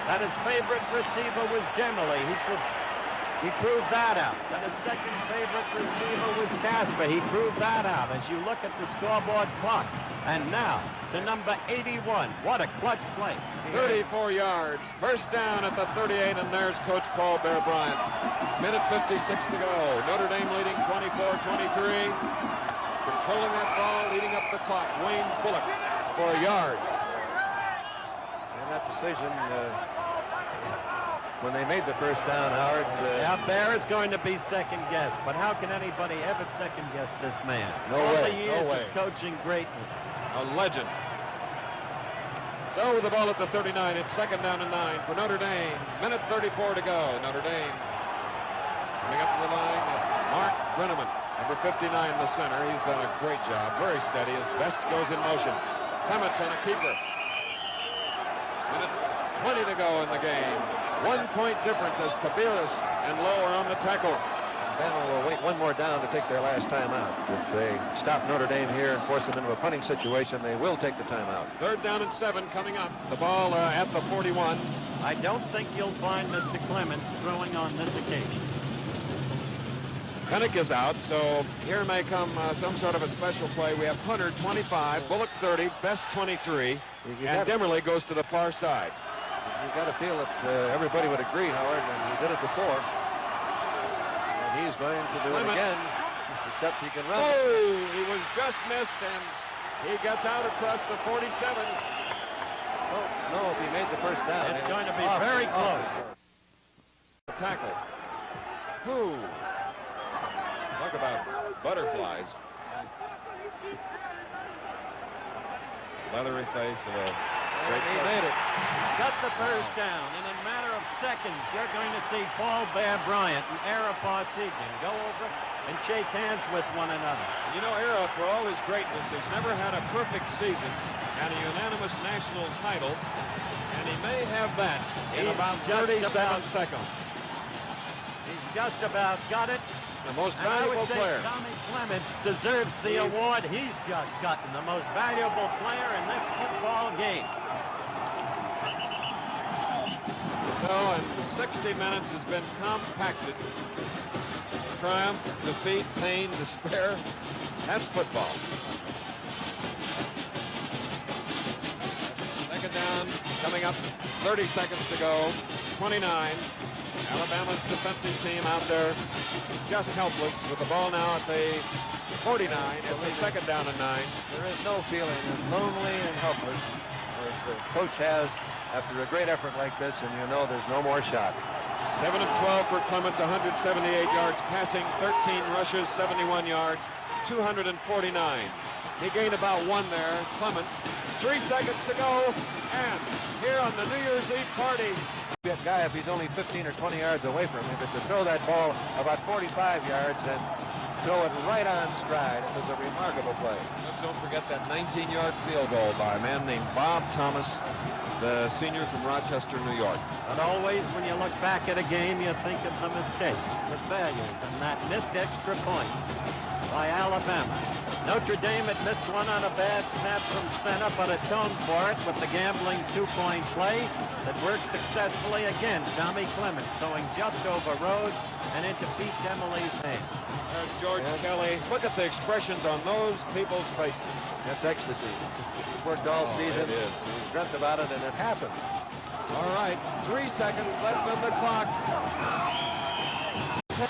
That his favorite receiver was Gemily. He proved that out. That his second favorite receiver was Casper. He proved that out as you look at the scoreboard clock. And now to number 81. What a clutch play.
34 yards. First down at the 38, and there's Coach Paul Bear Bryant. Minute 56 to go. Notre Dame leading 24-23. Controlling that ball, leading up the clock. Wayne Bullock for a yard.
And that decision, when they made the first down, Howard.
Yeah, Bear is going to be second-guessed, but how can anybody ever second-guess this man?
No
All
way,
the years
no way.
of coaching greatness.
A legend. So with the ball at the 39, it's 2nd down and 9 for Notre Dame. Minute 34 to go. Notre Dame coming up to the line. That's Mark Brenneman, number 59 in the center. He's done a great job, very steady. His best goes in motion. Clements on a keeper. Minute 20 to go in the game. 1-point difference as Kabiris and Lowe are on the tackle.
Bama will wait one more down to take their last timeout. If they stop Notre Dame here and force them into a punting situation, they will take the timeout.
3rd down and 7 coming up. The ball at the 41.
I don't think you'll find Mr. Clements throwing on this occasion.
Pennick is out, so here may come some sort of a special play. We have Hunter 25, Bullock 30, Best 23, and Demerly goes to the far side.
You've got to feel that everybody would agree, Howard, and he did it before. And he's going to do it again, except he can run.
Oh, he was just missed, and he gets out across the 47.
Oh, no, if he made the first down.
It's going to be very close.
Tackle. Who? Talk about butterflies. Leathery face of a great
he made it.
He's got the first down. In a matter of seconds, you're going to see Paul Bear Bryant and Ara Parsegan go over and shake hands with one another.
You know, Ara, for all his greatness, has never had a perfect season and a unanimous national title, and he may have that in about 37 seconds.
just about got it.
The most
And I
valuable
would say
player.
Tommy Clements deserves the award. He's just gotten the most valuable player in this football game.
So, and 60 minutes has been compacted. Triumph, defeat, pain, despair. That's football. Second down, coming up, 30 seconds to go, 29. Alabama's defensive team out there just helpless with the ball now at the 49. It's a second down and 9.
There is no feeling as lonely and helpless as the coach has after a great effort like this, and you know there's no more shot.
7 of 12 for Clements, 178 yards passing, 13 rushes, 71 yards, 249. He gained about 1 there. Clements, 3 seconds to go, and here on the New Year's Eve party.
That guy, if he's only 15 or 20 yards away from him, but to throw that ball about 45 yards and throw it right on stride, it was a remarkable play.
Let's don't forget that 19-yard field goal by a man named Bob Thomas, the senior from Rochester, New York.
But always when you look back at a game, you think of the mistakes, the failures, and that missed extra point by Alabama. Notre Dame had missed one on a bad snap from center, but atoned for it with the gambling two-point play that worked successfully again. Tommy Clements throwing just over Rhodes and into Pete Demile's hands.
George Kelly, look at the expressions on those people's faces.
That's ecstasy. He's worked all season.
It is.
He's dreamt about it, and it happened.
All right, 3 seconds left on the clock.